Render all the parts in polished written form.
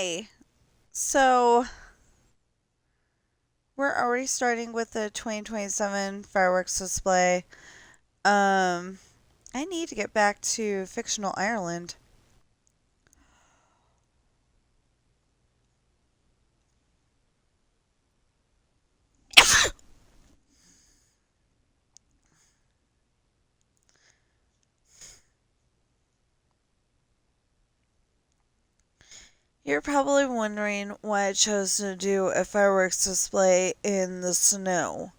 Hi. So we're already starting with the 2027 fireworks display. Um, I need to get back to fictional Ireland. You're probably wondering why I chose to do a fireworks display in the snow.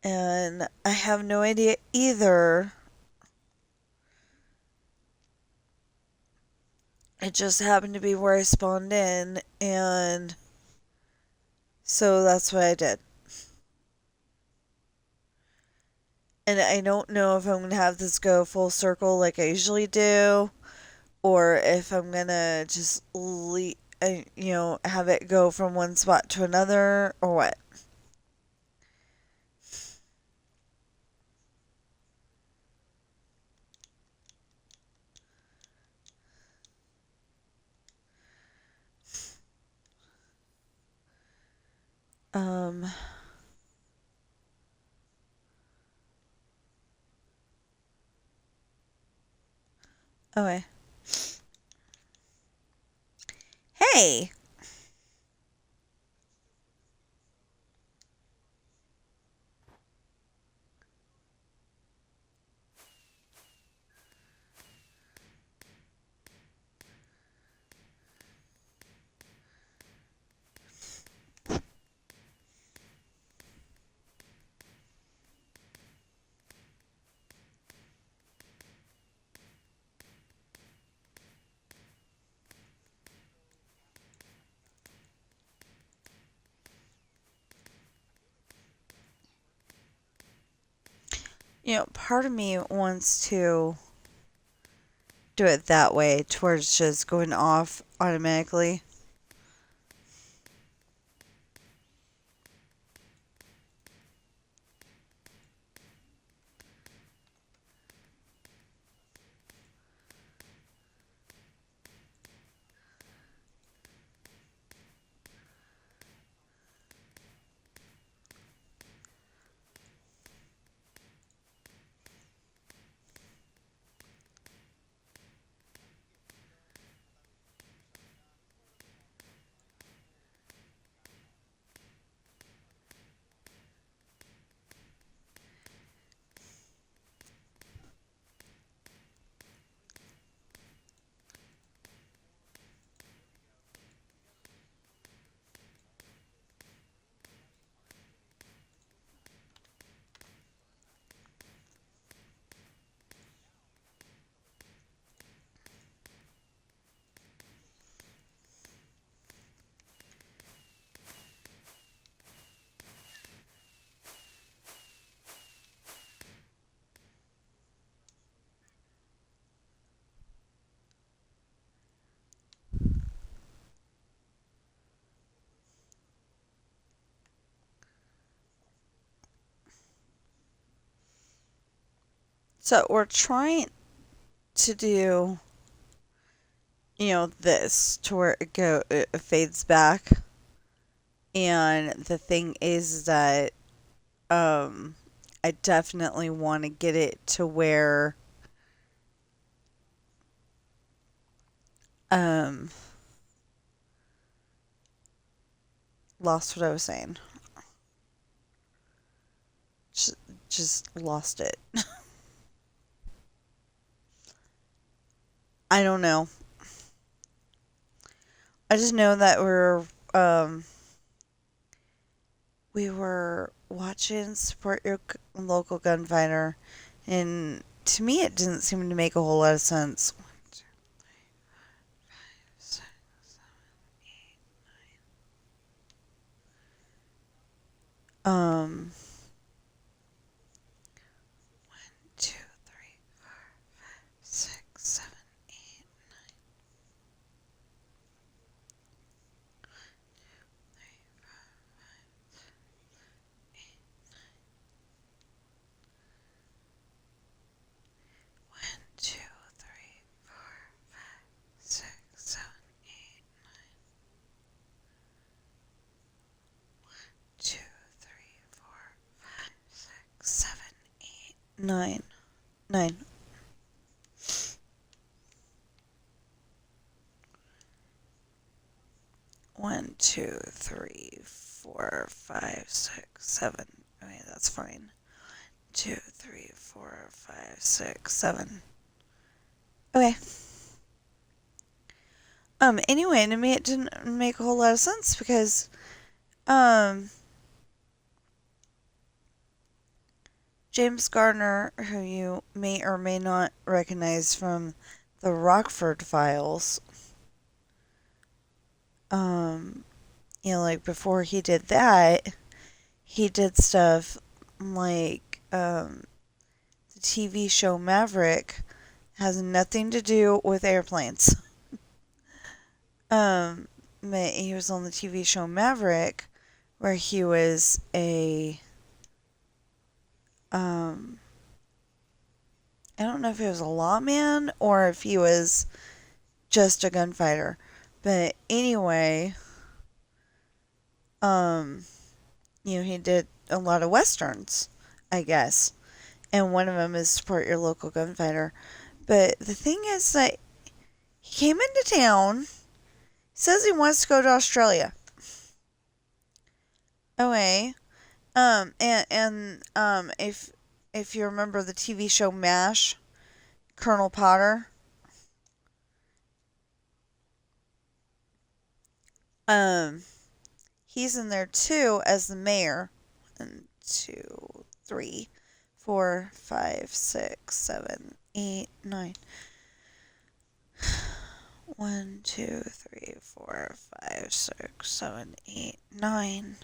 And I have no idea either. It just happened to be where I spawned in, and so that's what I did. And I don't know if I'm going to have this go full circle like I usually do, or if I'm gonna just have it go from one spot to another, or what. Um, okay. Hey! Part of me wants to do it that way, towards just going off automatically. So we're trying to do, this to where it fades back. And the thing is that I definitely want to get it to where um lost what I was saying. Just, just lost it. I don't know. I just know that um we were watching Support Your Local Gunfighter, and to me it didn't seem to make a whole lot of sense. 1, 2, 3, 5, 6, 7, 8, 9. 2, 3, 6, 7, 8, 1, 2, 3, 4, 5, 6, 7. nine, nine. One, two, three, four, five, six, seven. Okay, that's fine. 2, 3, 4, 5, 6, 7. Okay. Anyway, to me it didn't make a whole lot of sense because, James Gardner, who you may or may not recognize from the Rockford Files, like before he did that, he did stuff like, the TV show Maverick has nothing to do with airplanes. He was on the TV show Maverick, where he was a, I don't know if he was a lawman or if he was just a gunfighter. But anyway, he did a lot of westerns, I guess. And one of them is Support Your Local Gunfighter. But the thing is that he came into town, says he wants to go to Australia. Okay. If you remember the TV show MASH, Colonel Potter, he's in there too as the mayor. 1, 2, 3, 4, 5, 6, 7, 8, 9. 1, 2, 3, 4, 5, 6, 7, 8, 9.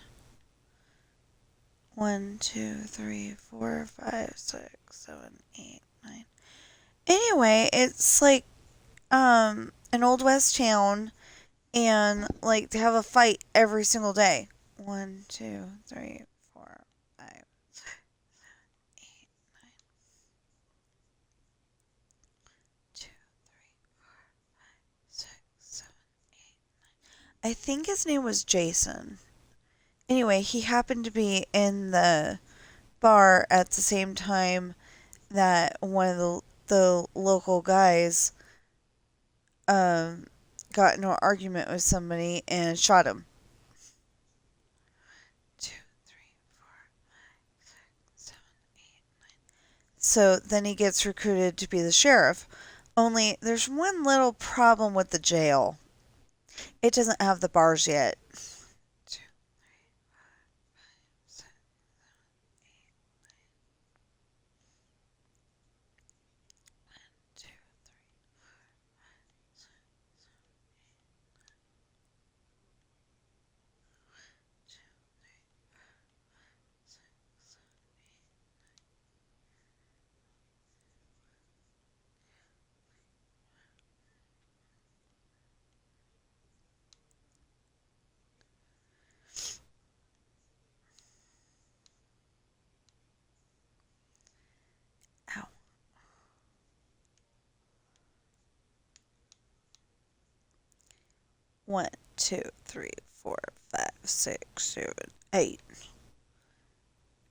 1, 2, 3, 4, 5, 6, 7, 8, 9. Anyway, it's like an old west town, and like they have a fight every single day. 1, 2, 3, 4, 5, 6, 8, 9. 2, 3, 4, 5, 6, 7, 8, 9. I think his name was Jason. Anyway, he happened to be in the bar at the same time that one of the local guys got into an argument with somebody and shot him. 2, 3, 4, 5, 6, 7, 8, 9. So then he gets recruited to be the sheriff. Only there's one little problem with the jail. It doesn't have the bars yet. 2, 3, 4, 5, 6, 7, 8, 9. 1, 2, 3, 4, 5, 6, 7, 8, 9. Ow. 1, 2, 3, 4, 5, 6, 7, 8.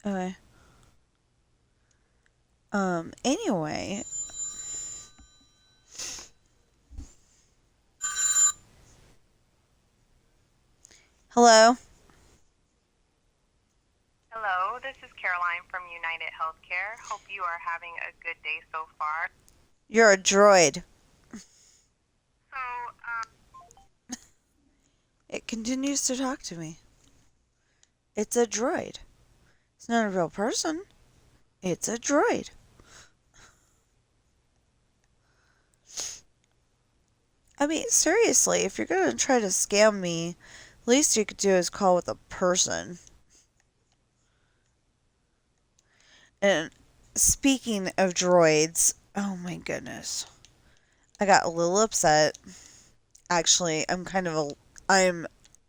Okay. Anyway. Hello? Hello, this is Caroline from United Healthcare. Hope you are having a good day so far. You're a droid. So, It continues to talk to me. It's a droid. It's not a real person. It's a droid. I mean, seriously, if you're going to try to scam me, least you could do is call with a person. And speaking of droids, oh my goodness. I got a little upset. Actually, I'm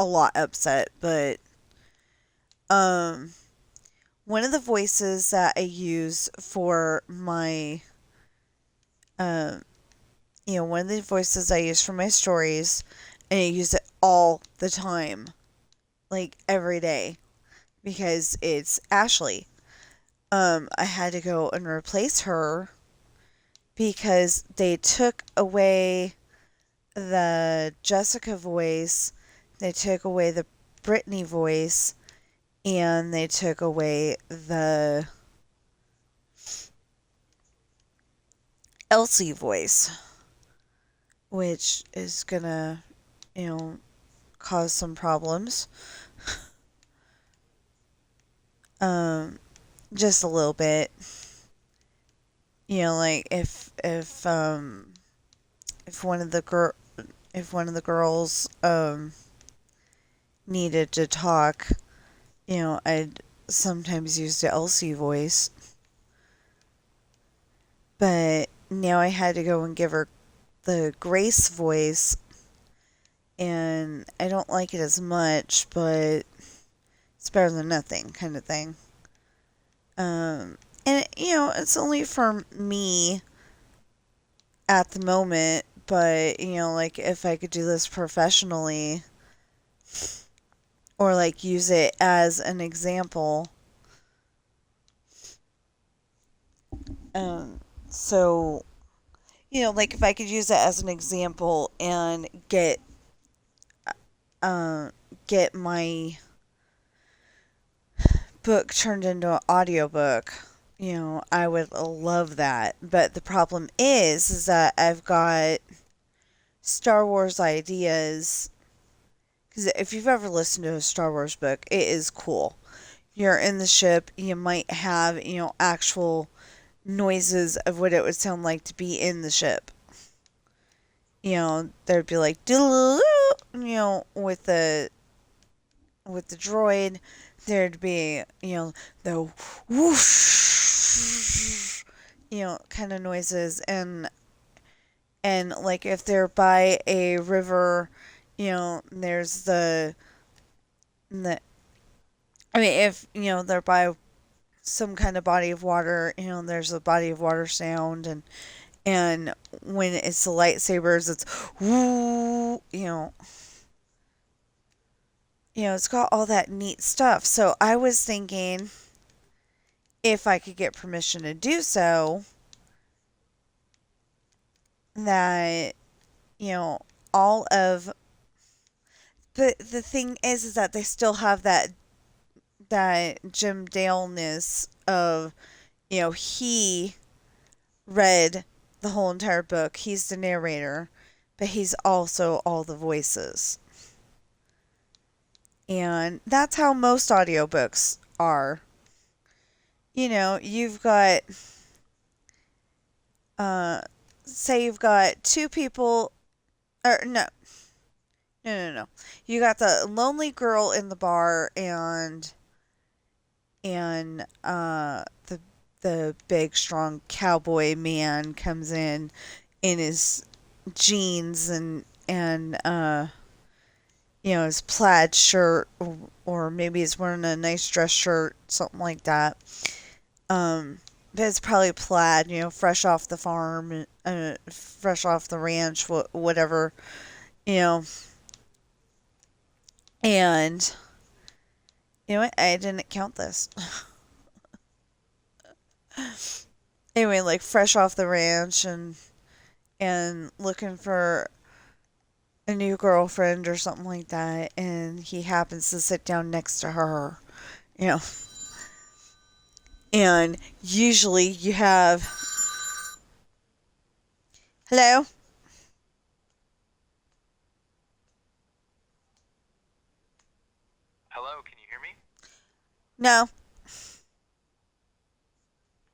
a lot upset, but one of the voices that I use for my one of the voices I use for my stories, and I use it all the time, like every day, because it's Ashley. I had to go and replace her because they took away the Jessica voice, they took away the Brittany voice, and they took away the Elsie voice, which is gonna, you know, cause some problems. Um, just a little bit. Like if one of the girls needed to talk, I'd sometimes use the Elsie voice. But now I had to go and give her the Grace voice, and I don't like it as much, but it's better than nothing, kind of thing. And it's only for me at the moment, but like if I could do this professionally or like use it as an example. So like if I could use it as an example and uh, get my book turned into an audiobook, I would love that. But the problem is that I've got Star Wars ideas. Because if you've ever listened to a Star Wars book, it is cool. You're in the ship, you might have, actual noises of what it would sound like to be in the ship. There'd be like, with the droid, there'd be, the whoosh, kind of noises, and like if they're by a river, there's the I mean, if they're by some kind of body of water, there's a body of water sound, and when it's the lightsabers, it's woo, it's got all that neat stuff. So I was thinking if I could get permission to do so, that all of the thing is that they still have that Jim Dale-ness of he read the whole entire book. He's the narrator, but he's also all the voices. And that's how most audiobooks are. You've got say you've got two people, or no. You got the lonely girl in the bar and the big strong cowboy man comes in his jeans and his plaid shirt, or maybe he's wearing a nice dress shirt, something like that. But it's probably plaid, fresh off the farm, fresh off the ranch, whatever, you know. And you know what? I didn't count this. Anyway, like fresh off the ranch and looking for a new girlfriend or something like that, and he happens to sit down next to her, you know. And usually you have, hello? Hello, can you hear me? No.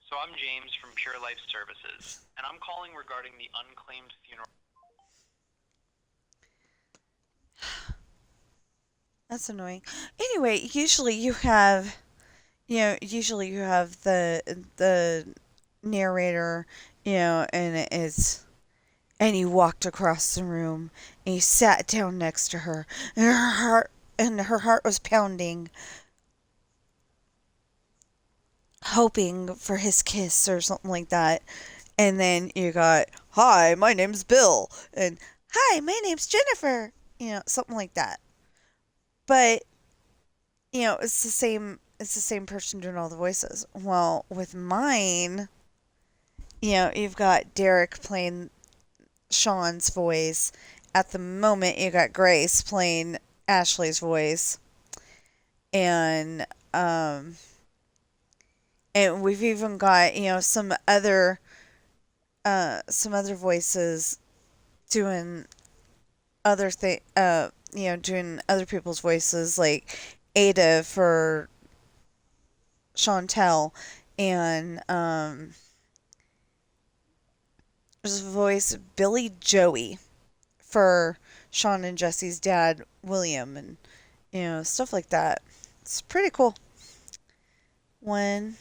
So I'm James from Pure Life Services, and I'm calling regarding the unclaimed funeral. That's annoying. Anyway, usually you have, the narrator, and he walked across the room and he sat down next to her, and her heart was pounding, hoping for his kiss or something like that. And then you got, hi, my name's Bill, and hi, my name's Jennifer, something like that. But it's the same it's the same person doing all the voices. Well, with mine, you've got Derek playing Sean's voice. At the moment, you got Grace playing Ashley's voice, and um, and we've even got some other voices doing doing other people's voices, like Ada for Chantel, and there's a voice Billy Joey for Sean and Jesse's dad, William, and stuff like that. It's pretty cool. One,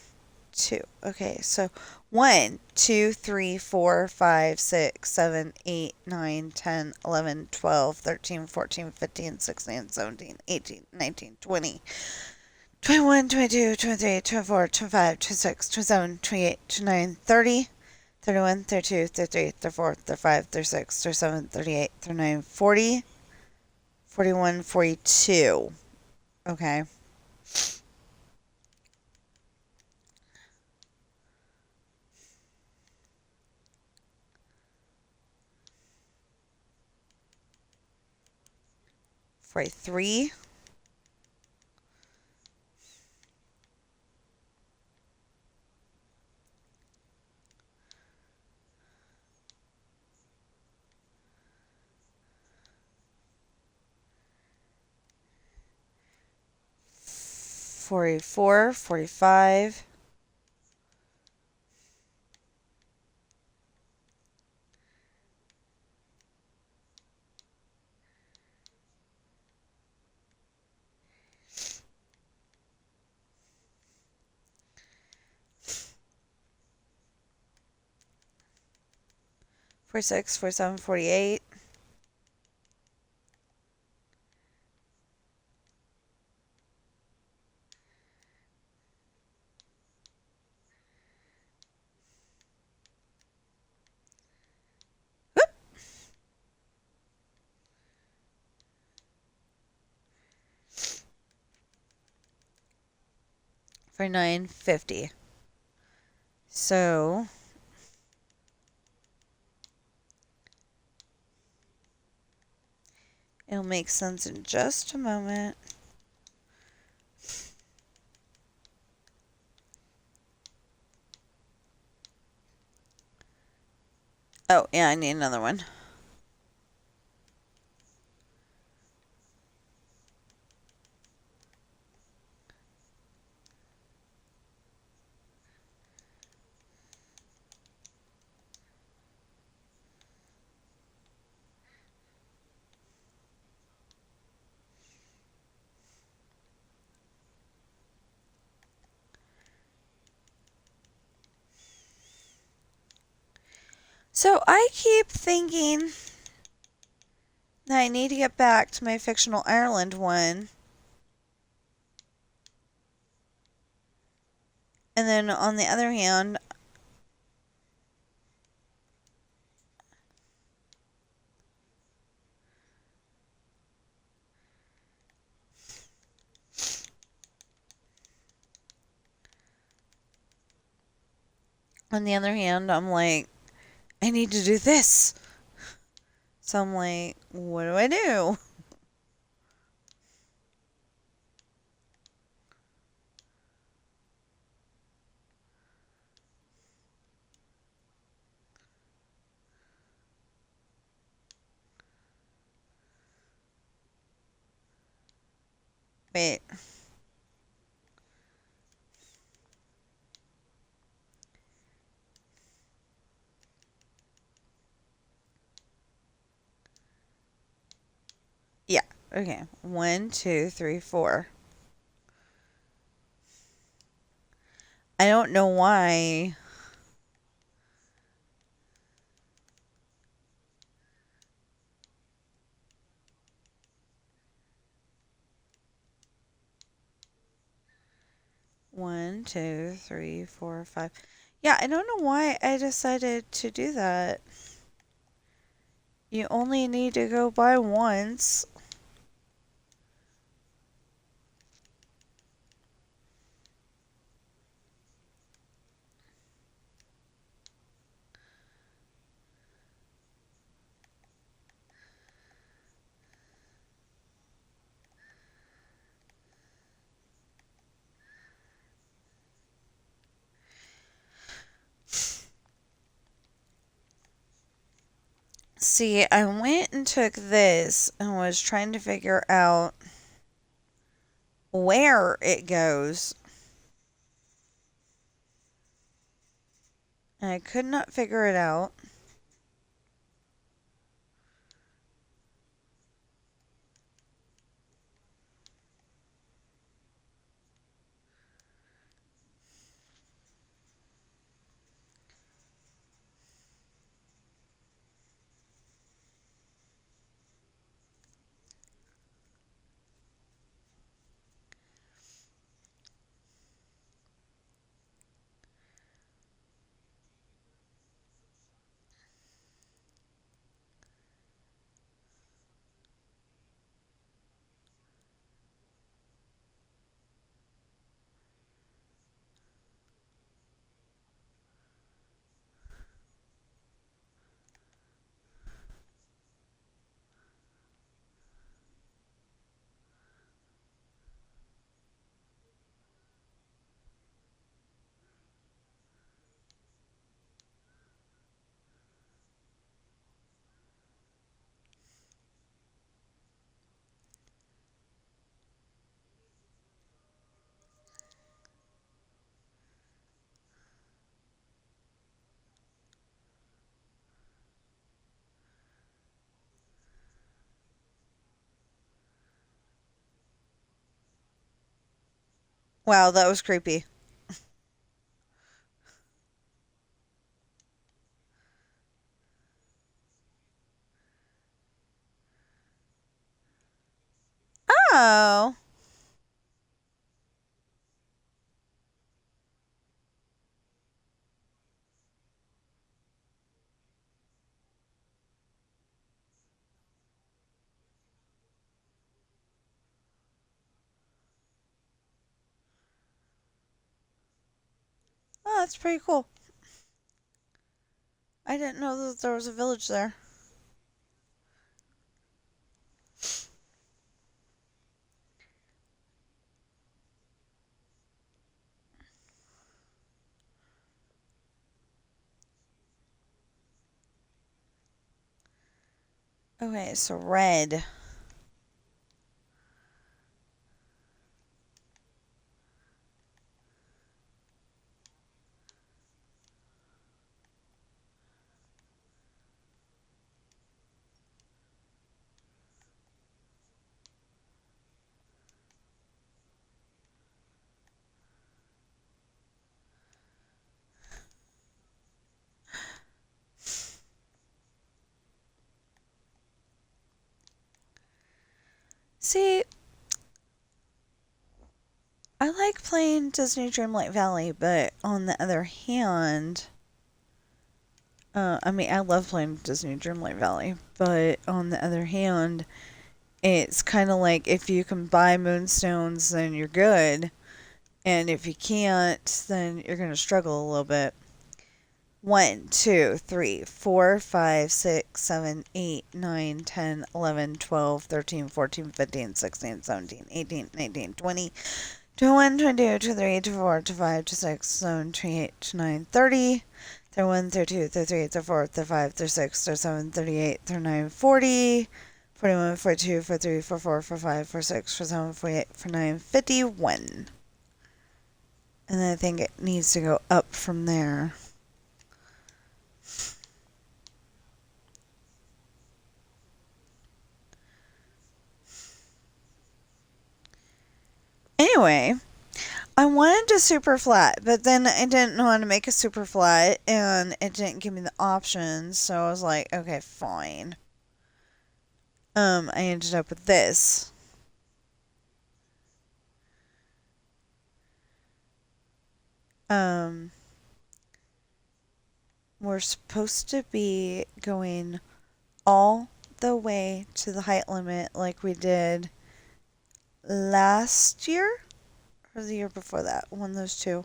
two. Okay, so 1, 2, 3, 4, 5, 6, 7, 8, 9, 10, 11, 12, 13, 14, 15, 16, 17, 18, 19, 20, 21, 22, 23, 24, 25, 26, 27, 28, 29, 30, 31, 32, 33, 34, 35, 36, 37, 38, 39, 40, 41, 42. Okay. 43. 44, 45, 46, 47, 48. Whoop. 49, 50. So it'll make sense in just a moment. Oh, yeah, I need another one. So I keep thinking that I need to get back to my fictional Ireland one. And then on the other hand, I'm like, I need to do this. So I'm like, what do I do? Wait. Yeah. Okay. 1, 2, 3, 4. I don't know why. 1, 2, 3, 4, 5. Yeah, I don't know why I decided to do that. You only need to go by once. See, I went and took this and was trying to figure out where it goes. And I could not figure it out. Wow, that was creepy. Oh. Oh, that's pretty cool. I didn't know that there was a village there. Okay, so red. See, I like playing Disney Dreamlight Valley, but on the other hand, I mean, I love playing Disney Dreamlight Valley, but on the other hand, it's kind of like if you can buy moonstones, then you're good. And if you can't, then you're going to struggle a little bit. 1, 2, 3, 4, 5, 6, 7, 8, 9, 10, 11, 12, 13, 14, 15, 16, 17, 18, 19, 20, 21, 22, 23, 24, 25, 26, 27, 28, 29, 30, 31, 32, 33, 34, 35, 36, 37, 38, 39, 40, 41, 42, 43, 44, 45, 46, 47, 48, 49, 51. And then I think it needs to go up from there. Anyway, I wanted to super flat, but then I didn't know how to make a super flat, and it didn't give me the options, so I was like, okay, fine. I ended up with this. Um, we're supposed to be going all the way to the height limit like we did last year or the year before that, one of those two.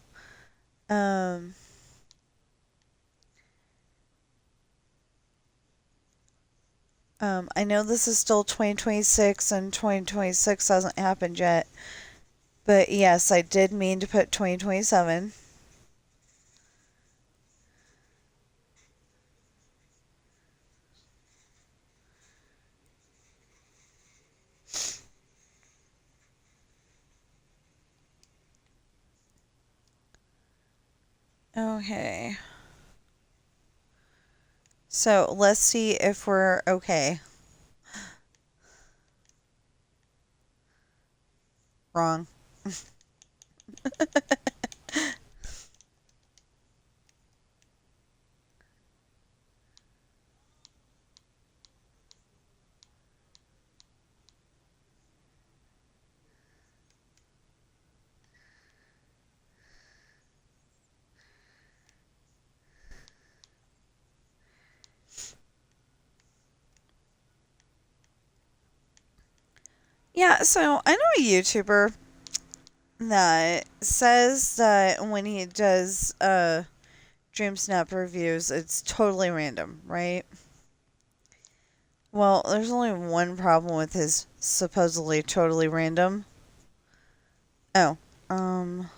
I know this is still 2026 and 2026 hasn't happened yet, but yes, I did mean to put 2027. Okay. So let's see if we're okay. Wrong. Yeah, so I know a YouTuber that says that when he does Dream Snap reviews, it's totally random, right? Well, there's only one problem with his supposedly totally random. Oh, um,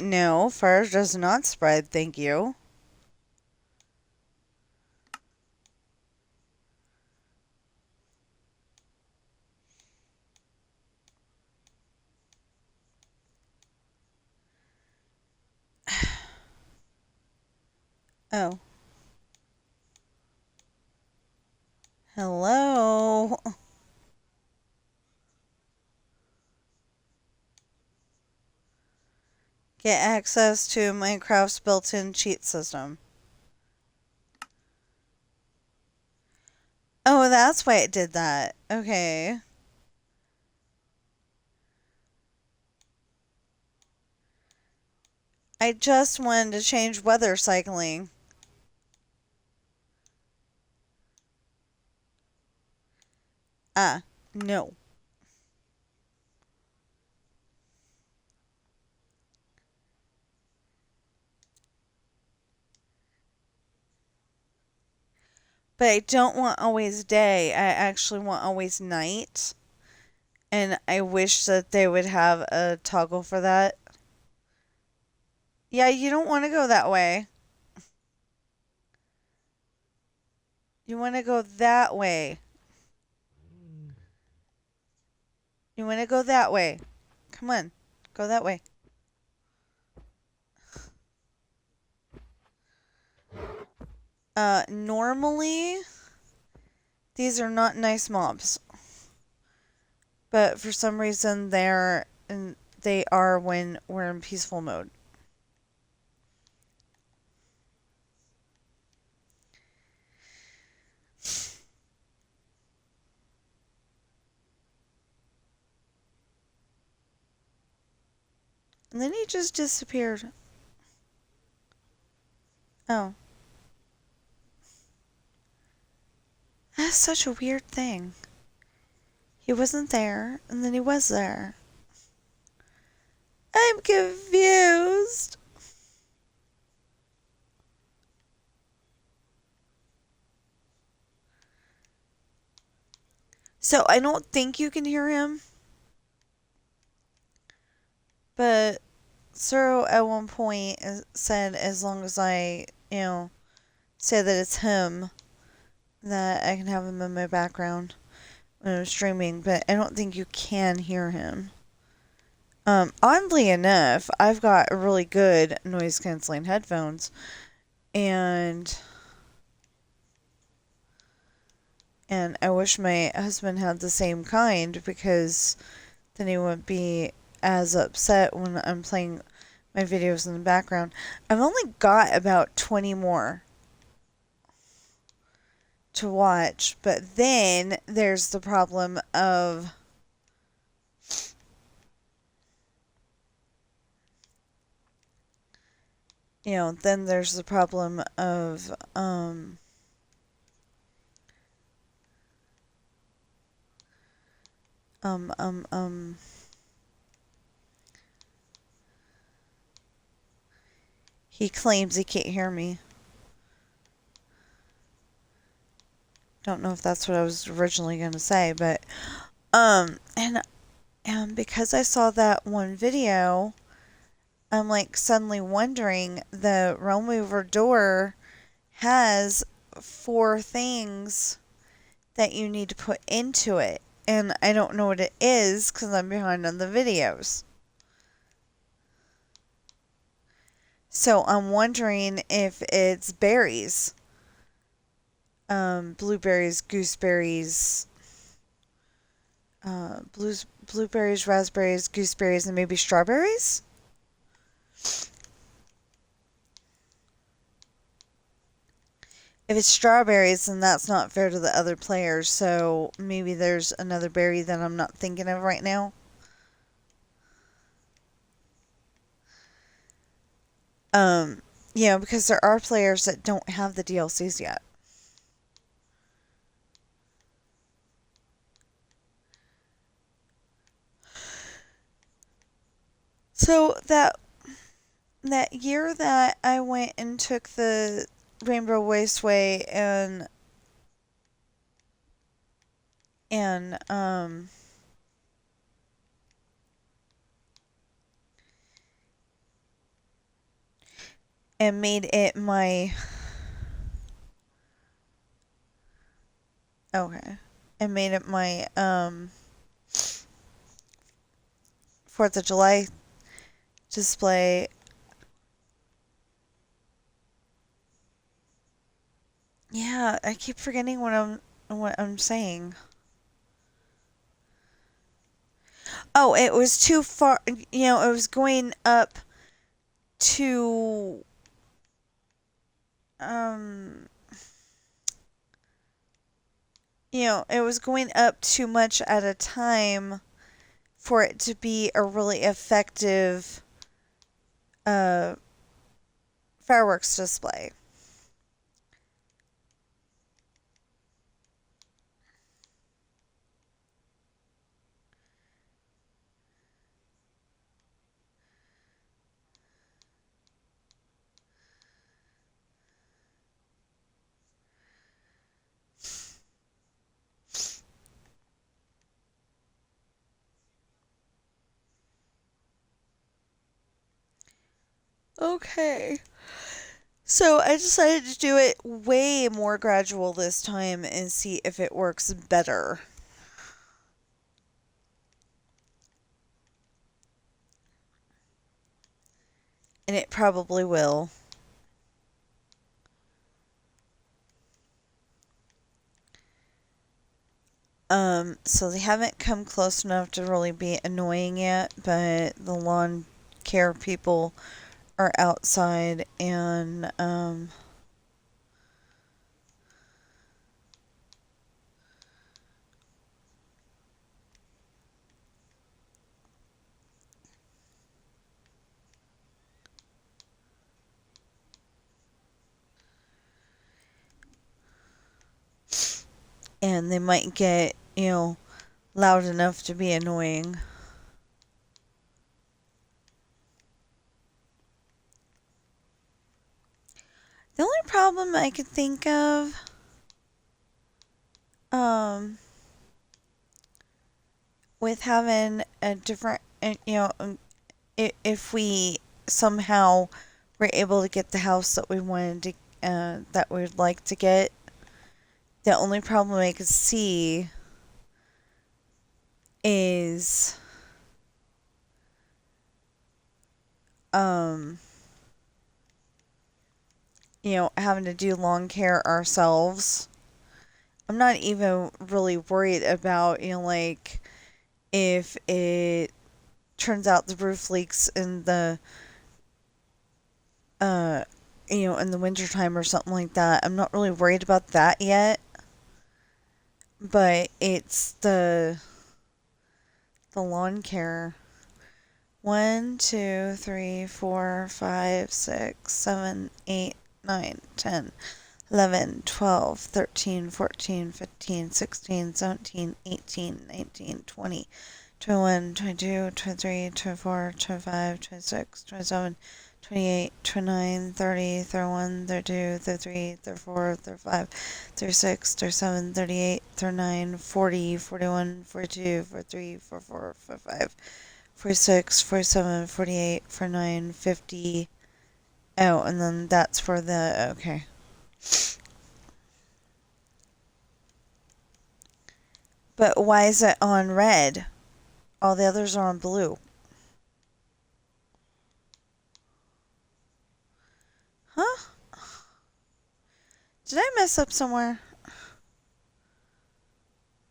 no, fire does not spread, thank you. Oh, hello. Get access to Minecraft's built-in cheat system. Oh, that's why it did that. Okay. I just wanted to change weather cycling. Ah, no. But I don't want always day. I actually want always night. And I wish that they would have a toggle for that. Yeah, you don't want to go that way. You want to go that way. You want to go that way. Come on. Go that way. Normally, these are not nice mobs. But for some reason, they are when we're in peaceful mode. And then he just disappeared. Oh. That's such a weird thing. He wasn't there, and then he was there. I'm confused. So I don't think you can hear him. But Suro at one point said as long as I, say that it's him, that I can have him in my background when I'm streaming, but I don't think you can hear him. Oddly enough, I've got really good noise canceling headphones, and I wish my husband had the same kind, because then he wouldn't be as upset when I'm playing my videos in the background. I've only got about 20 more to watch, but then there's the problem of then there's the problem of, um, um, um, he claims he can't hear me. Don't know if that's what I was originally going to say, but, and because I saw that one video, I'm like suddenly wondering the Realm Mover door has 4 things that you need to put into it. And I don't know what it is because I'm behind on the videos. So I'm wondering if it's berries. Blueberries, gooseberries, blueberries, raspberries, gooseberries, and maybe strawberries? If it's strawberries, then that's not fair to the other players, so maybe there's another berry that I'm not thinking of right now. Um, because there are players that don't have the DLCs yet. So that year that I went and took the Rainbow Raceway and and made it my okay, and made it my 4th of July display. Yeah, I keep forgetting what I'm saying. Oh, it was too far. It was going up to um it was going up too much at a time for it to be a really effective uh fireworks display. Okay. So I decided to do it way more gradual this time and see if it works better. And it probably will. So they haven't come close enough to really be annoying yet, but the lawn care people are outside and they might get, loud enough to be annoying. The only problem I could think of, with having a different, if we somehow were able to get the house that we wanted to, that we'd like to get, the only problem I could see is, um, having to do lawn care ourselves. I'm not even really worried about, like, if it turns out the roof leaks uh, in the wintertime or something like that. I'm not really worried about that yet. But it's the lawn care. 1, 2, 3, 4, 5, 6, 7, 8, 9, 10, 11, 12, 13, 14, 15, 16, 17, 18, 19, 20, 21, 22, 23, 24, 25, 26, 27, 28, 29, 30, 31, 32, 33, 34, 35, 36, 37, 38, 39, 40, 41, 42, 43, 44, 45, 46, 47, 48, 49, 50. Oh, and then that's for the, okay. But why is it on red? All the others are on blue. Huh? Did I mess up somewhere?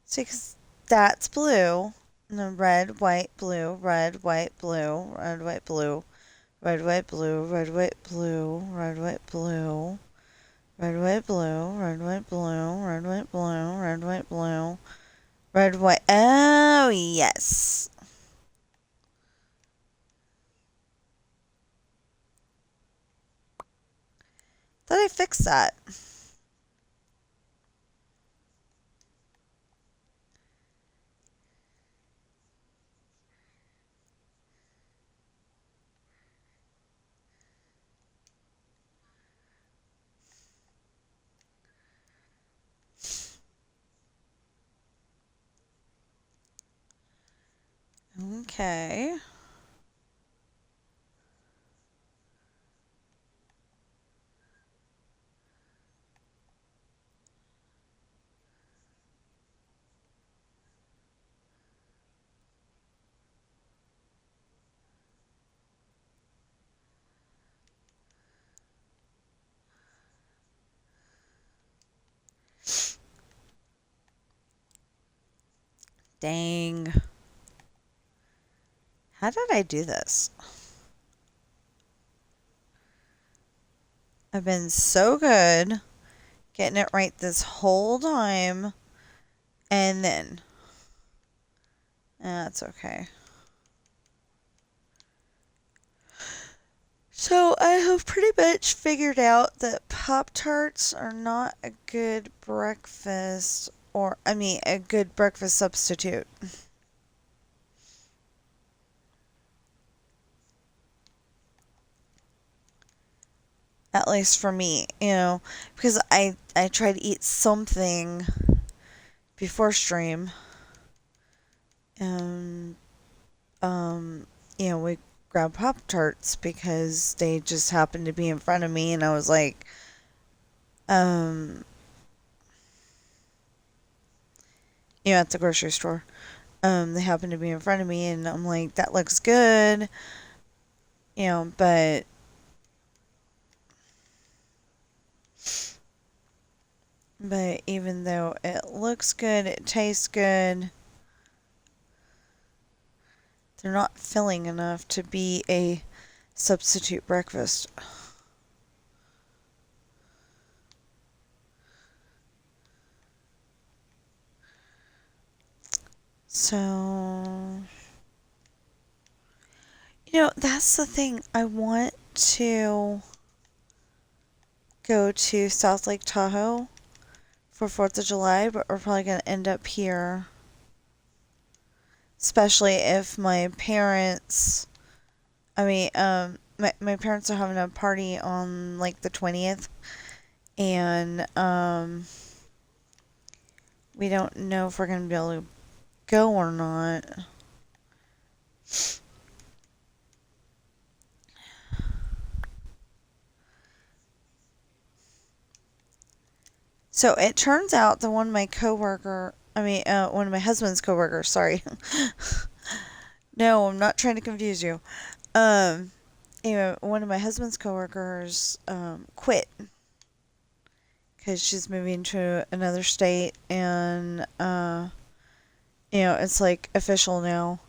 See, 'cause that's blue. And then red, white, blue, red, white, blue, red, white, blue, red, white, blue, red, white, blue, red, white, blue, red, white, blue, red, white, blue, red, white, blue, red, white, blue, red, white. Oh, yes. Thought I fixed that. Okay. Dang. How did I do this? I've been so good getting it right this whole time. And then. That's okay. So I have pretty much figured out that Pop-Tarts are not a good breakfast, or, I mean, a good breakfast substitute. At least for me, because I try to eat something before stream. And, we grabbed Pop-Tarts because they just happened to be in front of me, and I was like, at the grocery store. They happened to be in front of me, and I'm like, that looks good, but even though it looks good, it tastes good, they're not filling enough to be a substitute breakfast. So, that's the thing. I want to go to South Lake Tahoe for 4th of July, but we're probably going to end up here. Especially if my parents, my parents are having a party on like the 20th, and we don't know if we're going to be able to go or not. So it turns out that one of my husband's coworkers, sorry. No, I'm not trying to confuse you. One of my husband's coworkers quit because she's moving to another state, and it's like official now.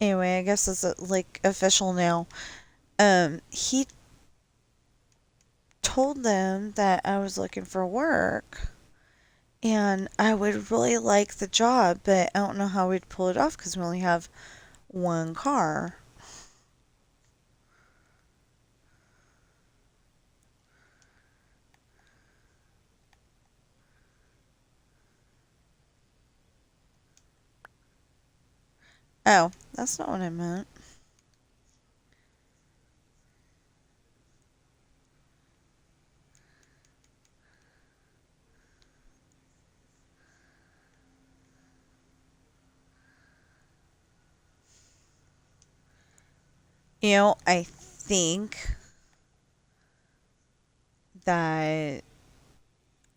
Anyway, I guess it's like official now. He told them that I was looking for work and I would really like the job, but I don't know how we'd pull it off because we only have one car. Oh, that's not what I meant. I think that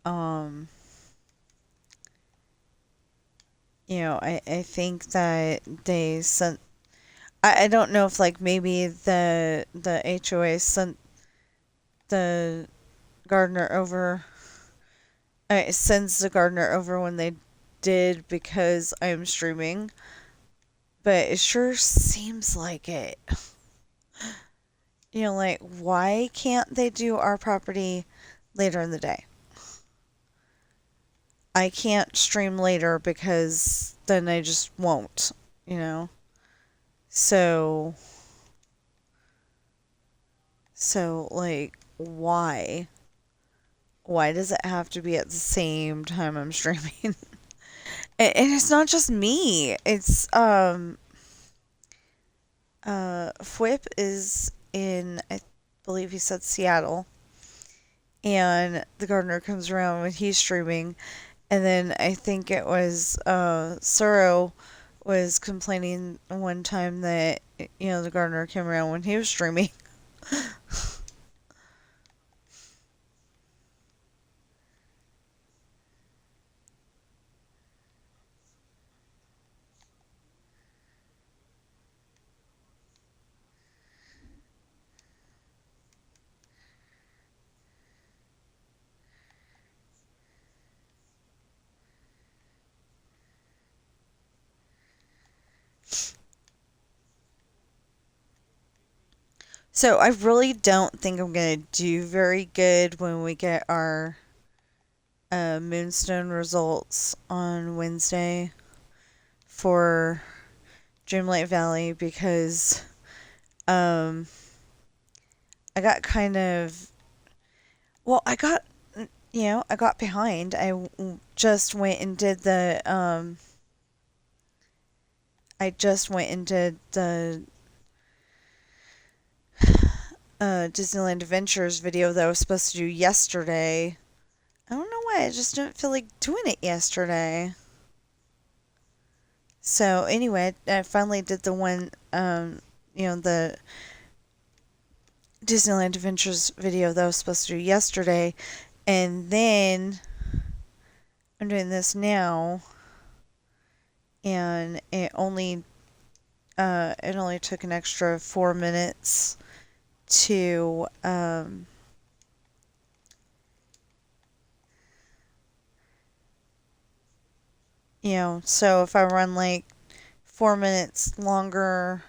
um I think that they sent I don't know if like maybe the HOA sent the gardener over sends the gardener over when they did because I'm streaming, but it sure seems like it. Like why can't they do our property later in the day? I can't stream later because then I just won't, you know? So, like, why? Why does it have to be at the same time I'm streaming? And it's not just me. It's, Fwip is in, I believe he said Seattle. And the gardener comes around when he's streaming. And then I think it was, Suro was complaining one time that, the gardener came around when he was streaming. So I really don't think I'm going to do very good when we get our Moonstone results on Wednesday for Dreamlight Valley because um, I got kind of. Well, I got behind. Just went and did the. I just went and did the Disneyland Adventures video that I was supposed to do yesterday. I don't know why, I just didn't feel like doing it yesterday. So anyway, I finally did the one, the Disneyland Adventures video that I was supposed to do yesterday, and then I'm doing this now, and it only took an extra 4 minutes to so if I run like 4 minutes longer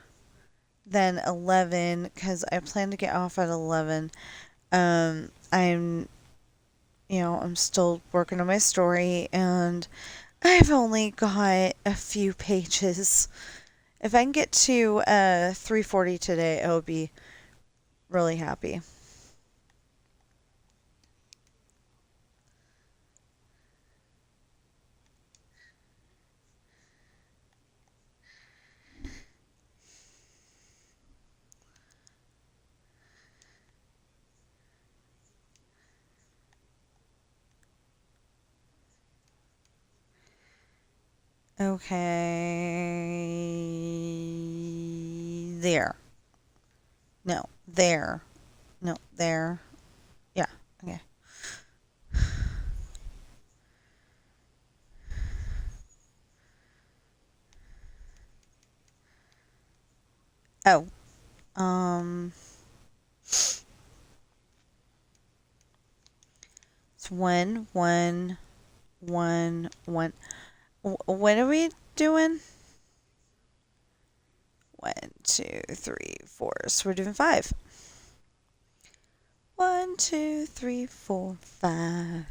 than 11, because I plan to get off at 11. I'm still working on my story, and I've only got a few pages. If I can get to 340 today, I would be really happy. Okay. There. No. There. No. There. Yeah. Okay. Oh. It's 1, 1, 1. What are we doing? 1, 2, 3, 4. So we're doing 5. 1, 2, 3, 4, 5.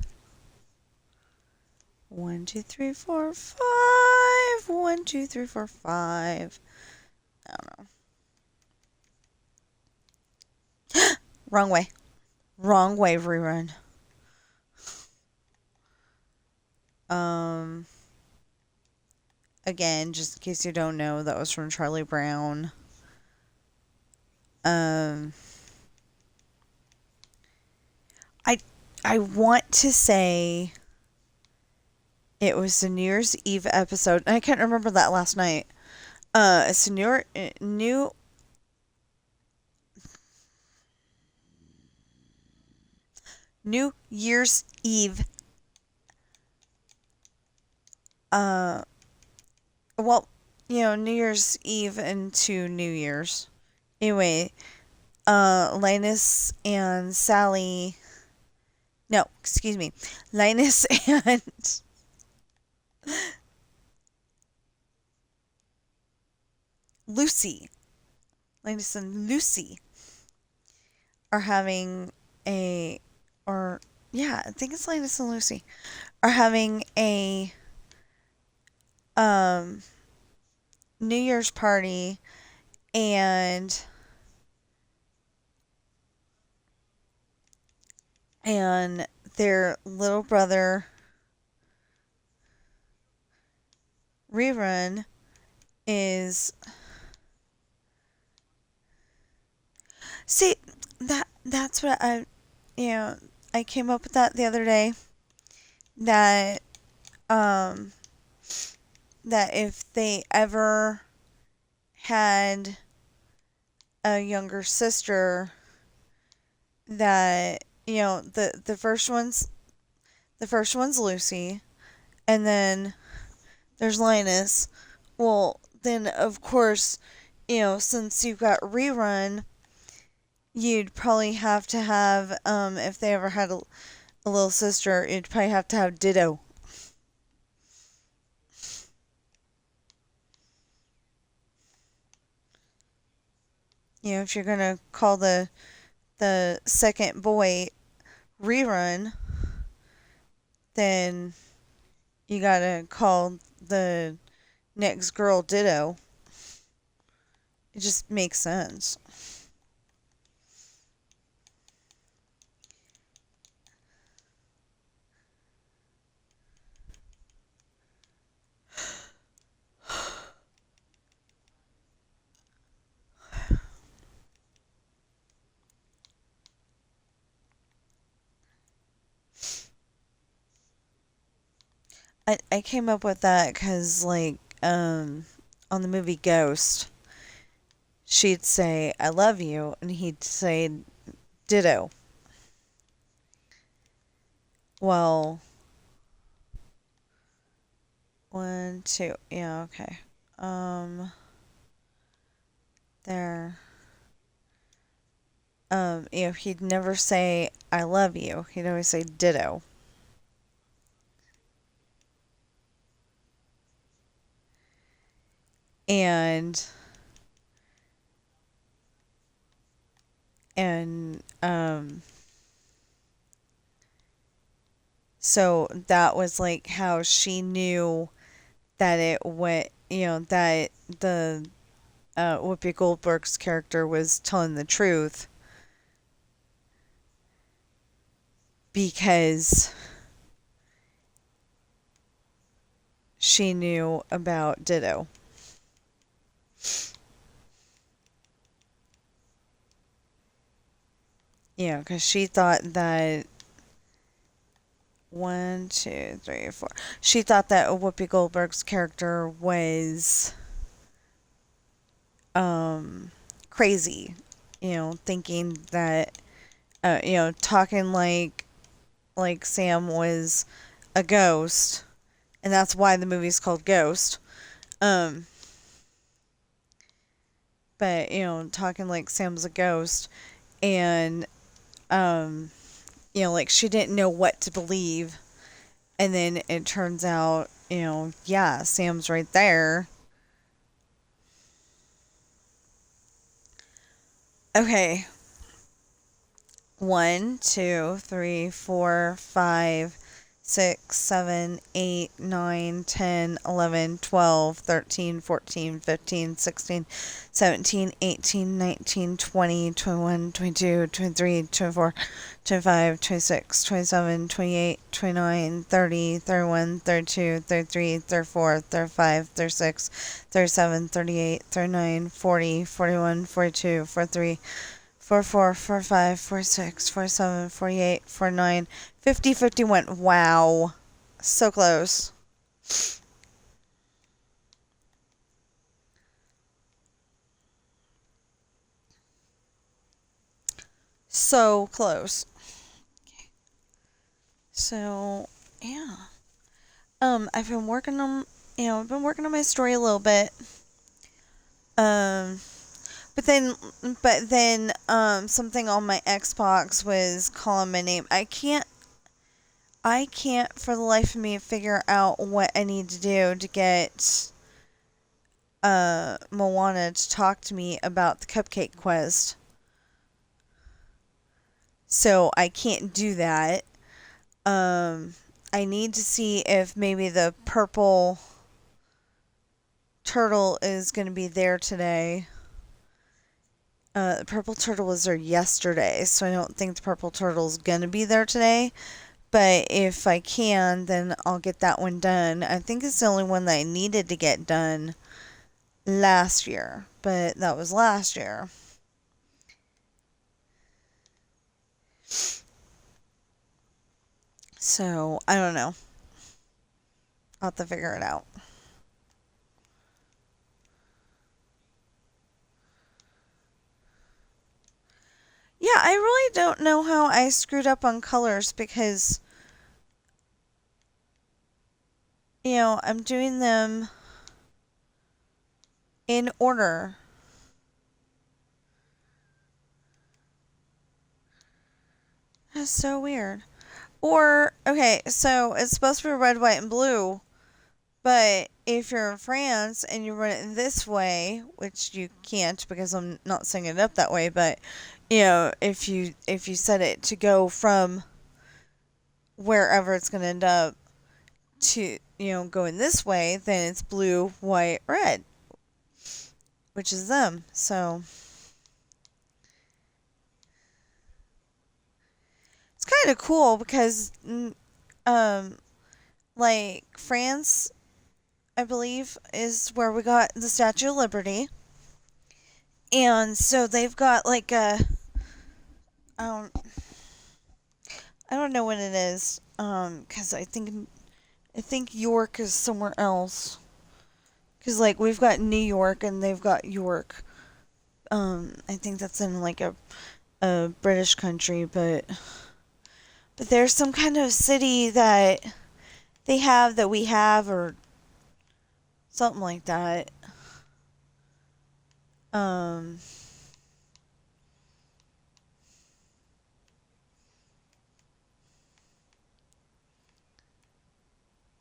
1, 2, 3, 4, 5. 1, 2, 3, 4, 5. I don't know. Wrong way. Wrong way, rerun. Um, again, just in case you don't know, that was from Charlie Brown. Um, I want to say it was the New Year's Eve episode, and I can't remember that last night. It's a New Year's Eve. Well, New Year's Eve into New Year's. Anyway, Linus and Sally. No, excuse me. Linus and Lucy. Linus and Lucy are having a, or, yeah, I think it's Linus and Lucy, are having a, New Year's party, and their little brother Rerun is, see, that's what I came up with that the other day, that that if they ever had a younger sister, that the first one's Lucy, and then there's Linus. Well, then of course, since you've got Rerun, you'd probably have to have, if they ever had a little sister, you'd probably have to have Ditto. If you're gonna call the second boy Rerun, then you gotta call the next girl Ditto. It just makes sense. I came up with that because, like, on the movie Ghost, she'd say, "I love you," and he'd say, "Ditto." Well, 1, 2, yeah, okay. There. He'd never say, "I love you." He'd always say, "Ditto." And and so that was like how she knew that it went, that the Whoopi Goldberg's character was telling the truth, because she knew about Ditto. Because she thought that 1, 2, 3, 4. She thought that Whoopi Goldberg's character was crazy. Thinking that talking like Sam was a ghost, and that's why the movie's called Ghost. But talking like Sam's a ghost, and like she didn't know what to believe, and then it turns out, yeah, Sam's right there. Okay. 1, 2, 3, 4, 5, 6, 7, 8, 9, 10, 11, 12, 13, 14, 15, 16, 17, 18, 19, 20, 21, 22, 23, 24, 25, 26, 27, 28, 29, 30, 31, 32, 33, 34, 35, 36, 37, 38, 39, 40, 41, 42, 43, 44, 45, 46, 47, 48, 49, 50, 51. Wow. So close. So close. So, yeah. I've been working on, I've been working on my story a little bit. Um, but then, something on my Xbox was calling my name. I can't for the life of me figure out what I need to do to get Moana to talk to me about the cupcake quest. So I can't do that. I need to see if maybe the purple turtle is going to be there today. The purple turtle was there yesterday, so I don't think the purple turtle is going to be there today. But if I can, then I'll get that one done. I think it's the only one that I needed to get done last year, but that was last year. So, I don't know. I'll have to figure it out. Yeah, I really don't know how I screwed up on colors because, I'm doing them in order. That's so weird. Or, okay, so it's supposed to be red, white, and blue, but if you're in France and you run it in this way, which you can't because I'm not setting it up that way, but, if you set it to go from wherever it's going to end up to, going this way, then it's blue, white, red, which is them. So it's kind of cool because, like France, I believe, is where we got the Statue of Liberty, and so they've got like I don't, I don't know what it is, because I think York is somewhere else. Because, like, we've got New York and they've got York. I think that's in, like, a British country, but there's some kind of city that they have that we have, or something like that.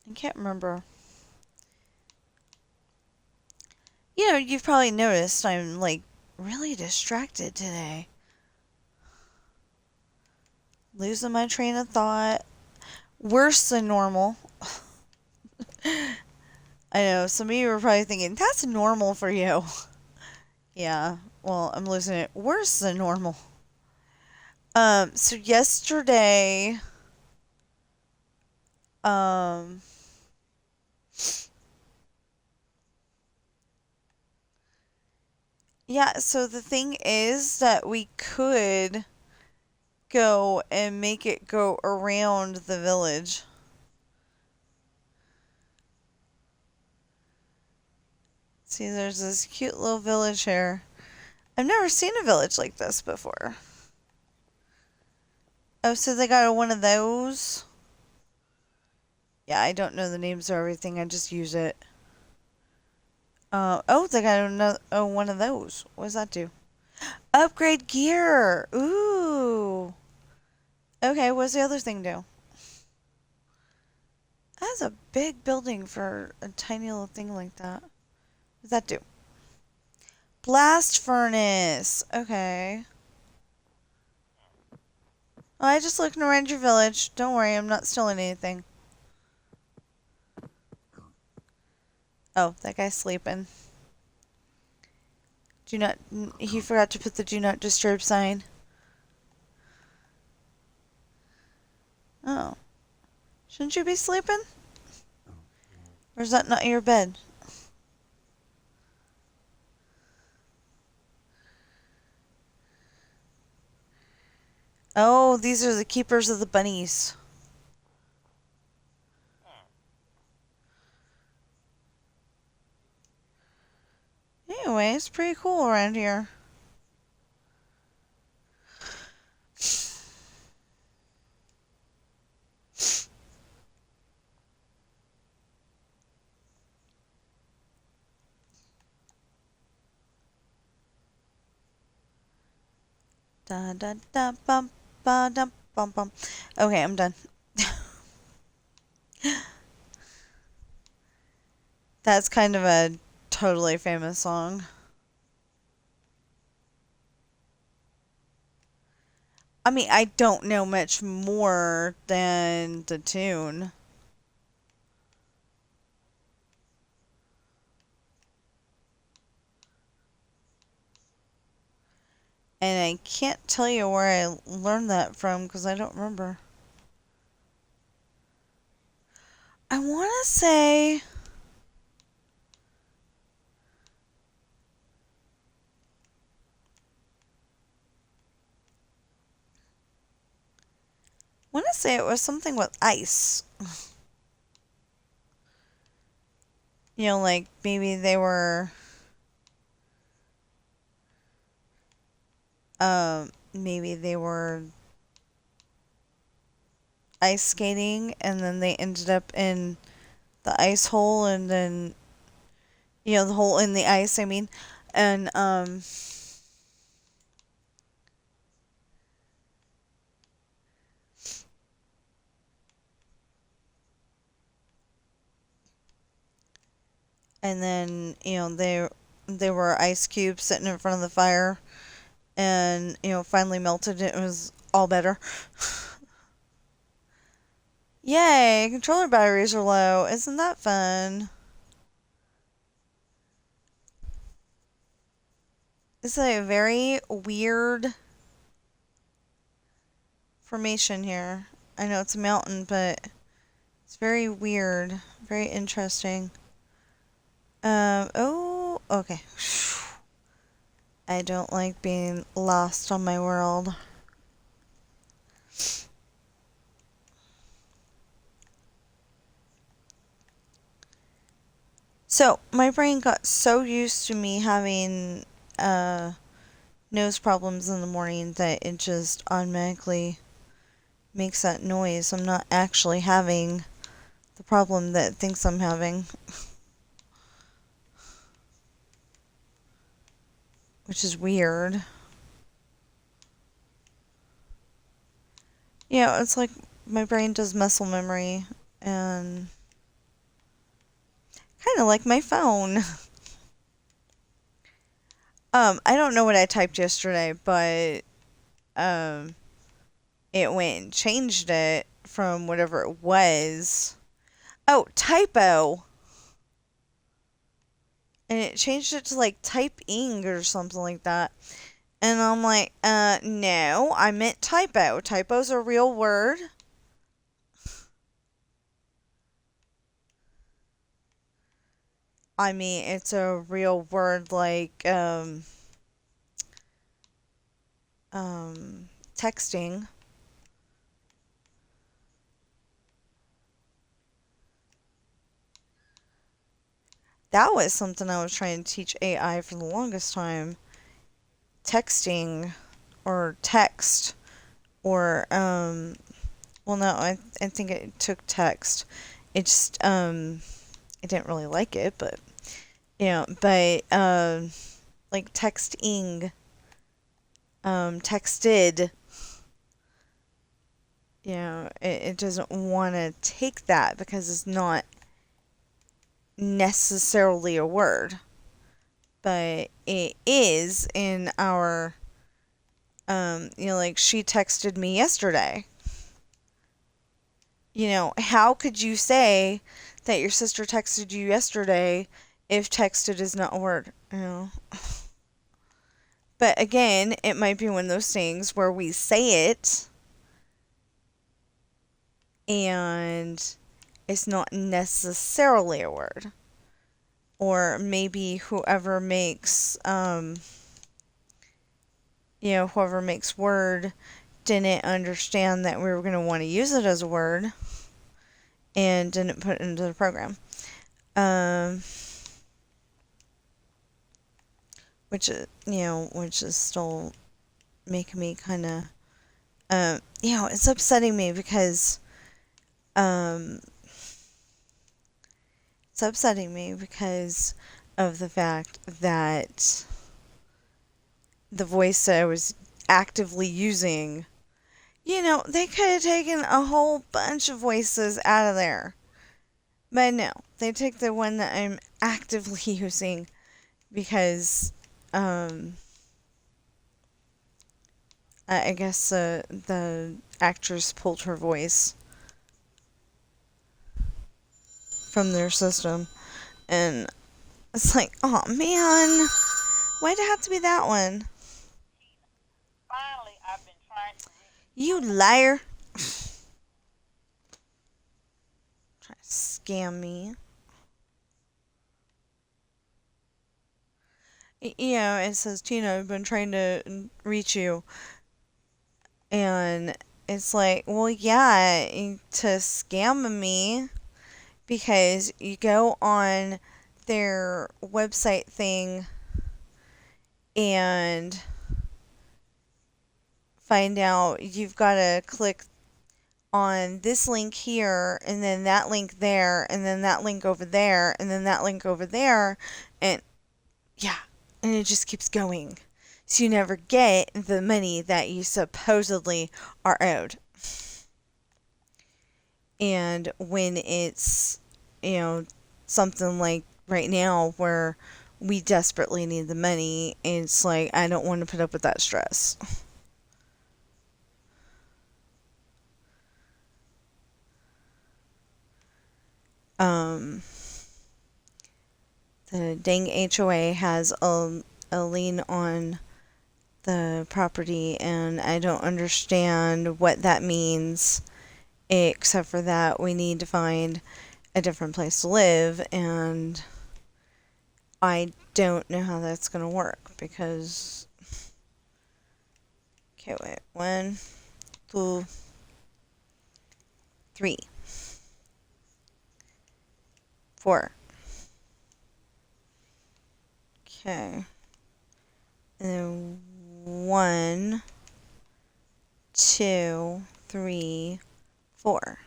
I can't remember. You've probably noticed I'm, like, really distracted today. Losing my train of thought. Worse than normal. I know, some of you are probably thinking, that's normal for you. Yeah, well, I'm losing it worse than normal. So yesterday, um, yeah, so the thing is that we could go and make it go around the village. See, there's this cute little village here. I've never seen a village like this before. Oh, so they got one of those? Yeah, I don't know the names of everything. I just use it. Oh, they got one of those. What does that do? Upgrade gear. Ooh. Okay, what's the other thing do? That's a big building for a tiny little thing like that. What does that do? Blast furnace. Okay. Oh, I just looking around your village. Don't worry, I'm not stealing anything. Oh, that guy's sleeping. Do not. He forgot to put the do not disturb sign. Oh. Shouldn't you be sleeping? Or is that not your bed? Oh, these are the keepers of the bunnies. Anyway, it's pretty cool around here. Da da da bum ba dum bum bum. Okay, I'm done. That's kind of a totally famous song. I mean, I don't know much more than the tune. And I can't tell you where I learned that from because I don't remember. I want to say. Want to say it was something with ice. You know, like maybe they were. Maybe they were ice skating and then they ended up in the ice hole and then the hole in the ice, I mean. And and then, they were ice cubes sitting in front of the fire and, finally melted. It was all better. Yay, controller batteries are low. Isn't that fun? It's a very weird formation here. I know it's a mountain, but it's very weird. Very interesting. Oh, okay. I don't like being lost on my world. So, my brain got so used to me having nose problems in the morning that it just automatically makes that noise. I'm not actually having the problem that it thinks I'm having. Which is weird. Yeah, it's like my brain does muscle memory and kind of like my phone. I don't know what I typed yesterday, but it went and changed it from whatever it was. Oh, typo. And it changed it to like typing or something like that. And I'm like, no, I meant typo. Typo's a real word. I mean, it's a real word like, texting. That was something I was trying to teach AI for the longest time. Texting or text or, well, no, I think it took text. It just, I didn't really like it, but, but, like texting, texted, it doesn't want to take that because it's not necessarily a word. but it is in our, like she texted me yesterday. How could you say that your sister texted you yesterday if texted is not a word? But again, it might be one of those things where we say it and it's not necessarily a word. Or maybe whoever makes word didn't understand that we were going to want to use it as a word and didn't put it into the program. Which is still making me kind of, it's upsetting me because, of the fact that the voice that I was actively using, they could have taken a whole bunch of voices out of there. But no, they took the one that I'm actively using because, I guess the actress pulled her voice from their system. And it's like, oh man, why'd it have to be that one? Finally, I've been trying to reach You liar. Trying to scam me. It says, Tina, I've been trying to reach you. And it's like, well, yeah, to scam me, because you go on their website thing and find out you've got to click on this link here, and then that link there, and then that link over there, and then that link over there, and yeah, and it just keeps going. So you never get the money that you supposedly are owed. And when it's, something like right now where we desperately need the money, it's like, I don't want to put up with that stress. The dang HOA has a lien on the property, and I don't understand what that means, except for that we need to find a different place to live, and I don't know how that's going to work because. Okay, wait. 1, 2, 3, 4. Okay. And then 1, 2, 3, 4.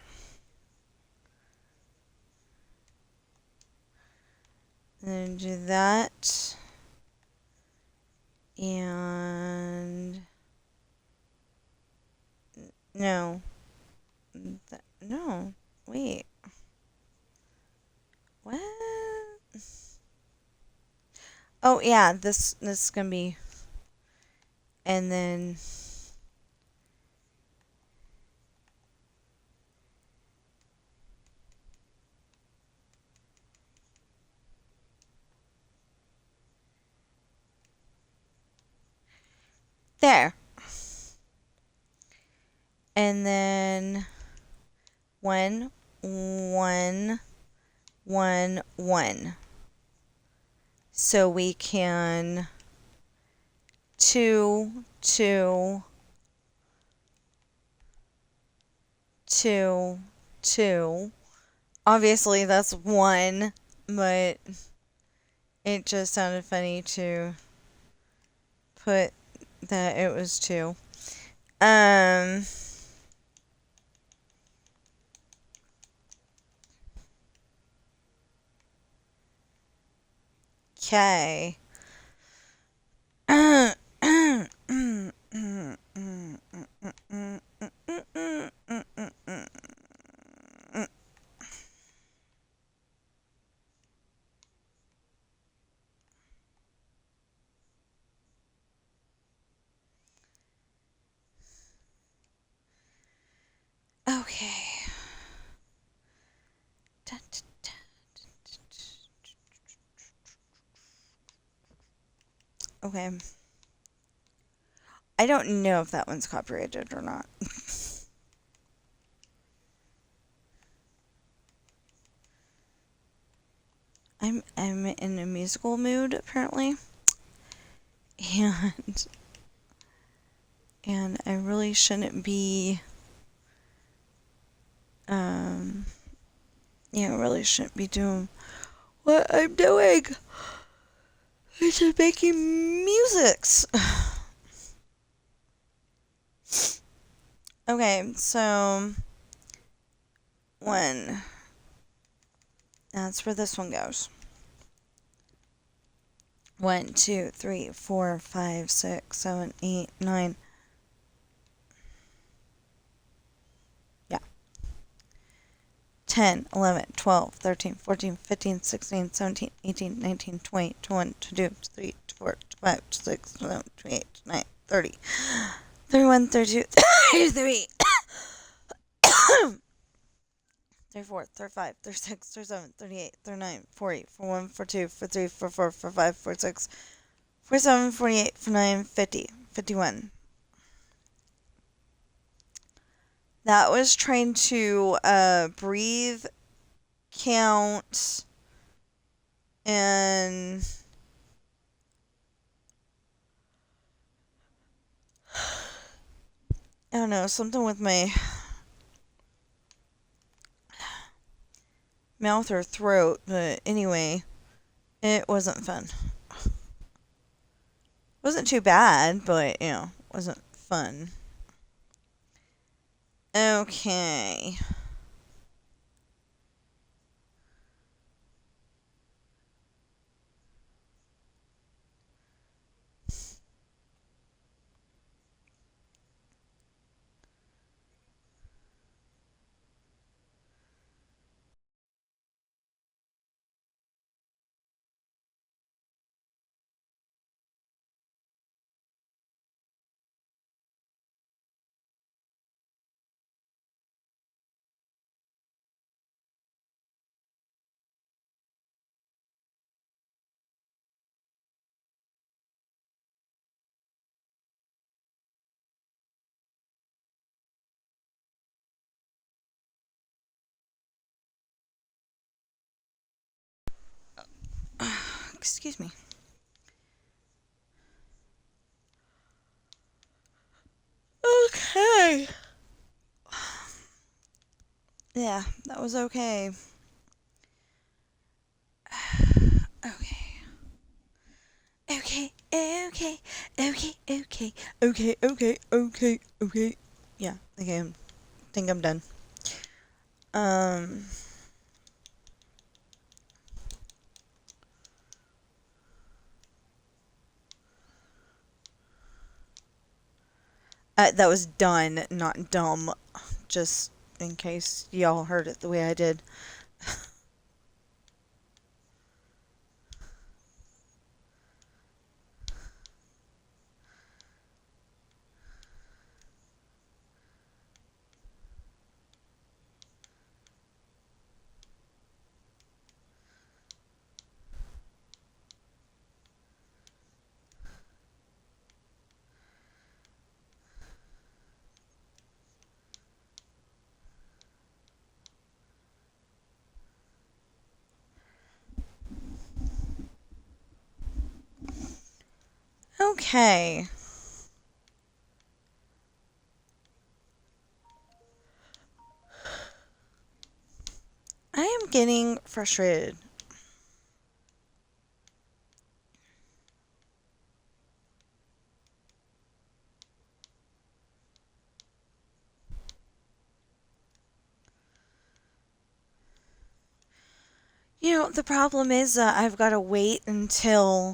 And then do that. And no. No. Wait. What? Oh yeah, this is gonna be. And then. There. And then 1, 1, 1, 1. So we can 2, 2, 2, 2. Obviously that's 1, but it just sounded funny to put that it was 2. Okay. Okay. I don't know if that one's copyrighted or not. I'm in a musical mood apparently. And I really shouldn't be really shouldn't be doing what I'm doing. I should be making musics. Okay, so that's where this one goes. 1, 2, 3, 4, 5, 6, 7, 8, 9. Yeah. 10, 11, 12, 13, 14, 15, 16, 17, 18, 19, 20, 21, 22, 23, 24, 25, 26, 27, 28, 29, 30, 31, 32, 33, 34, 35, 36, 37, 38, 39, 40, 41, 42, 43, 44, 45, 46, 47, 48, 49, 50, 51. That was trying to breathe, count, and I don't know, something with my mouth or throat, but anyway, it wasn't fun. It wasn't too bad, but, wasn't fun. Okay. Excuse me. Okay. Yeah, that was okay. Okay. Okay, okay, okay, okay, okay, okay, okay, okay. Yeah, okay, I think I'm done. That was done, not dumb. Just in case y'all heard it the way I did. Okay. I am getting frustrated. The problem is I've got to wait until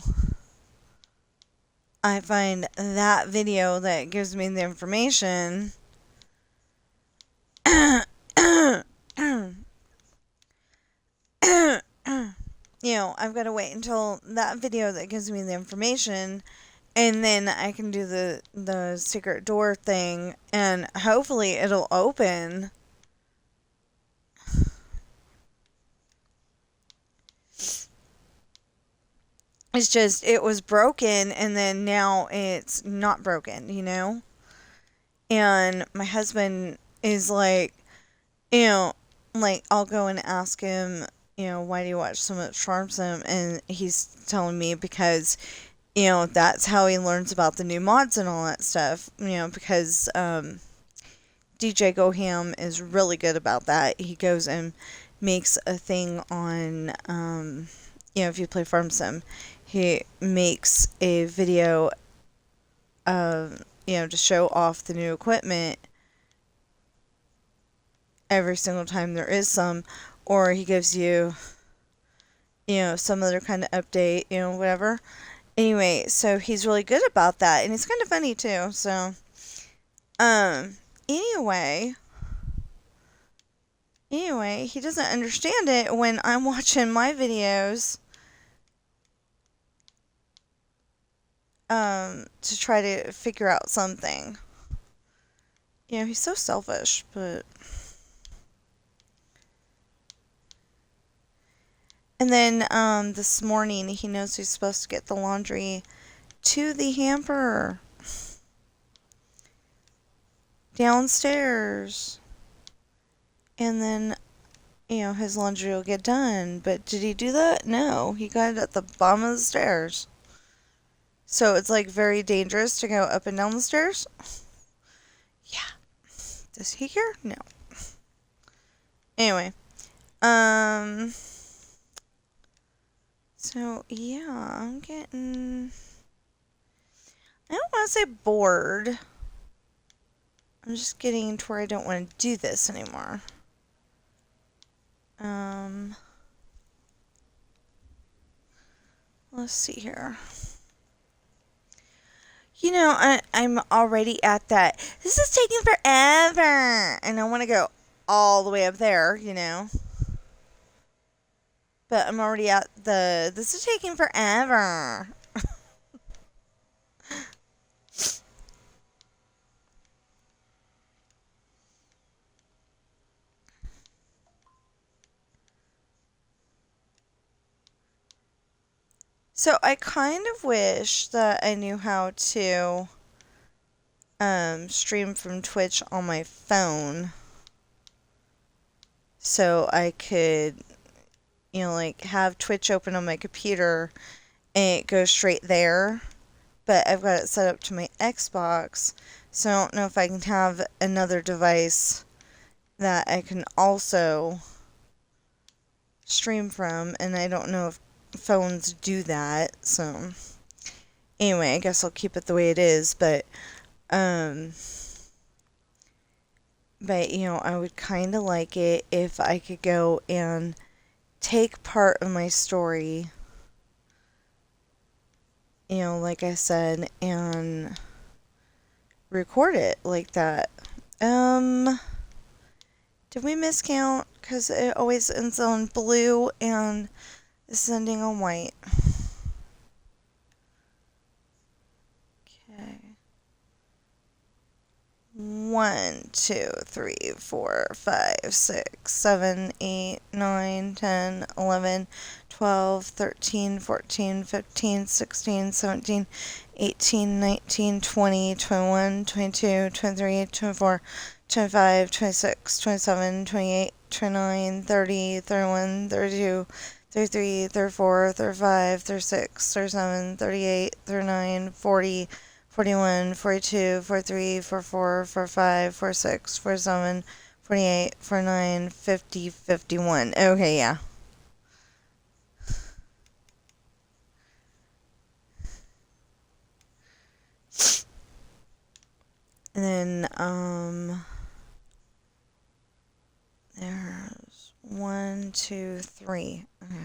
I find that video that gives me the information. I've got to wait until that video that gives me the information, and then I can do the secret door thing, and hopefully it'll open. It's just, it was broken and then now it's not broken, you know? And my husband is like, you know, like, I'll go and ask him, you know, why do you watch so much Farm Sim? And he's telling me because, you know, that's how he learns about the new mods and all that stuff, you know, because DJ Goham is really good about that. He goes and makes a thing on, you know, if you play Farm Sim, he makes a video, you know, to show off the new equipment every single time there is some, or he gives you, you know, some other kind of update, you know, whatever. Anyway, so he's really good about that, and he's kind of funny too. So, um, anyway, he doesn't understand it when I'm watching my videos, to try to figure out something. You know, he's so selfish, but. And then, this morning, he knows he's supposed to get the laundry to the hamper downstairs. And then, you know, his laundry will get done. But did he do that? No. He got it at the bottom of the stairs. So it's like very dangerous to go up and down the stairs. Yeah. Does he care? No. Anyway. So, yeah, I'm getting. I don't want to say bored. I'm just getting to where I don't want to do this anymore. Let's see here. You know, I'm already at that. This is taking forever. And I want to go all the way up there, you know. But I'm already at the. This is taking forever. So I kind of wish that I knew how to stream from Twitch on my phone. So I could, you know, like have Twitch open on my computer and it goes straight there. But I've got it set up to my Xbox, so I don't know if I can have another device that I can also stream from, and I don't know if phones do that, so anyway, I guess I'll keep it the way it is, but you know, I would kind of like it if I could go and take part of my story, you know, like I said, and record it like that. Did we miscount? Because it always ends on blue and is ending on white. Okay. 1, 2, 3, 4, 5, 6, 7, 8, 9, 10, 11, 12, 13, 14, 15, 16, 17, 18, 19, 20, 21, 22, 23, 24, 25, 26, 27, 28, 29, 30, 31, 32, 33, 34, 35, 36, 37, 38, 39, 40, 41, 42, 43, 44, 45, 46, 47, 48, 49, 50, 51. Okay, yeah. And then, there's 1, 2, 3. Okay.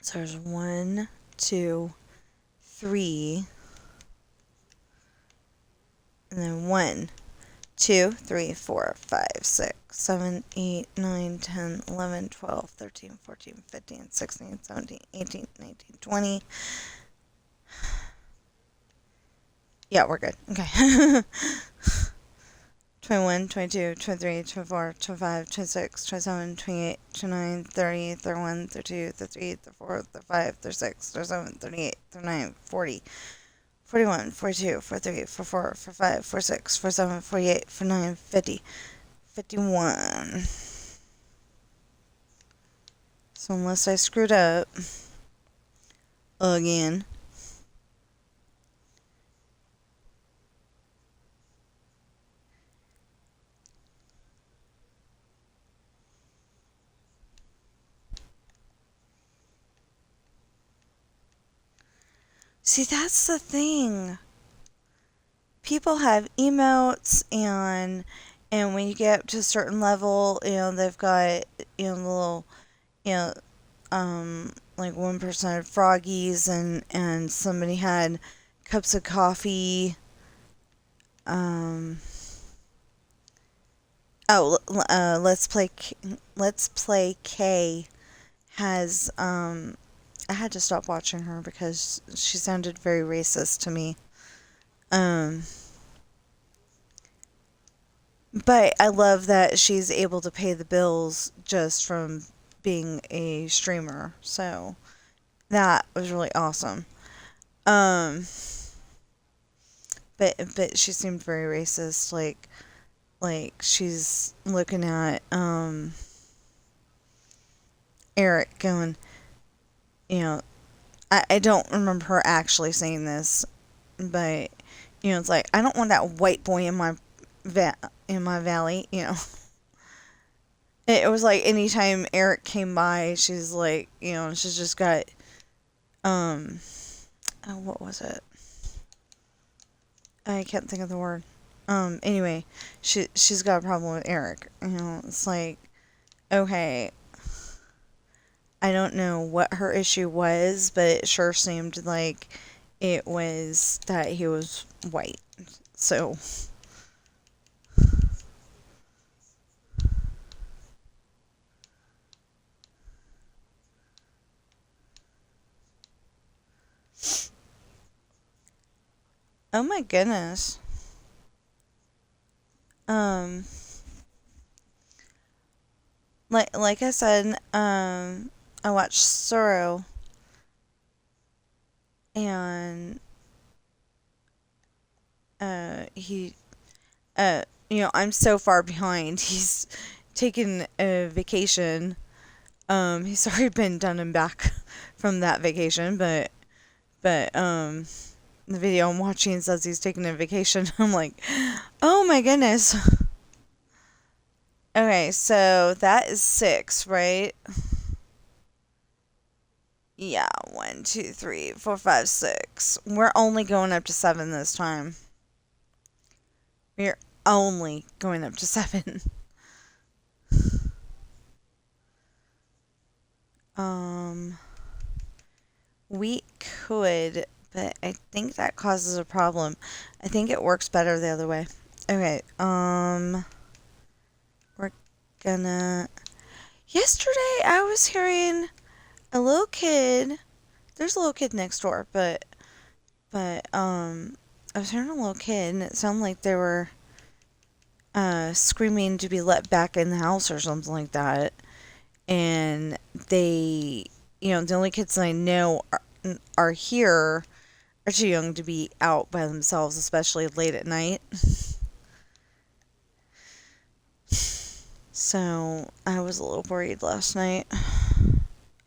So there's 1, 2, 3. And then 1, 2, 3, 4, 5, 6, 7, 8, 9, 10, 11, 12, 13, 14, 15, 16, 17, 18, 19, 20. Yeah, we're good. Okay. 21, 22, 23, 24, 25, 26, 27, 28, 29, 30, 31, 32, 33, 34, 35, 36, 37, 38, 39, 40, 41, 42, 43, 44, 45, 46, 47, 48, 49, 50, 51. So unless I screwed up again. See, that's the thing. People have emotes, and when you get up to a certain level, they've got, the little, you know, like 1% froggies, and somebody had cups of coffee. Let's Play K has, I had to stop watching her because she sounded very racist to me. But I love that she's able to pay the bills just from being a streamer. So that was really awesome. But she seemed very racist. Like she's looking at Eric going, I don't remember her actually saying this, but it's like, I don't want that white boy in my valley. It was like anytime Eric came by, she's like, she's just got what was it? I can't think of the word. Anyway, she's got a problem with Eric. It's like, okay, I don't know what her issue was, but it sure seemed like it was that he was white. So oh my goodness. Like I said, I watched Sorrow, and I'm so far behind. He's taken a vacation. He's already been done and back from that vacation, but the video I'm watching says he's taking a vacation. I'm like, oh my goodness. Okay, so that is 6, right? Yeah, 1, 2, 3, 4, 5, 6. We're only going up to 7 this time. We're only going up to 7. We could, but I think that causes a problem. I think it works better the other way. Okay, we're gonna... Yesterday, I was hearing a little kid... There's a little kid next door, but I was hearing a little kid, and it sounded like they were screaming to be let back in the house or something like that. And they, the only kids that I know are here are too young to be out by themselves, especially late at night. So I was a little worried last night.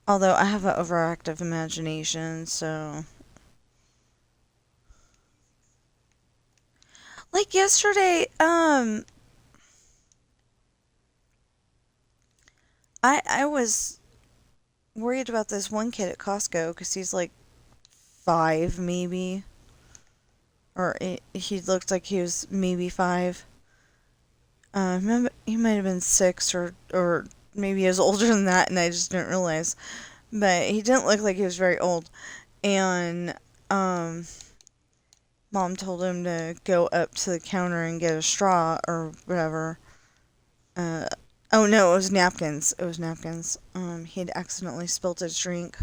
Although I have an overactive imagination, so... Like yesterday, I was worried about this one kid at Costco because he's like 5 maybe, or he looked like he was maybe 5. He might have been 6 or maybe he was older than that, and I just didn't realize. But he didn't look like he was very old, and Mom told him to go up to the counter and get a straw or whatever. Oh no, it was napkins. It was napkins. He'd accidentally spilt his drink.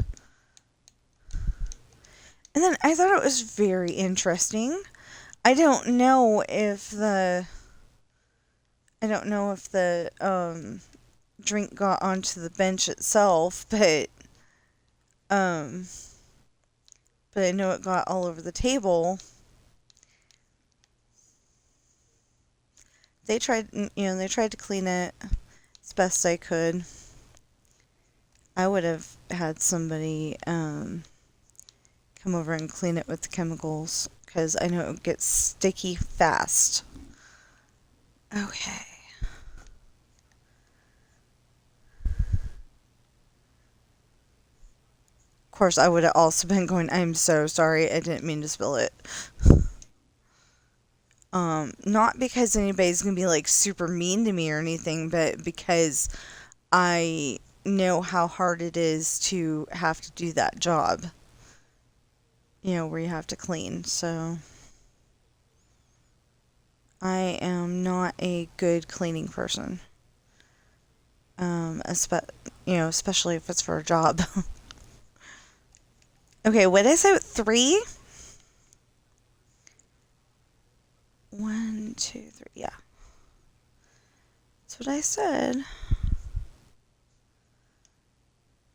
And then I thought it was very interesting. I don't know if the I don't know if the drink got onto the bench itself, but I know it got all over the table. They tried to clean it as best I could. I would have had somebody come over and clean it with the chemicals, because I know it gets sticky fast. Okay. Of course, I would have also been going, I'm so sorry, I didn't mean to spill it. Not because anybody's gonna be like super mean to me or anything, but because I know how hard it is to have to do that job. Where you have to clean, so I am not a good cleaning person. Especially if it's for a job. Okay, what did I say? 3? 1, 2, 3. Yeah. That's what I said.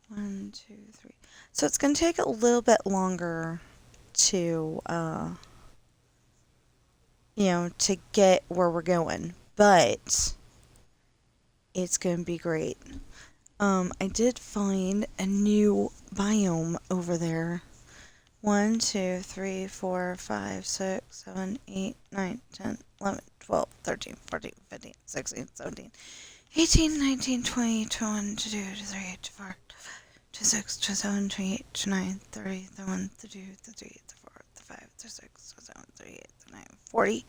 1, 2, 3. So it's going to take a little bit longer to, to get where we're going. But it's going to be great. I did find a new biome over there. 1, 2, 3, 4, 5, 6, 7, 8, 9, 10, 11, 12, 13, 14, 15, 16, 17, 18, 19, 20, 21, 22, 23, 24, 26, 27, 28, 29, 30, 31, 32, 33, 34, 35, 36, 37, 38, 39, 40,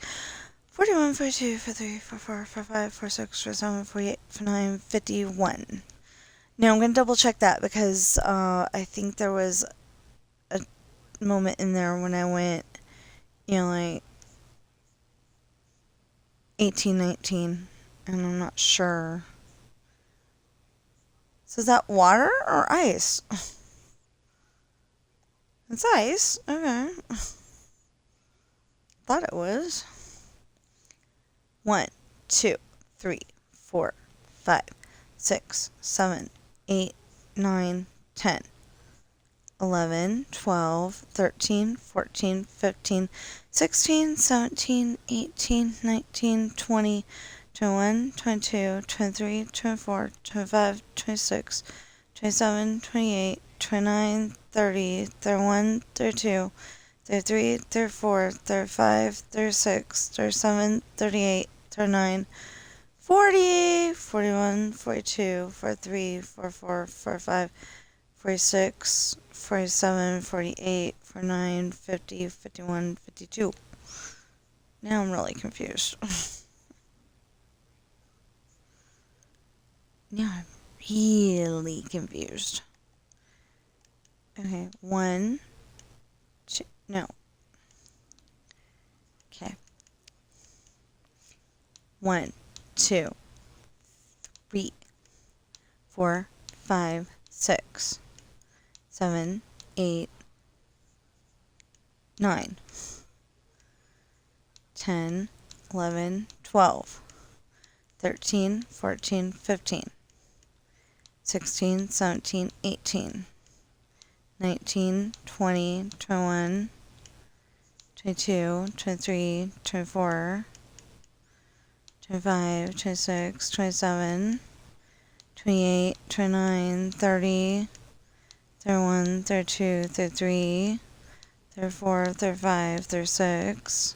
41, 42, 43, 44, 45, 46, 47, 48, 49, 51. Now I'm going to double check that because I think there was a moment in there when I went, like 18, 19, and I'm not sure. So is that water or ice? It's ice. Okay. Thought it was. 1, 2, 3, 4, 5, 6, 7, 8, 9, 10. 11, 12, 13, 14, 15, 16, 17, 18, 19, 20, 21, 22, 23, 24, 25, 26, 27, 28, 29, 30, 31, 32, 33, 34, 35, 36, 37, 38, 39, 40, 41, 42, 43, 44, 45, 46, 47, 48, 49, 50, 51, 52. Now I'm really confused. Now I'm really confused. Okay, 1, 2, no. Okay. 1, 2, 3, 4, 5, 6, 7, 8, 9, 10, 11, 12, 13, 14, 15, 16, 17, 18, 19, 20, 21, 22, 23, 24, 25, 26, 27, 28, 29, 30, 31, 32, 33, 34, 35, 36,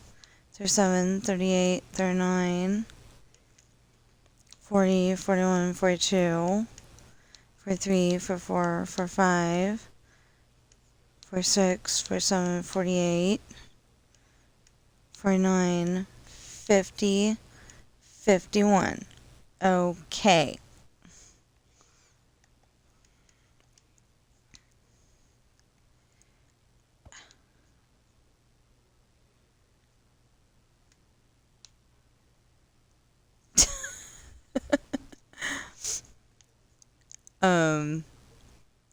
37, 38, 39, 40, 41, 42, 43, 44, 45, 46, 47, 48, 49, 50, 51. Okay.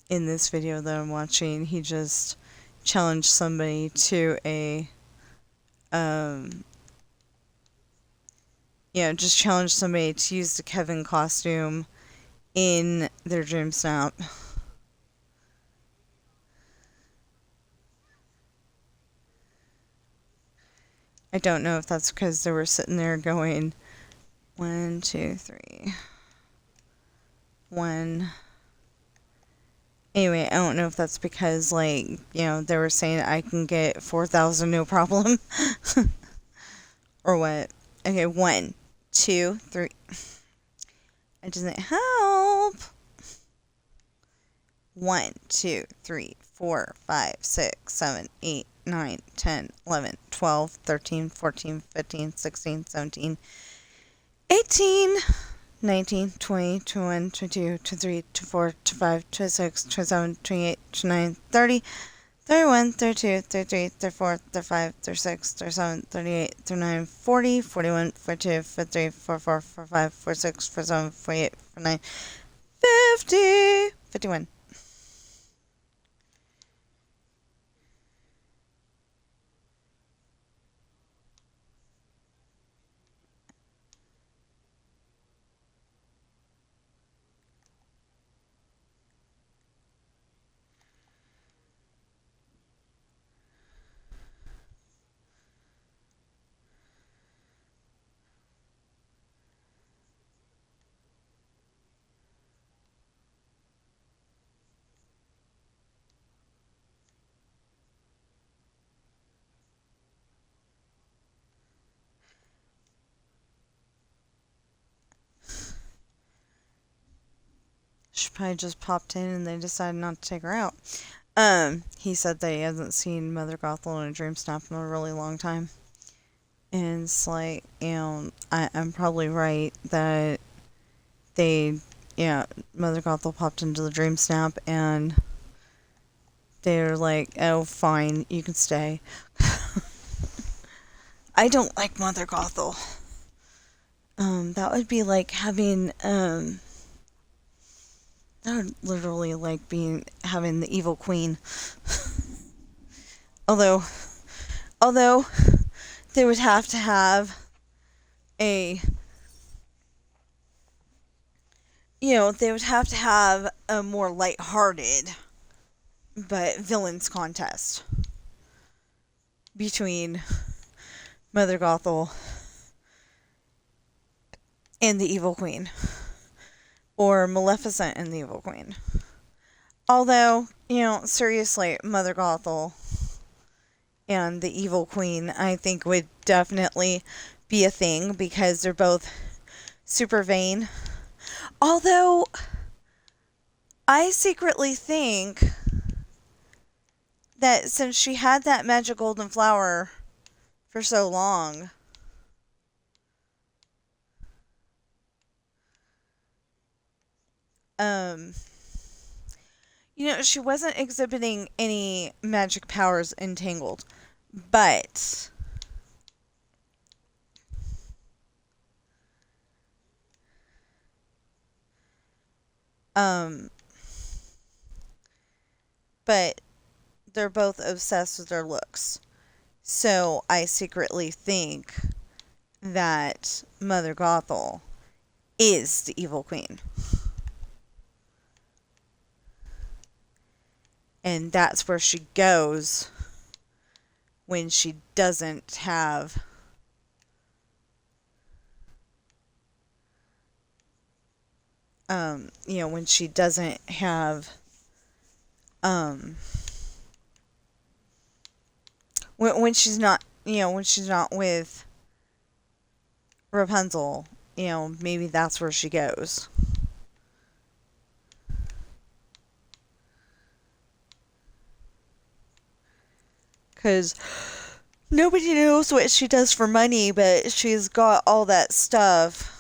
In this video that I'm watching, he just challenged somebody to a, just challenge somebody to use the Kevin costume in their dream snap. I don't know if that's because they were sitting there going 1, 2, 3, 1. Anyway, I don't know if that's because, they were saying I can get 4,000 no problem. Or what. Okay, 1, 2, 3. It doesn't help. 1, 2, 3, 4, 5, 6, 7, 8, 9, 10, 11, 12, 13, 14, 15, 16, 17, 18, 19, 20, 21, 22, 23, 24, 25, 26, 27, 28, 29, 30, 31, 32, 33, 34, 35, 36, 37, 38, 39, 40, 41, 42, 43, 44, 45, 46, 47, 48, 49, 50, 51. She probably just popped in and they decided not to take her out. He said that he hasn't seen Mother Gothel in a dream snap in a really long time. And it's like, I'm probably right that Mother Gothel popped into the dream snap and they're like, oh, fine, you can stay. I don't like Mother Gothel. That would be like having, that would literally like having the evil queen. Although they would have to have a more lighthearted but villains contest between Mother Gothel and the evil queen, or Maleficent and the evil queen. Although, seriously, Mother Gothel and the evil queen, I think, would definitely be a thing because they're both super vain. Although, I secretly think that since she had that magic golden flower for so long, she wasn't exhibiting any magic powers entangled, but they're both obsessed with their looks. So I secretly think that Mother Gothel is the evil queen. And that's where she goes when she doesn't have when she doesn't have when she's not with Rapunzel, maybe that's where she goes. Because nobody knows what she does for money, but she's got all that stuff.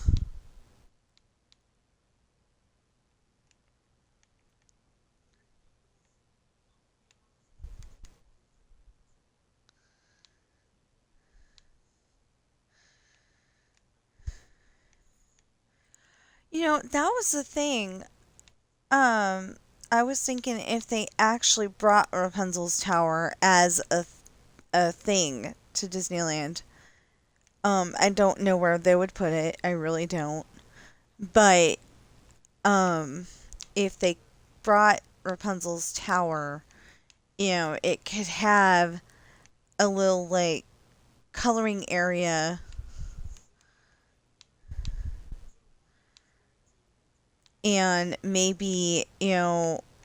That was the thing. I was thinking if they actually brought Rapunzel's tower as a thing to Disneyland, I don't know where they would put it. I really don't. But um, if they brought Rapunzel's tower, it could have a little like coloring area and maybe,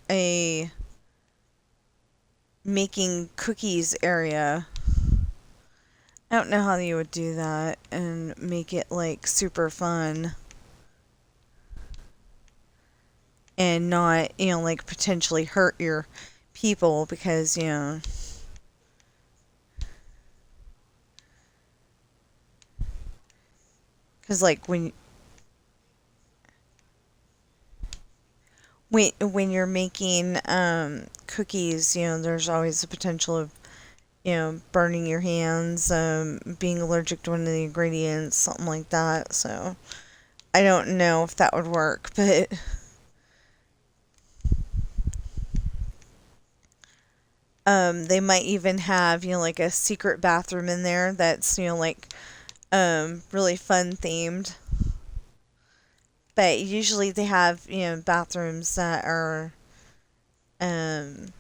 a making cookies area. I don't know how you would do that and make it like super fun and not, like potentially hurt your people because, because like when you're making cookies, there's always the potential of burning your hands, being allergic to one of the ingredients, something like that. So I don't know if that would work, but they might even have, like a secret bathroom in there that's, like really fun themed. But usually they have, bathrooms that are, um,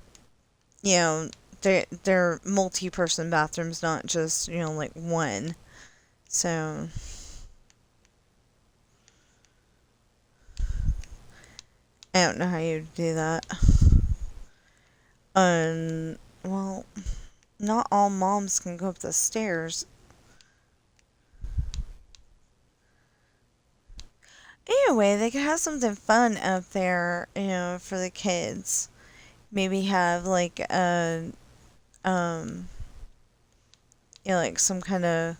you know, they're multi-person bathrooms, not just, like one. So I don't know how you do that. Well, not all moms can go up the stairs. Anyway, they could have something fun up there, for the kids. Maybe have like um, like some kind of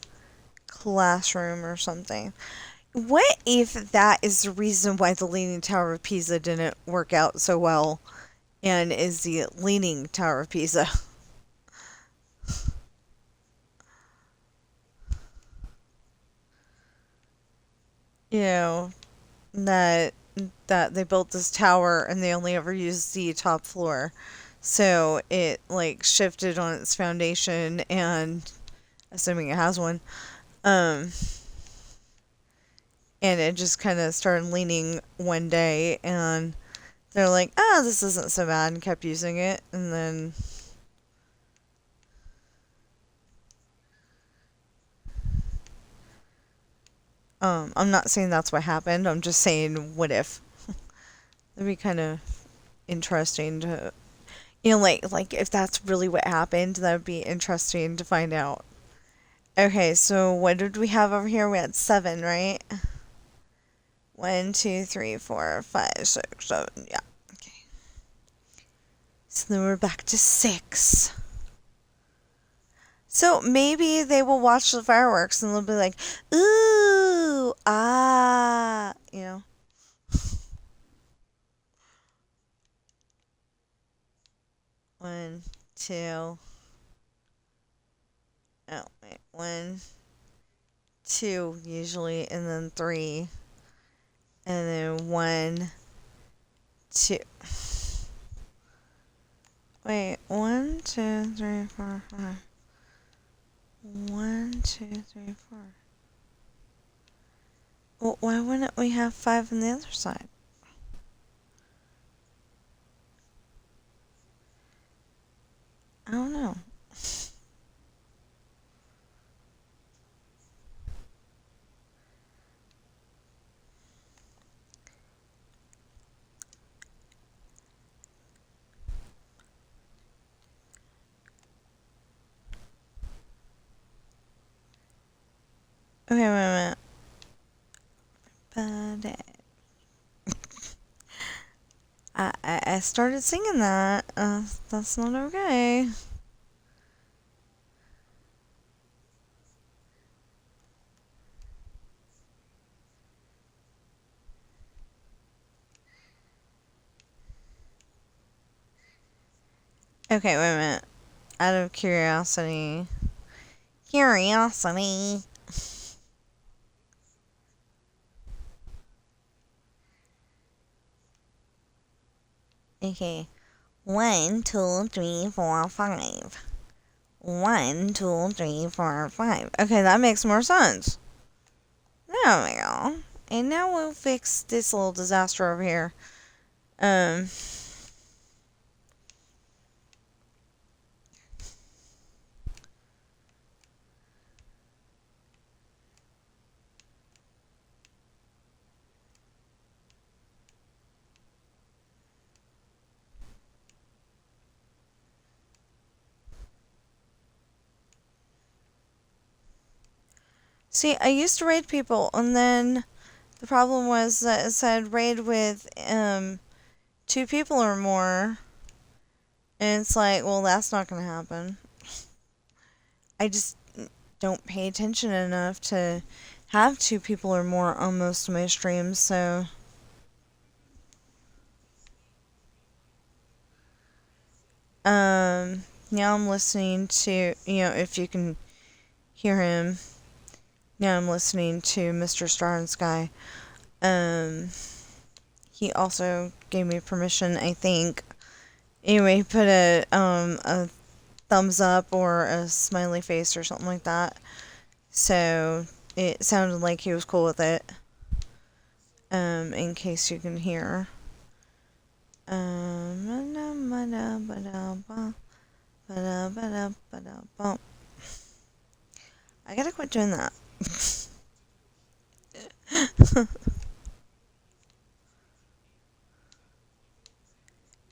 classroom or something. What if that is the reason why the Leaning Tower of Pisa didn't work out so well and is the Leaning Tower of Pisa? you know, that that they built this tower and they only ever used the top floor. So it like shifted on its foundation and assuming it has one, um and it just kind of started leaning one day and they're like, "Ah, this isn't so bad," and kept using it and then I'm not saying that's what happened. I'm just saying what if. That'd be kind of interesting to like if that's really what happened, that would be interesting to find out. Okay, so what did we have over here? We had 7, right? 1, 2, 3, 4, 5, 6, 7. Yeah. Okay. So then we're back to 6. So maybe they will watch the fireworks and they'll be like, "Ooh, ah," 1, 2. Oh, wait. 1, 2 usually, and then 3, and then 1, 2. Wait, 1, 2, 3, 4, 5. 1, 2, 3, 4. Well, why wouldn't we have 5 on the other side? I don't know. Okay, wait a minute. But I started singing that. That's not okay. Okay, wait a minute. Out of curiosity. Curiosity. Okay. 1, 2, 3, 4, 5. 1, 2, 3, 4, 5. Okay, that makes more sense. There we go. And now we'll fix this little disaster over here. Um... See, I used to raid people, and then the problem was that it said raid with 2 people or more, and it's like, well, that's not gonna happen. I just don't pay attention enough to have 2 people or more on most of my streams, so now I'm listening to, if you can hear him, now I'm listening to Mr. Star and Sky. He also gave me permission, I think. Anyway, he put a thumbs up or a smiley face or something like that. So it sounded like he was cool with it. In case you can hear. I gotta quit doing that.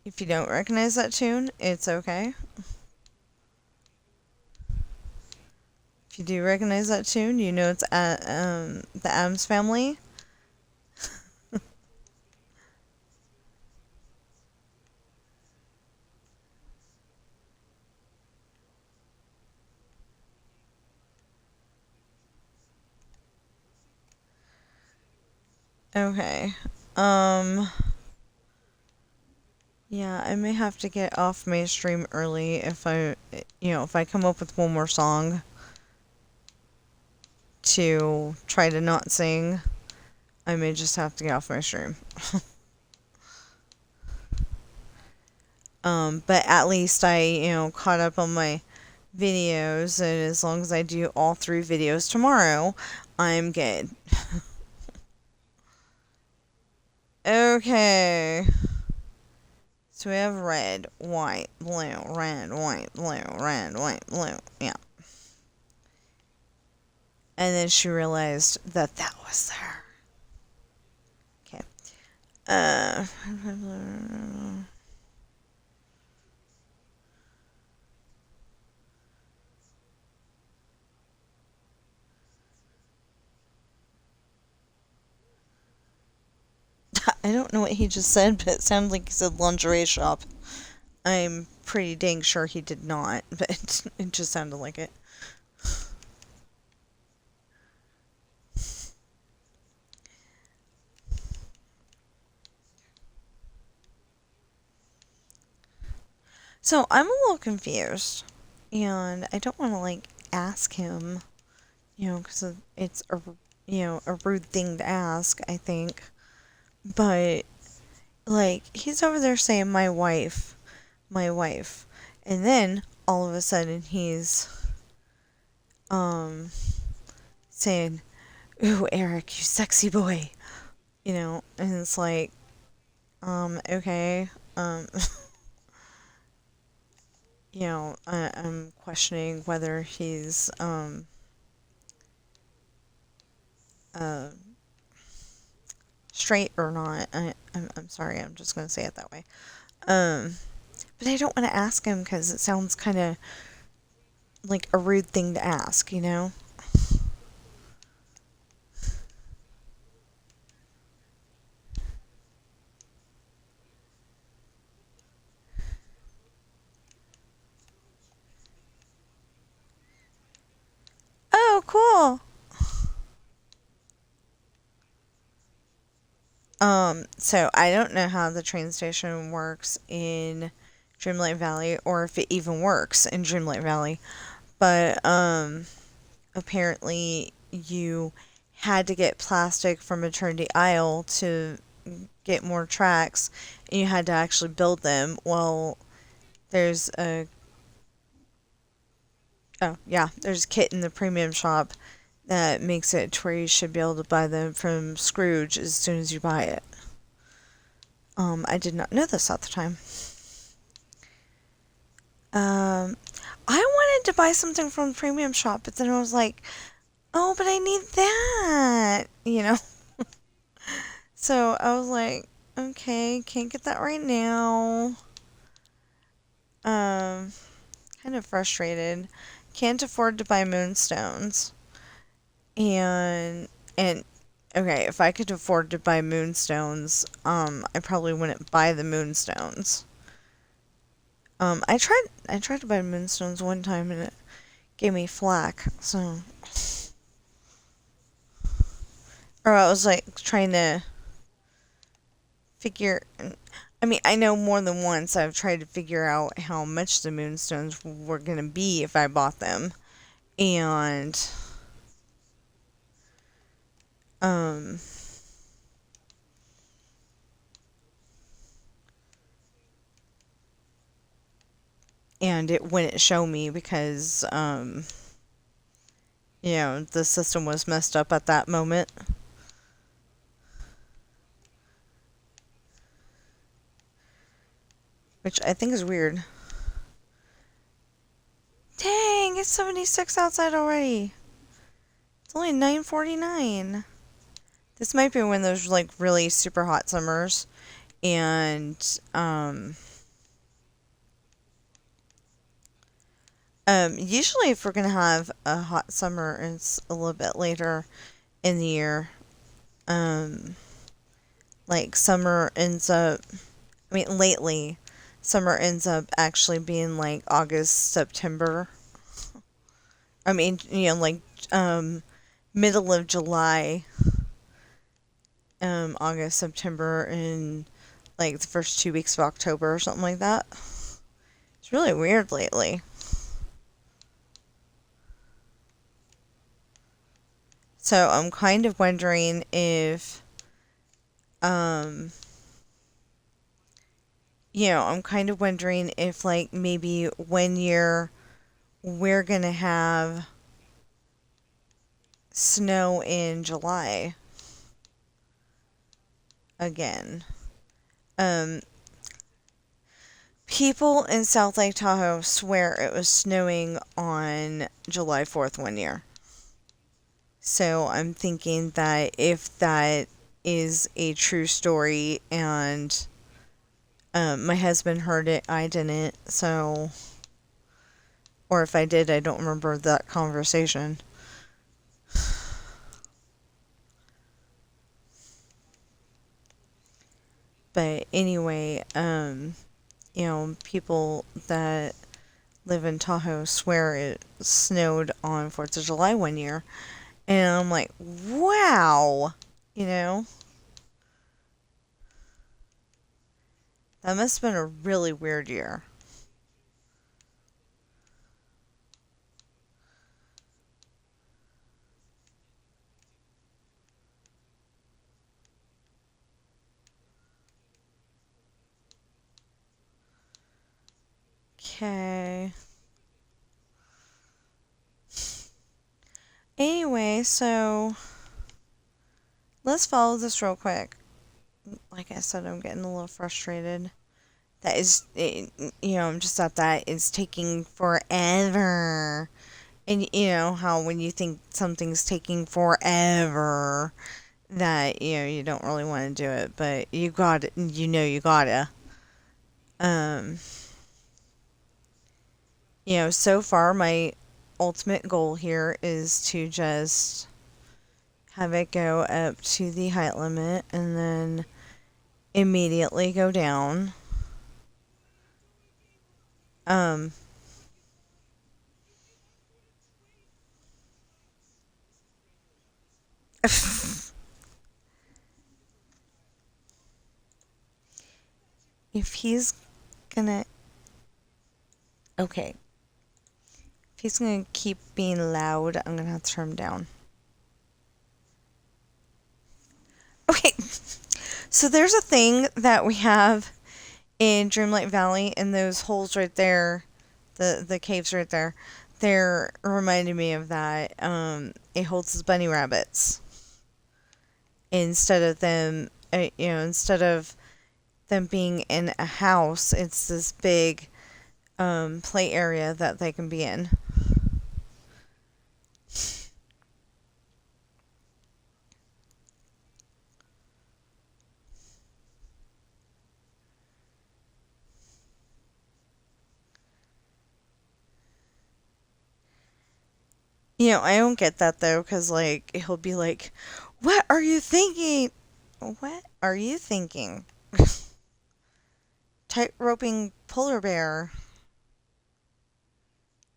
If you don't recognize that tune, it's okay. If you do recognize that tune, you know it's the Addams Family. Okay. Yeah, I may have to get off my stream early if I come up with one more song to try to not sing. I may just have to get off my stream. But at least I, caught up on my videos, and as long as I do all 3 videos tomorrow, I'm good. Okay. So we have red, white, blue, red, white, blue, red, white, blue. Yeah. And then she realized that that was there. Okay. I don't know what he just said, but it sounded like he said lingerie shop. I'm pretty dang sure he did not, but it just sounded like it. So I'm a little confused, and I don't want to ask him, because it's a rude thing to ask, I think. But he's over there saying my wife, and then all of a sudden he's saying, "Ooh, Eric, you sexy boy," and it's like, okay, I'm questioning whether he's straight or not. I'm sorry, I'm just gonna say it that way. But I don't want to ask him because it sounds kind of like a rude thing to ask, Oh, cool. So I don't know how the train station works in Dreamlight Valley, or if it even works in Dreamlight Valley, but apparently you had to get plastic from Eternity Isle to get more tracks, and you had to actually build them. Well, there's a Oh, yeah, there's a kit in the premium shop that makes it to where you should be able to buy them from Scrooge as soon as you buy it. I did not know this at the time. I wanted to buy something from the premium shop, but then I was like, oh, but I need that, you know? So I was like, okay, can't get that right now. Kind of frustrated. Can't afford to buy moonstones. And and okay, if I could afford to buy moonstones, I probably wouldn't buy the moonstones. I tried to buy moonstones one time and it gave me flack. So, or I was like trying to figure. I mean, I know more than once I've tried to figure out how much the moonstones were gonna be if I bought them, and um, and it wouldn't show me because the system was messed up at that moment. Which I think is weird. Dang, it's 76 outside already. It's only 9:49. This might be one of those like really super hot summers, and usually if we're gonna have a hot summer, it's a little bit later in the year. Like summer ends up. I mean, lately, summer ends up actually being like August, September. I mean, like middle of July, August, September, and like the first 2 weeks of October or something like that. It's really weird lately. So I'm kind of wondering if, I'm kind of wondering if like maybe one year we're gonna have snow in July again. Um, People in South Lake Tahoe swear it was snowing on July 4th one year. So I'm thinking that if that is a true story and my husband heard it, I didn't, so. Or if I did, I don't remember that conversation. But anyway, people that live in Tahoe swear it snowed on 4th of July one year. And I'm like, wow, you know? That must have been a really weird year. Okay. Anyway, so let's follow this real quick. Like I said, I'm getting a little frustrated. That is, I'm just at that. It's taking forever. And you know how when you think something's taking forever, that, you don't really want to do it, but you got it, you gotta. Um, so far my ultimate goal here is to just have it go up to the height limit and then immediately go down. Um, if he's gonna, okay, if he's gonna keep being loud, I'm gonna have to turn him down. Okay, so there's a thing that we have in Dreamlight Valley in those holes right there, the caves right there, they're reminding me of that. It holds bunny rabbits instead of them, instead of them being in a house, it's this big play area that they can be in. I don't get that though, because, like, he'll be like, "What are you thinking? What are you thinking?" Tight roping polar bear.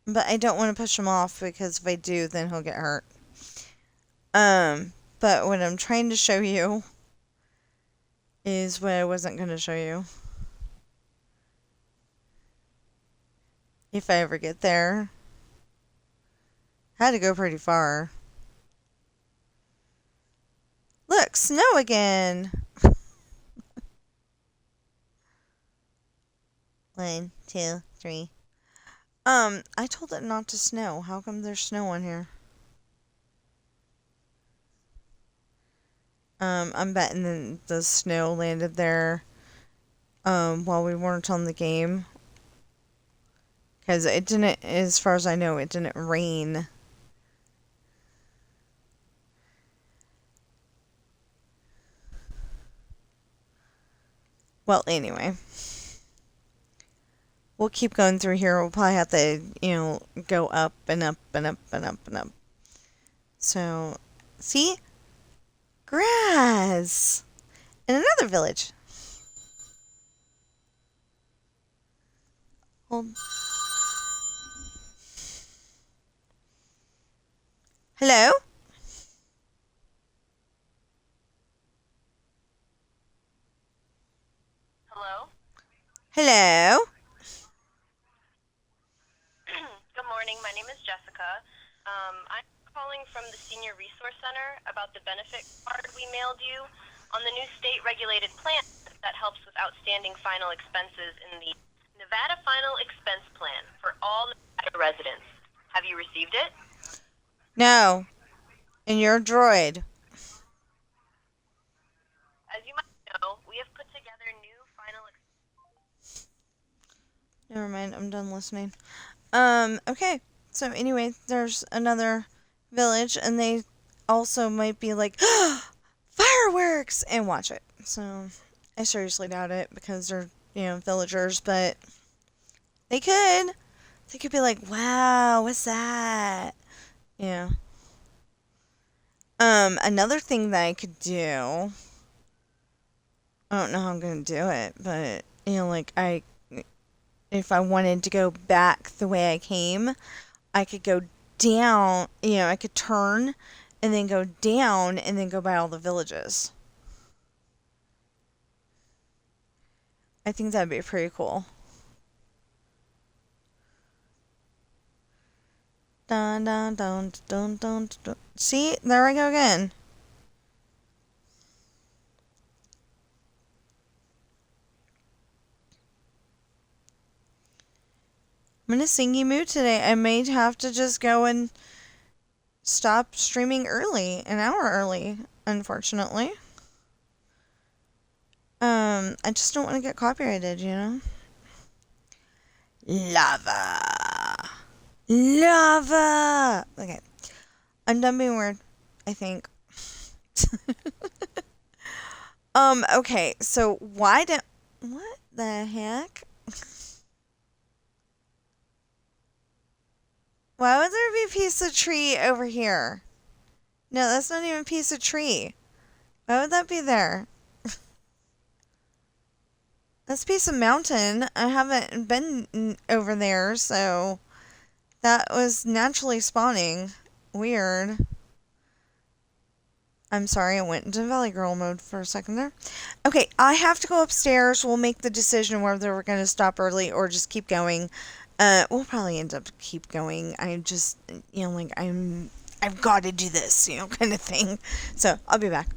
But I don't want to push him off because if I do, then he'll get hurt. But what I'm trying to show you is what I wasn't going to show you. If I ever get there. Had to go pretty far. Look, snow again. 1, 2, 3. I told it not to snow. How come there's snow on here? I'm betting the snow landed there, while we weren't on the game. Because it didn't, as far as I know, it didn't rain. Well, anyway. We'll keep going through here. We'll probably have to, go up and up and up and up and up. So, see? Grass! In another village. Hold. Hello? Hello? Hello? Good morning. My name is Jessica. I'm calling from the Senior Resource Center about the benefit card we mailed you on the new state-regulated plan that helps with outstanding final expenses in the Nevada Final Expense Plan for all Nevada residents. Have you received it? No. And you're a droid. As you might know, we have put together new final Never mind, I'm done listening. Okay. So anyway, there's another village, and they also might be like, fireworks! And watch it. So, I seriously doubt it, because they're, villagers, but they could. They could be like, wow, what's that? Yeah. Another thing that I could do, I don't know how I'm gonna do it, but, if I wanted to go back the way I came, I could go down, I could turn and then go down and then go by all the villages. I think that'd be pretty cool. Dun dun dun dun dun dun. See, there I go again. I'm in a singy mood today. I may have to just go and stop streaming early, an hour early, unfortunately. I just don't want to get copyrighted, Lava. Lava! Okay. I'm done being weird, I think. Okay, so why don't... What the heck? Why would there be a piece of tree over here? No, that's not even a piece of tree. Why would that be there? That's a piece of mountain. I haven't been over there, so that was naturally spawning. Weird. I'm sorry, I went into Valley Girl mode for a second there. Okay, I have to go upstairs. We'll make the decision whether we're going to stop early or just keep going. We'll probably end up keep going. I'm just, I've got to do this, kind of thing. So, I'll be back.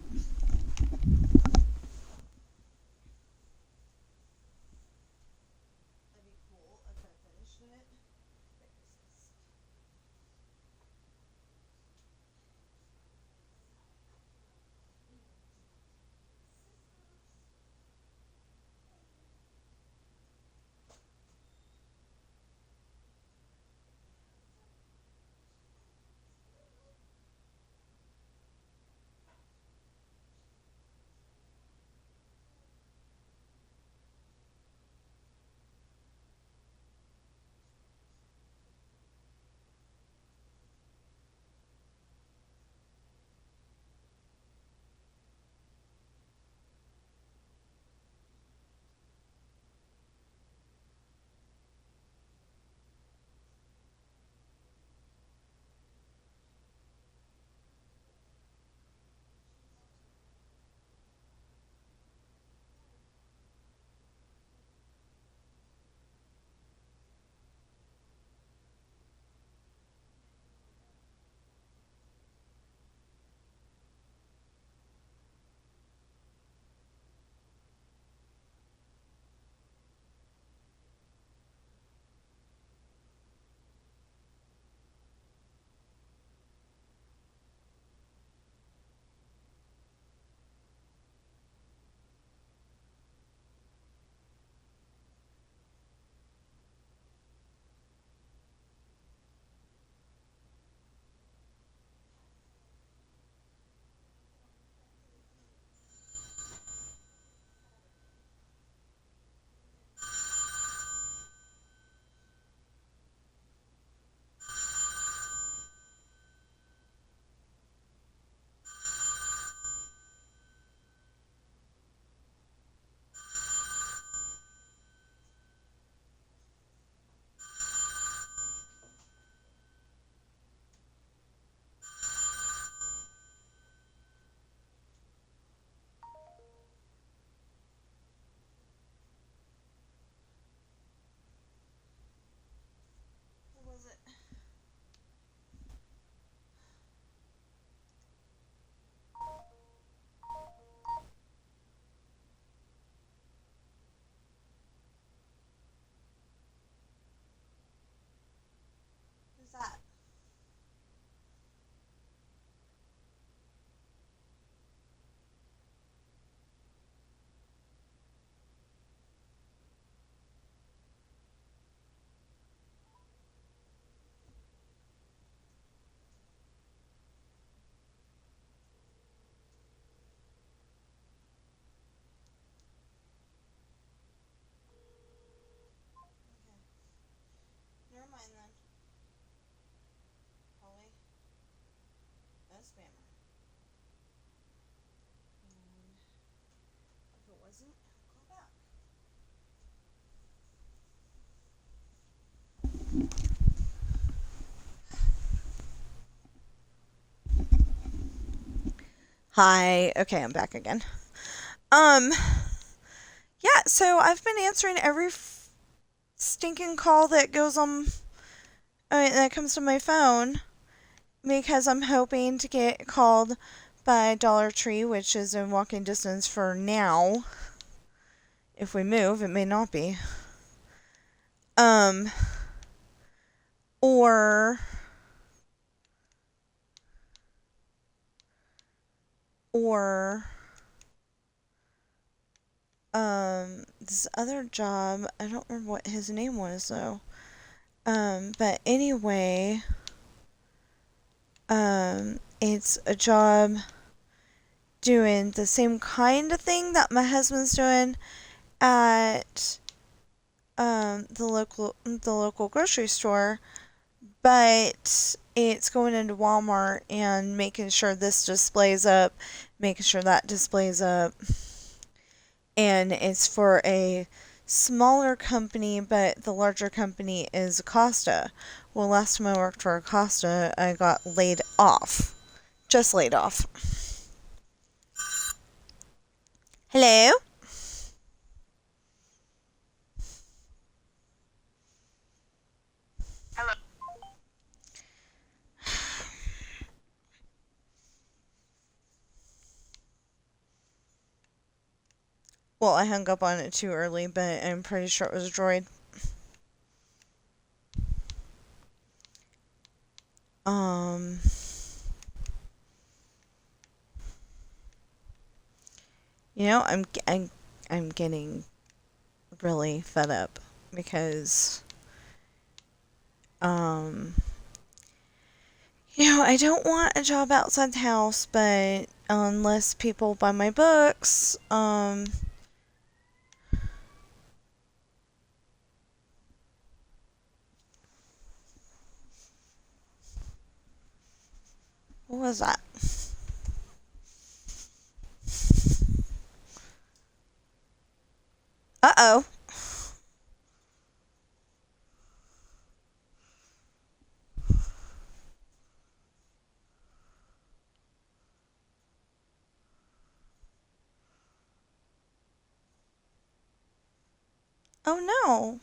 doesn't, it'll go back. Hi. Okay, I'm back again. Um, yeah, so I've been answering every stinking call that goes on, that comes to my phone because I'm hoping to get called by Dollar Tree, which is in walking distance for now. If we move, it may not be. Um, or or this other job, I don't remember what his name was though. But anyway, it's a job doing the same kind of thing that my husband's doing at the local grocery store, but it's going into Walmart and making sure this displays up, making sure that displays up. And it's for a smaller company, but the larger company is Acosta. Well, last time I worked for Acosta, I got laid off. Just laid off. Hello? Hello. Well, I hung up on it too early, but I'm pretty sure it was a droid. Um, I'm getting really fed up because I don't want a job outside the house, but unless people buy my books, what was that? Uh-oh. Oh no.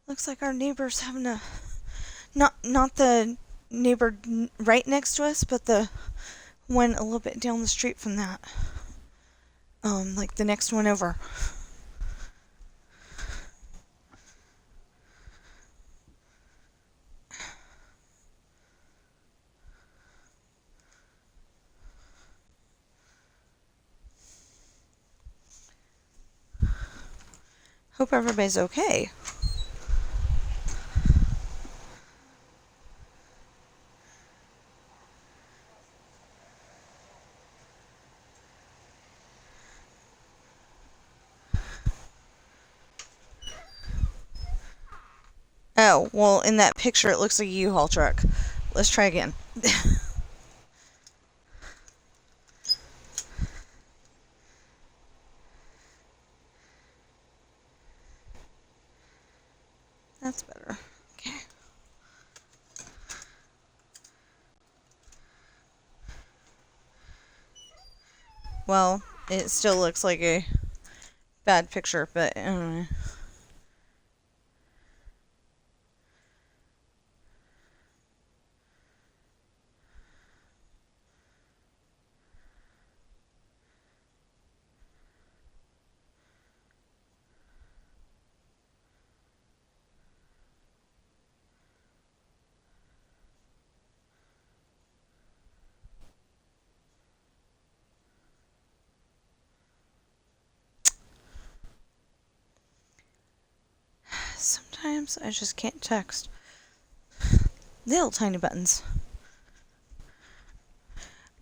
Looks like our neighbor's having a not the neighbor right next to us, but the one a little bit down the street from that. Like the next one over. Hope everybody's okay. Oh, well, in that picture it looks like a U-Haul truck. Let's try again. That's better. Okay. Well, it still looks like a bad picture, but sometimes I just can't text. Little tiny buttons.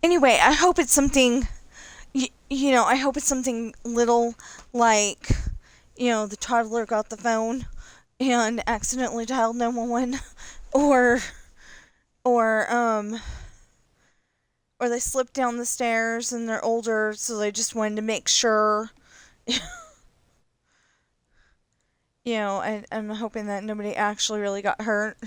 Anyway, I hope it's something, I hope it's something little like, the toddler got the phone and accidentally dialed 911 or or they slipped down the stairs and they're older, so they just wanted to make sure. I'm hoping that nobody actually really got hurt.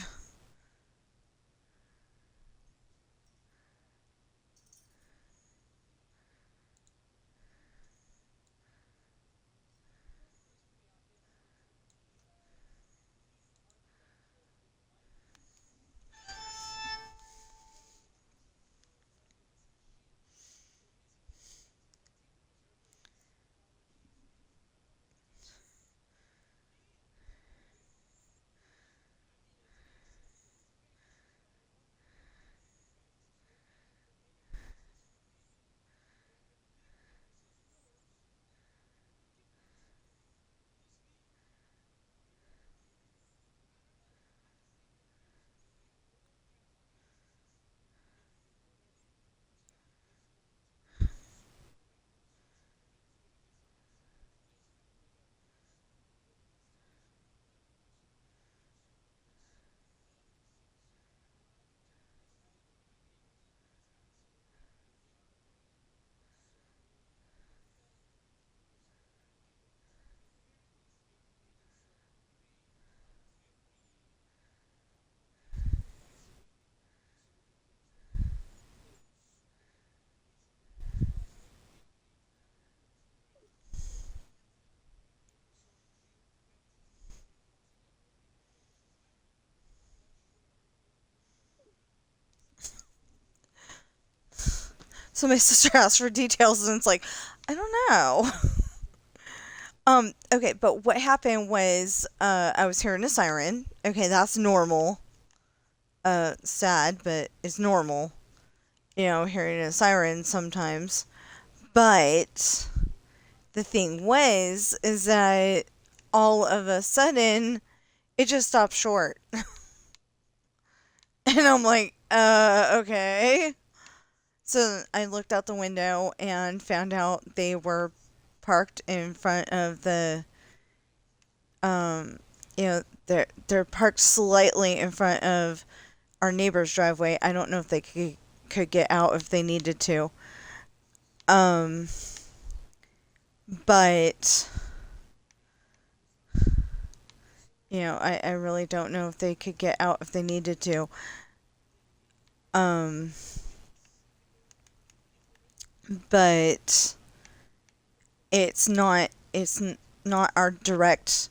So my sister asked for details, and it's like, I don't know. Okay, but what happened was, I was hearing a siren. Okay, that's normal. Sad, but it's normal. Hearing a siren sometimes. But the thing is that all of a sudden, it just stopped short. And I'm like, okay. So I looked out the window and found out they were parked in front of the, they're parked slightly in front of our neighbor's driveway. I don't know if they could get out if they needed to. But I really don't know if they could get out if they needed to. But it's not our direct,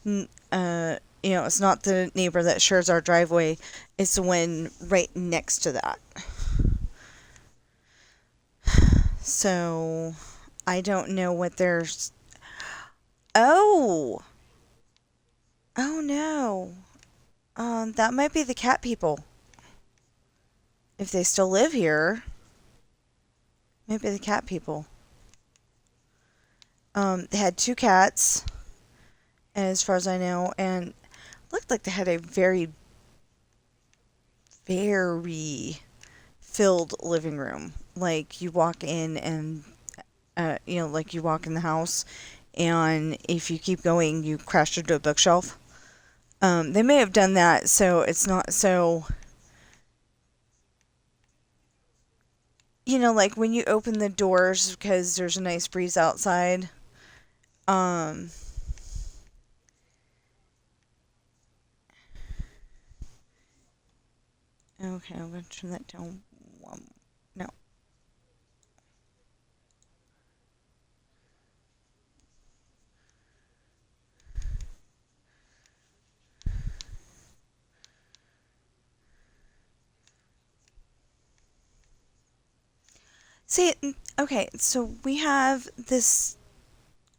it's not the neighbor that shares our driveway. It's the one right next to that. So I don't know what there's. Oh, oh no. That might be the cat people. If they still live here, maybe the cat people. They had 2 cats, as far as I know, and looked like they had a very, very filled living room. Like you walk in and, like you walk in the house, and if you keep going, you crash into a bookshelf. They may have done that so it's not so. Like when you open the doors because there's a nice breeze outside. Okay, I'm going to turn that down. No. See, okay, so we have this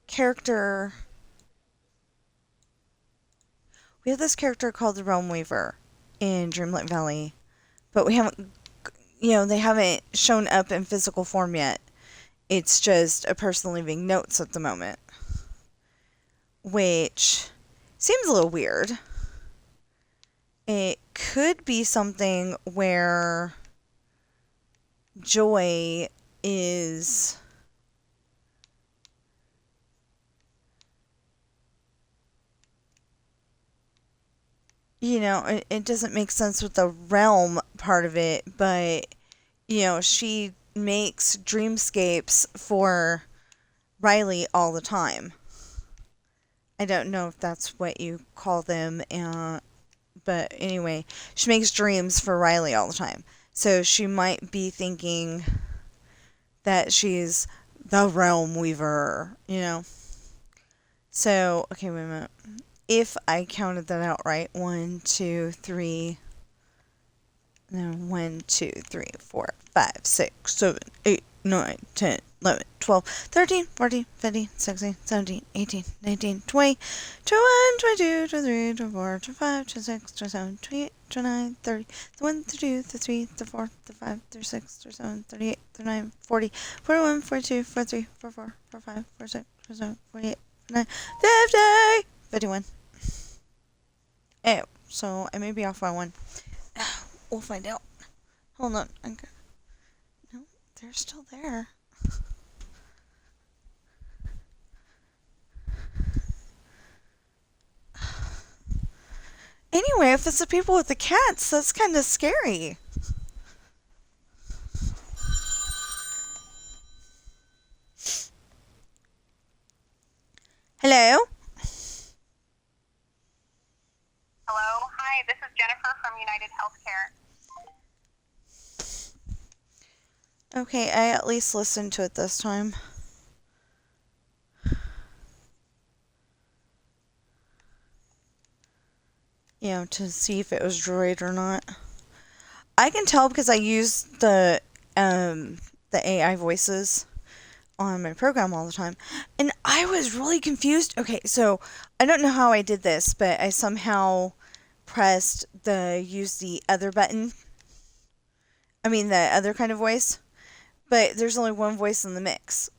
character. We have this character called the Realm Weaver in Dreamlight Valley, but they haven't shown up in physical form yet. It's just a person leaving notes at the moment, which seems a little weird. It could be something where Joy is it doesn't make sense with the realm part of it, but she makes dreamscapes for Riley all the time. I don't know if that's what you call them, but anyway, she makes dreams for Riley all the time. So she might be thinking that she's the Realm Weaver. So, okay, wait a minute. If I counted that out right, 1, 2, 3, no, 1, 2, 3, 4, 5, 6, 7, 8, 9, 10, 11, 12, 13, 14, 15, 16, 17, 18, 19, 20, 21, 22, 23, 24, 25, 26, 27, 28, 29, 30, 31, 32, 33, 34, 35, 36, 37, 38, 39, 40, 41, 42, 43, 44, 45, 46, 47, 48, 49, 50, 51. Oh, so I may be off by one. We'll find out. Hold on. No, they're still there. Anyway, if it's the people with the cats, that's kind of scary. Hello? Hello. Hi, this is Jennifer from United Healthcare. Okay, I at least listened to it this time. To see if it was droid or not. I can tell because I use the AI voices on my program all the time, and I was really confused. Okay, so I don't know how I did this, but I somehow pressed use the other button. I mean the other kind of voice, but there's only one voice in the mix,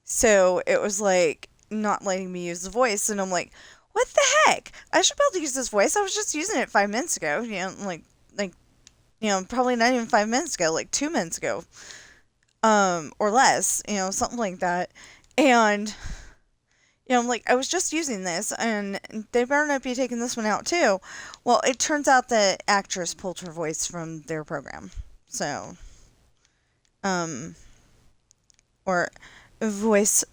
So it was like not letting me use the voice, and I'm like, what the heck? I should be able to use this voice. I was just using it 5 minutes ago, probably not even 5 minutes ago, like 2 minutes ago, or less, something like that. And I'm like, I was just using this, and they better not be taking this one out too. Well, it turns out the actress pulled her voice from their program, so, or voice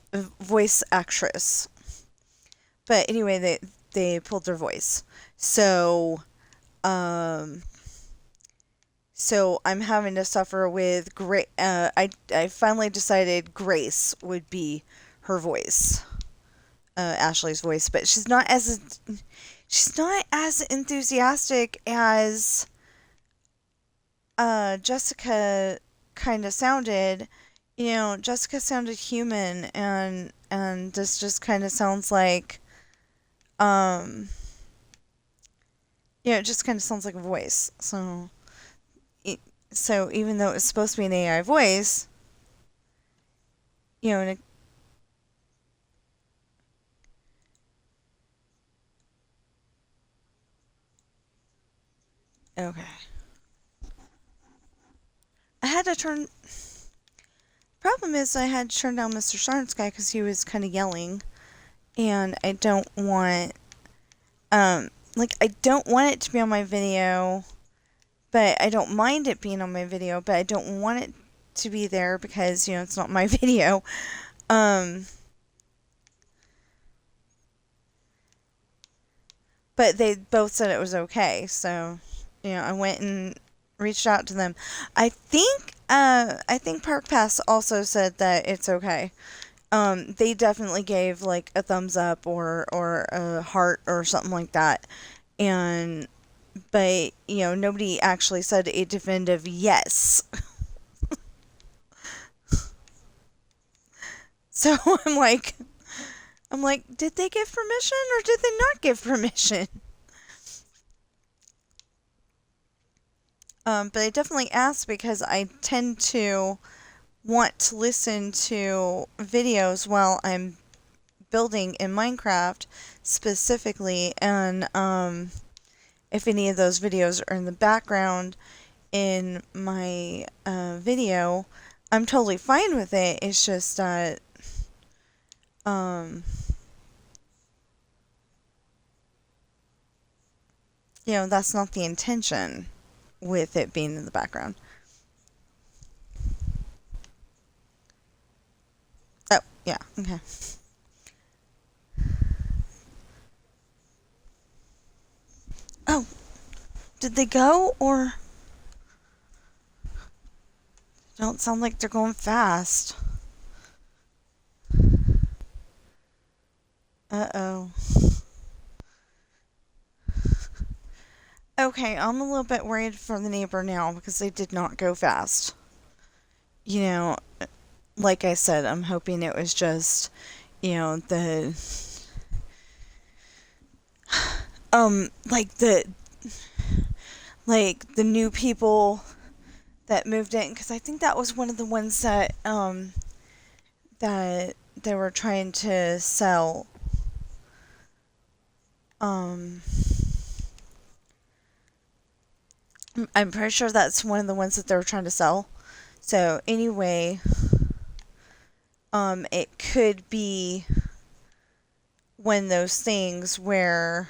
actress. But anyway, they pulled their voice. So I'm having to suffer with I finally decided Grace would be her voice, Ashley's voice, but she's not as enthusiastic as Jessica kind of sounded. Jessica sounded human, and this just kind of sounds like it just kind of sounds like a voice. So even though it's supposed to be an AI voice, and okay. I had to turn. Problem is, I had to turn down Mr. Sharn's guy because he was kind of yelling, and I don't want, I don't want it to be on my video, but I don't mind it being on my video, but I don't want it to be there because, it's not my video. But they both said it was okay, so, I went and reached out to them. I think Park Pass also said that it's okay. They definitely gave like a thumbs up or a heart or something like that. But nobody actually said a definitive yes. So I'm like, did they give permission or did they not give permission? But I definitely asked because I tend to want to listen to videos while I'm building in Minecraft specifically, and if any of those videos are in the background in my video, I'm totally fine with it. It's just that that's not the intention with it being in the background. Yeah, okay. Oh, did they go or don't sound like they're going fast? Uh-oh. Okay, I'm a little bit worried for the neighbor now because they did not go fast. You know, like I said, I'm hoping it was just, you know, like the new people that moved in, because I think that was one of the ones that they were trying to sell. Um, I'm pretty sure that's one of the ones that they were trying to sell. So anyway, it could be one of those things where,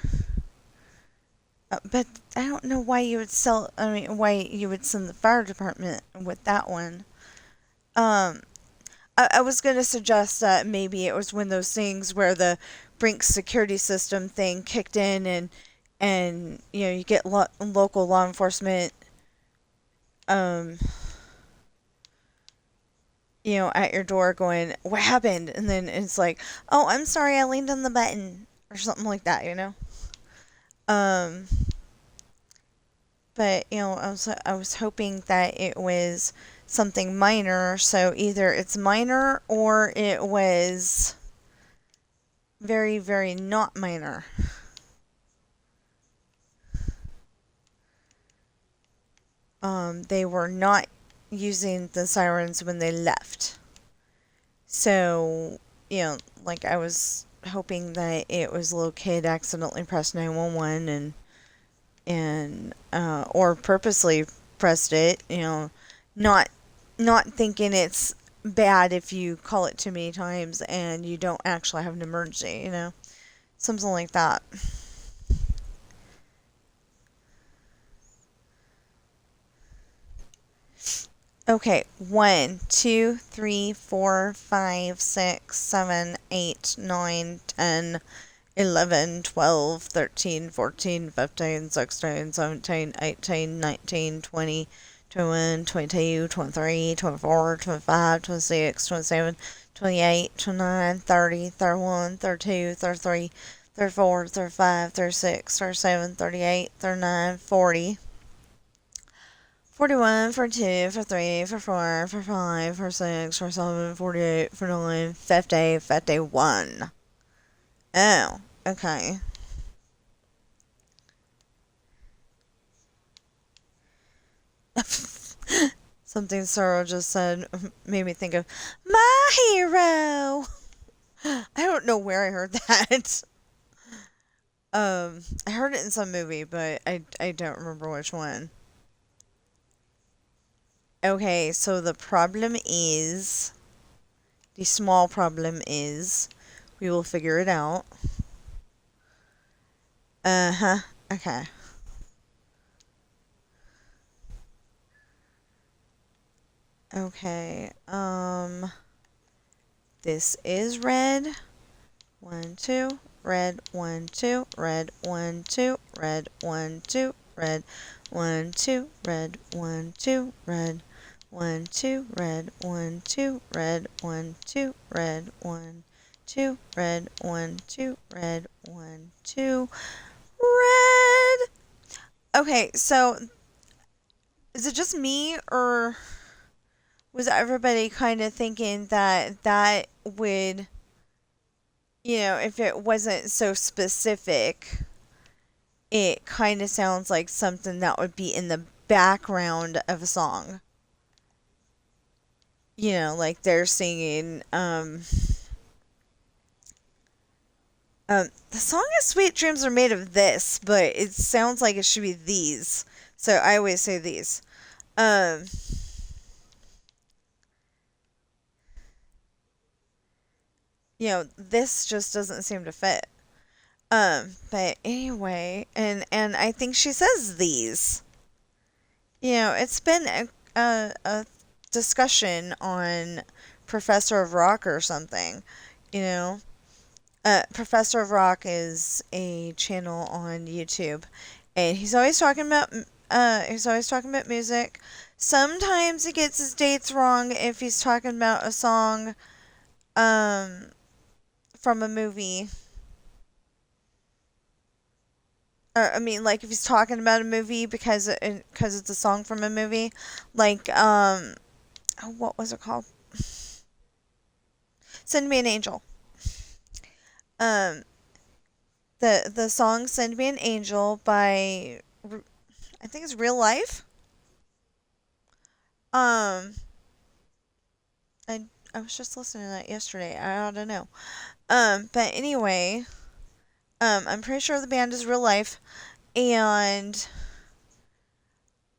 but I don't know why you would sell. I mean, why you would send the fire department with that one. I was going to suggest that maybe it was one of those things where the Brink security system thing kicked in, and you know, you get local law enforcement, um, you know, at your door going, "What happened?" And then it's like, "Oh, I'm sorry, I leaned on the button," or something like that, you know. Um, but you know, I was hoping that it was something minor. So either it's minor or it was very, very not minor. They were not using the sirens when they left. So, you know, like I was hoping that it was a little kid accidentally pressed 911 and or purposely pressed it, you know, not not thinking it's bad if you call it too many times and you don't actually have an emergency, you know. Something like that. Okay, 1, 2, 3, 4, 5, 6, 7, 8, 9, 10, 11, 12, 13, 14, 15, 16, 17, 18, 19, 20, 21, 22, 23, 24, 25, 26, 27, 28, 29, 30, 31, 32, 33, 34, 35, 36, 37, 38, 39, 40. 41, 42, 43, 44, 45, 46, 47, 48, 49, 50, 51. Oh, okay. Something Sorrel just said made me think of My Hero. I don't know where I heard that. I heard it in some movie, but I don't remember which one. Okay, so the small problem is, we will figure it out. Uh-huh. Okay. Okay. This is red. 1, 2. Red. 1, 2. Red. 1, 2. Red. 1, 2. Red. 1, 2. Red. 1, 2. Red. 1, 2. Red. 1, 2. Red. 1, 2. Red. 1, 2. Red. 1, 2. Red. 1, 2. Red. Okay, so is it just me, or was everybody kind of thinking that that would, you know, if it wasn't so specific, it kind of sounds like something that would be in the background of a song? You know, like they're singing, the song is Sweet Dreams Are Made of This, but it sounds like it should be these. So I always say these. Um, you know, this just doesn't seem to fit. But anyway, and I think she says these. You know, it's been a discussion on Professor of Rock or something, you know. Professor of Rock is a channel on YouTube, and he's always talking about music. Sometimes he gets his dates wrong if he's talking about a song um from a movie. I mean, like if he's talking about a movie because it's a song from a movie, like what was it called? Send Me an Angel. Um, the song "Send Me an Angel" by I think it's Real Life. Um, I I was just listening to that yesterday. I ought to know. But anyway, I'm pretty sure the band is Real Life, and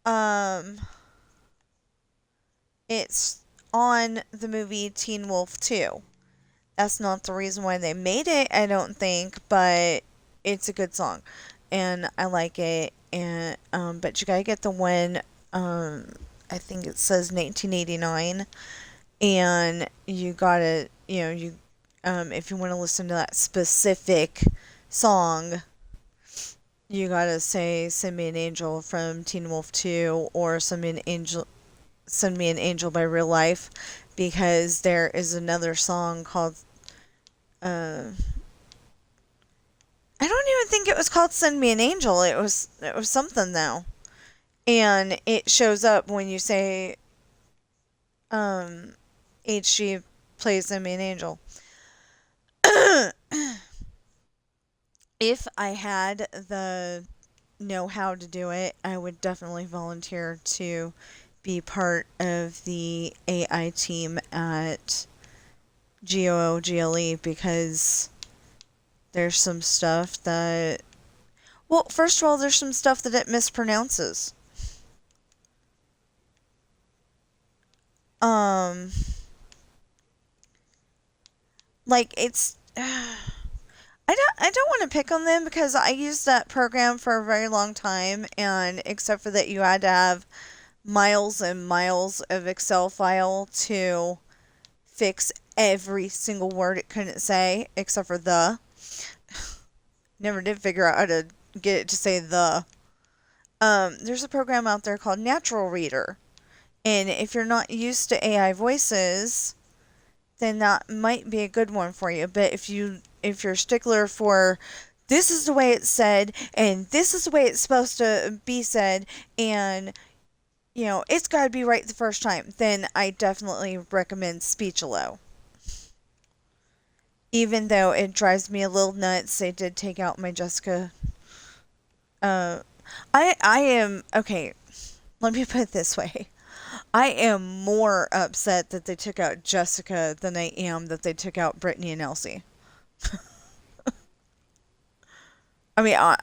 um, it's on the movie Teen Wolf 2. That's not the reason why they made it, I don't think, but it's a good song, and I like it. And but you gotta get the one. I think it says 1989, and you gotta, if you want to listen to that specific song, you gotta say "Send Me an Angel" from Teen Wolf 2 or "Send Me an Angel" by Real Life, because there is another song called I don't even think it was called "Send Me an Angel." It was something though, and it shows up when you say HG plays "Send Me an Angel." If I had the know how to do it, I would definitely volunteer to be part of the AI team at GOOGLE, because there's some stuff that, well, first of all, there's some stuff that it mispronounces. Um, like it's I don't want to pick on them because I used that program for a very long time, and except for that you had to have miles and miles of Excel file to fix every single word it couldn't say except for the. Never did figure out how to get it to say the. There's a program out there called Natural Reader, and if you're not used to AI voices, then that might be a good one for you. But if you're a stickler for this is the way it's said and this is the way it's supposed to be said, and it's got to be right the first time, then I definitely recommend Speechelo. Even though it drives me a little nuts, they did take out my Jessica. I am okay. Let me put it this way. I am more upset that they took out Jessica than I am that they took out Brittany and Elsie. I mean, I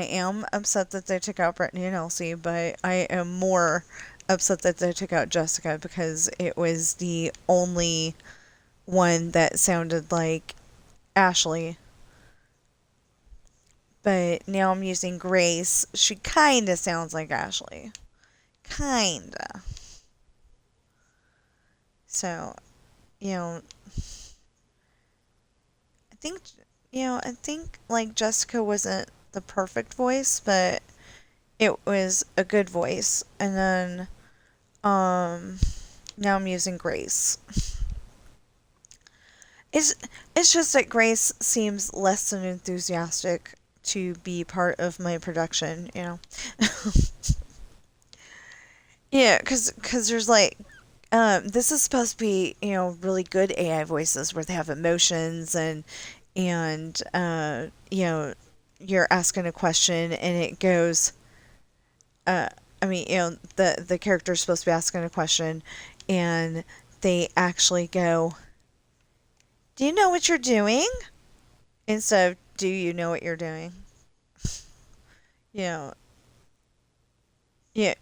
am upset that they took out Brittany and Elsie, but I am more upset that they took out Jessica because it was the only one that sounded like Ashley. But now I'm using Grace. She kind of sounds like Ashley. Kinda. So, you know, I think, I think like Jessica wasn't the perfect voice, but it was a good voice. And then, now I'm using Grace. It's, it's just that Grace seems less than enthusiastic to be part of my production. Yeah, cause there's like, this is supposed to be, really good AI voices where they have emotions and you're asking a question and it goes, uh, I mean, the character's supposed to be asking a question and they actually go, "Do you know what you're doing?" Instead of, "Do you know what you're doing?" You know, yeah.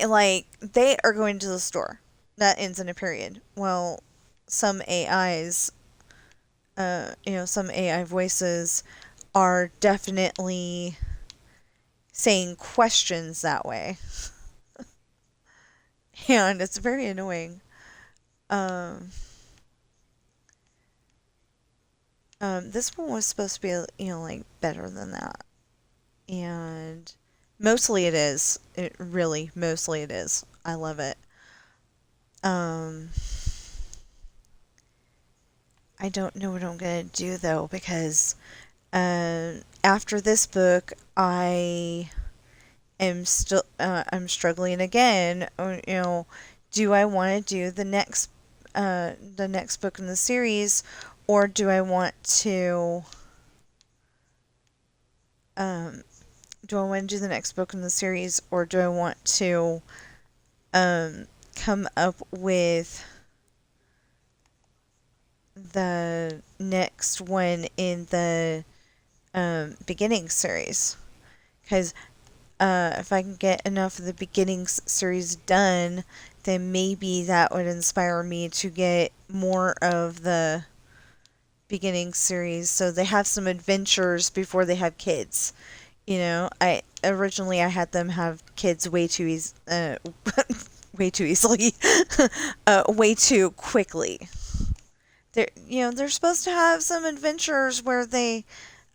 Like they are going to the store. That ends in a period. Well, some AIs, some AI voices are definitely saying questions that way. and it's very annoying. Um, this one was supposed to be, like better than that, and mostly it is. It really, mostly it is. I love it. Um, I don't know what I'm gonna do though because after this book, I am still I'm struggling again. Do I want to do the next book in the series, or do I want to um, do the next book in the series, or do I want to um, come up with the next one in the beginning series? Because if I can get enough of the beginning series done, then maybe that would inspire me to get more of the beginning series so they have some adventures before they have kids. I originally I had them have kids way too way too easily, way too quickly. They're supposed to have some adventures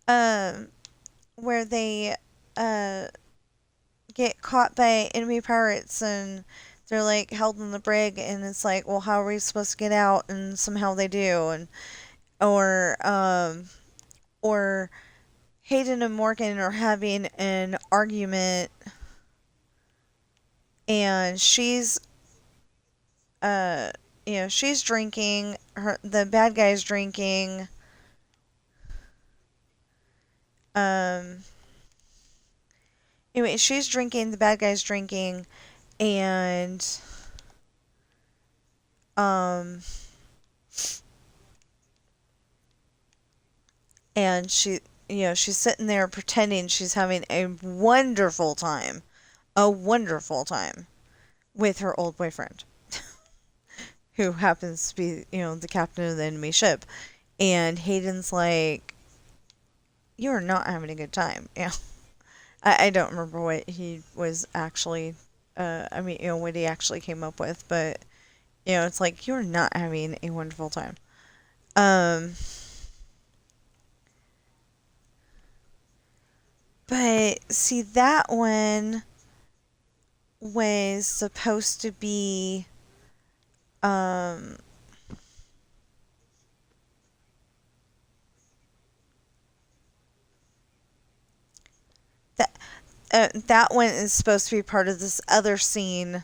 um, where they uh, get caught by enemy pirates and they're like held in the brig and it's like, well, how are we supposed to get out? And somehow they do. And or or Hayden and Morgan are having an argument and uh she's drinking, the bad guy's drinking, um anyway, she's drinking, the bad guy's drinking, and um and she's sitting there pretending she's having a wonderful time with her old boyfriend, who happens to be, the captain of the enemy ship. And Hayden's like, "You're not having a good time." Yeah, I don't remember what he was actually, I mean, what he actually came up with, but it's like you're not having a wonderful time. Um, but see, that one was supposed to be um that that one is supposed to be part of this other scene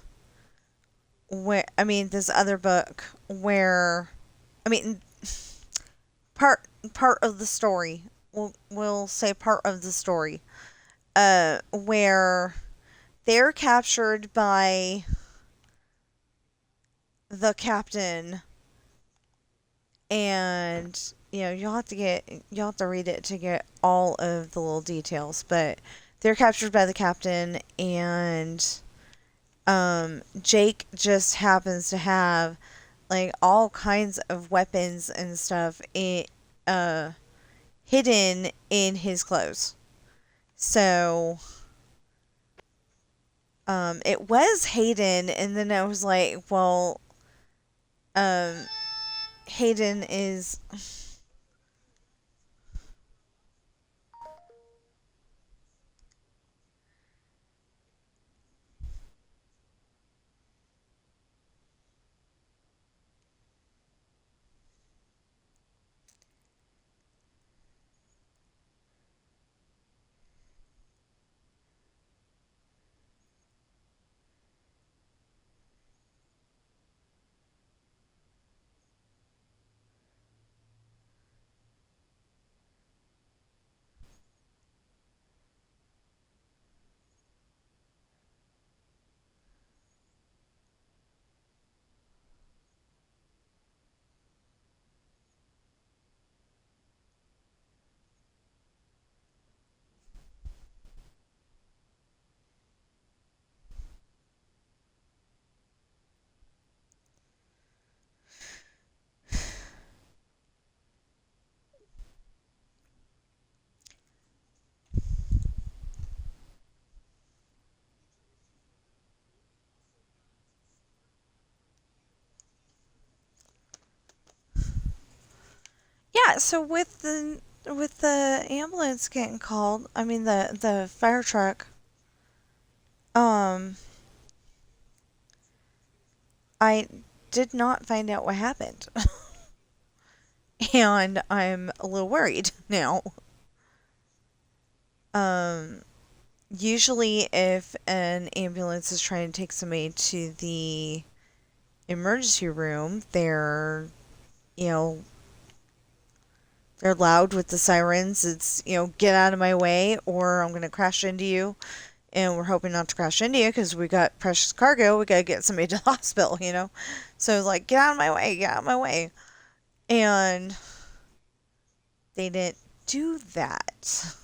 where, I mean, this other book where, I mean, part of the story. We'll say part of the story. Where they're captured by the captain, and you'll have to read it to get all of the little details, but they're captured by the captain, and Jake just happens to have like all kinds of weapons and stuff uh hidden in his clothes. So it was Hayden, and then I was like, well, um Hayden is yeah, so with the ambulance getting called, I mean the fire truck, um, I did not find out what happened. And I'm a little worried now. Um, Usually if an ambulance is trying to take somebody to the emergency room, you know, they're loud with the sirens. It's, get out of my way or I'm going to crash into you. And we're hoping not to crash into you because we got precious cargo. We got to get somebody to the hospital. So, like, get out of my way, get out of my way. And they didn't do that.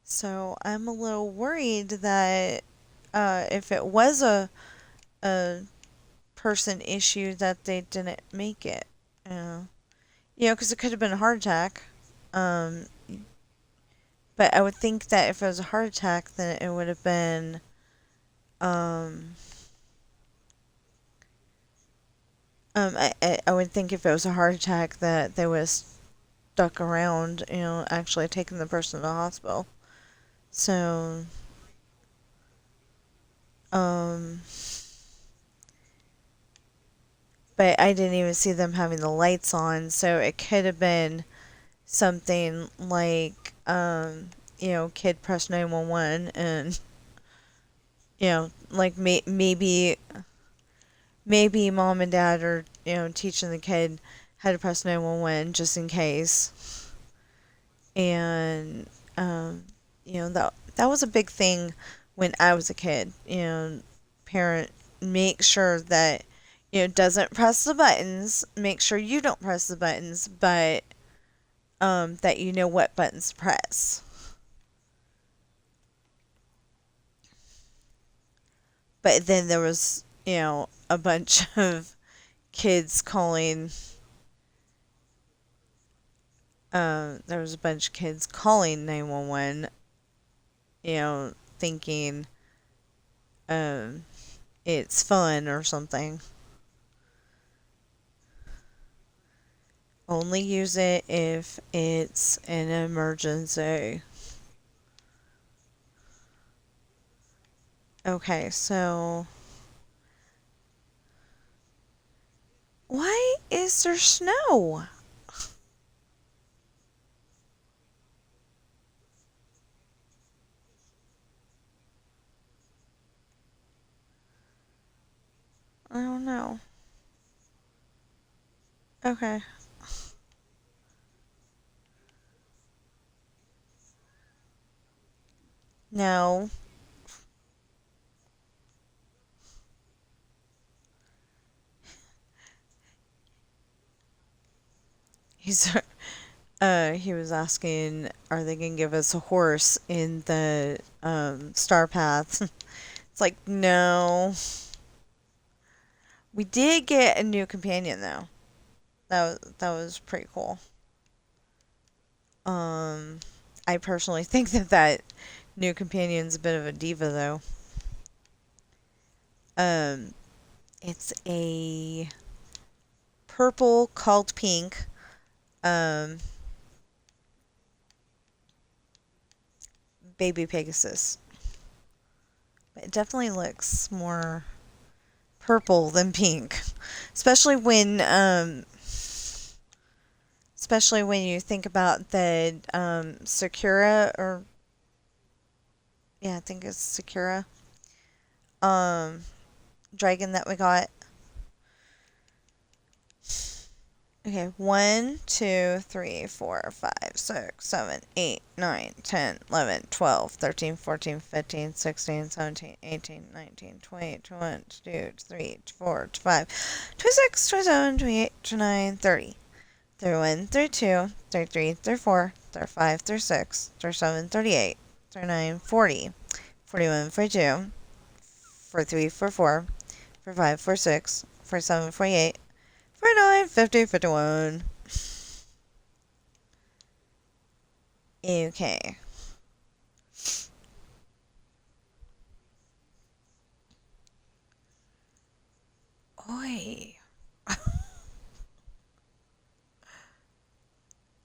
So, I'm a little worried that if it was a person issue, that they didn't make it. Because it could have been a heart attack. Um, but I would think that if it was a heart attack, then it would have been, I would think if it was a heart attack that they would have stuck around, actually taking the person to the hospital. So, um, but I didn't even see them having the lights on, so it could have been something like, kid pressed 911 and, like maybe mom and dad are, teaching the kid how to press 911 just in case. And, that was a big thing when I was a kid. Parent, make sure that, doesn't press the buttons. Make sure you don't press the buttons, but, that you know what buttons to press. But then there was, a bunch of kids calling. There was a bunch of kids calling 911, thinking um, it's fun or something. Only use it if it's an emergency. Okay, so why is there snow? I don't know. Okay. No. He's he was asking, are they gonna give us a horse in the star path? It's like, no. We did get a new companion though. That was pretty cool. Um, I personally think that new companion's a bit of a diva though. Um, it's a purple called pink. Um, baby Pegasus. But it definitely looks more purple than pink, especially when you think about the Sakura, or yeah, I think it's Sakura um dragon that we got. Okay, 1, 2, 3, 4, 5, 6, 7, 8, 9, 10, 11, 12, 13, 14, 15, 16, 17, 18, 19, 20, 21, 22, 23, 24, 25, 26, 27, 28, 29, 30, 31, 32, 33, 34, 35, 36, 37, 38, 39, 40, 41, 42, 43, 44, 45, 46, 47, 48, 49, 50, 51. Okay. Oi.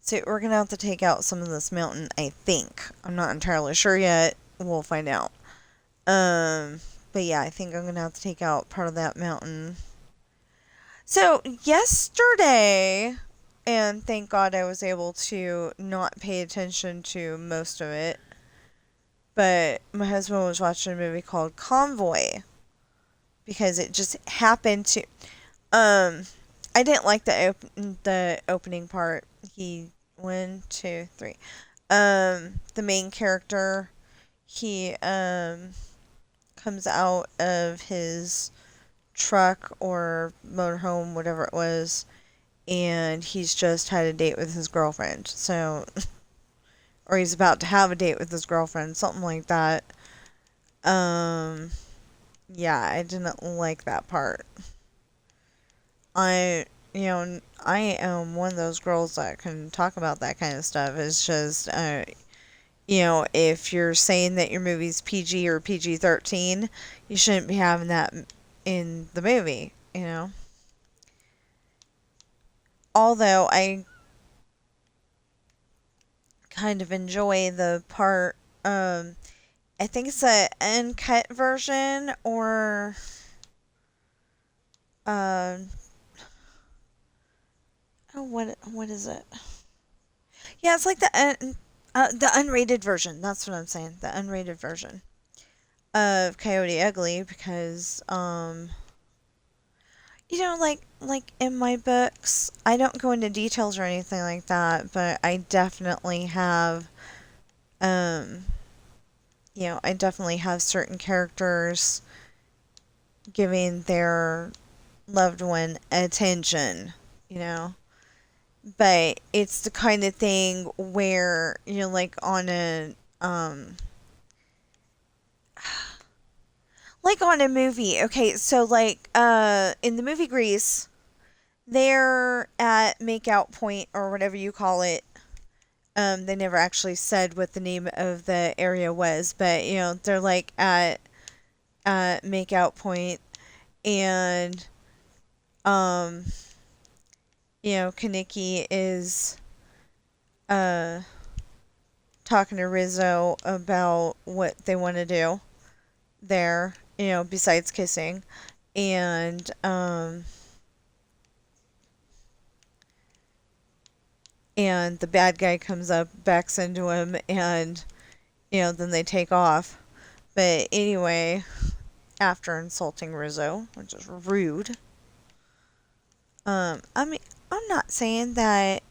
So we're gonna have to take out some of this mountain, I think. I'm not entirely sure yet. We'll find out. But yeah, I think I'm gonna have to take out part of that mountain. So yesterday, and thank God I was able to not pay attention to most of it, but my husband was watching a movie called Convoy because it just happened to. I didn't like the opening part. He 1, 2, 3. The main character, he comes out of his truck or motorhome, whatever it was, and he's just had a date with his girlfriend. So, or he's about to have a date with his girlfriend, something like that. Um, yeah, I didn't like that part. I am one of those girls that can talk about that kind of stuff. It's just, if you're saying that your movie's PG or PG-13, you shouldn't be having that in the movie. Although I kind of enjoy the part, I think it's a uncut version or, um, oh, what is it? Yeah, it's like the unrated version. That's what I'm saying. The unrated version of Coyote Ugly because like in my books, I don't go into details or anything like that, but I definitely have I definitely have certain characters giving their loved one attention, you know. But it's the kind of thing where like on a movie. Okay, so like in the movie Grease, they're at makeout point or whatever you call it. They never actually said what the name of the area was, but they're like at makeout point, and um, Kaneki is uh talking to Rizzo about what they want to do there, besides kissing, and the bad guy comes up, backs into him, and then they take off. But anyway, after insulting Rizzo, which is rude. I mean, I'm not saying that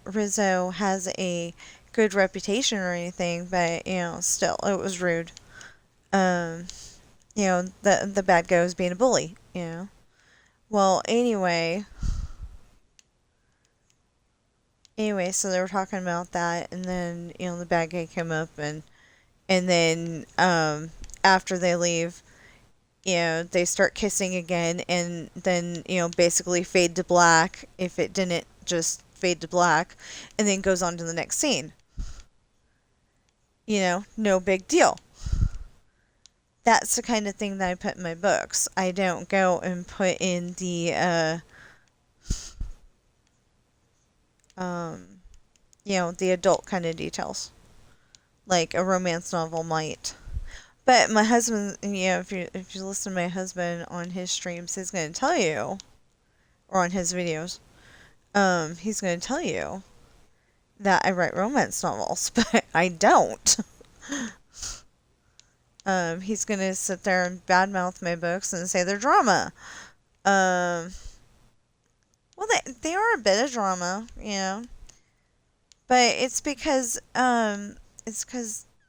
Rizzo has a good reputation or anything, but still, it was rude. Um, the bad guy was being a bully. Well, anyway, so they were talking about that, and then the bad guy came up, and then after they leave, they start kissing again, and then basically fade to black if it didn't just fade to black, and then goes on to the next scene. No big deal. That's the kind of thing that I put in my books. I don't go and put in the adult kind of details like a romance novel might. But my husband, if you listen to my husband on his streams, he's going to tell you, or on his videos, he's going to tell you that I write romance novels, but I don't. He's going to sit there and badmouth my books and say they're drama. Well, they are a bit of drama, but it's because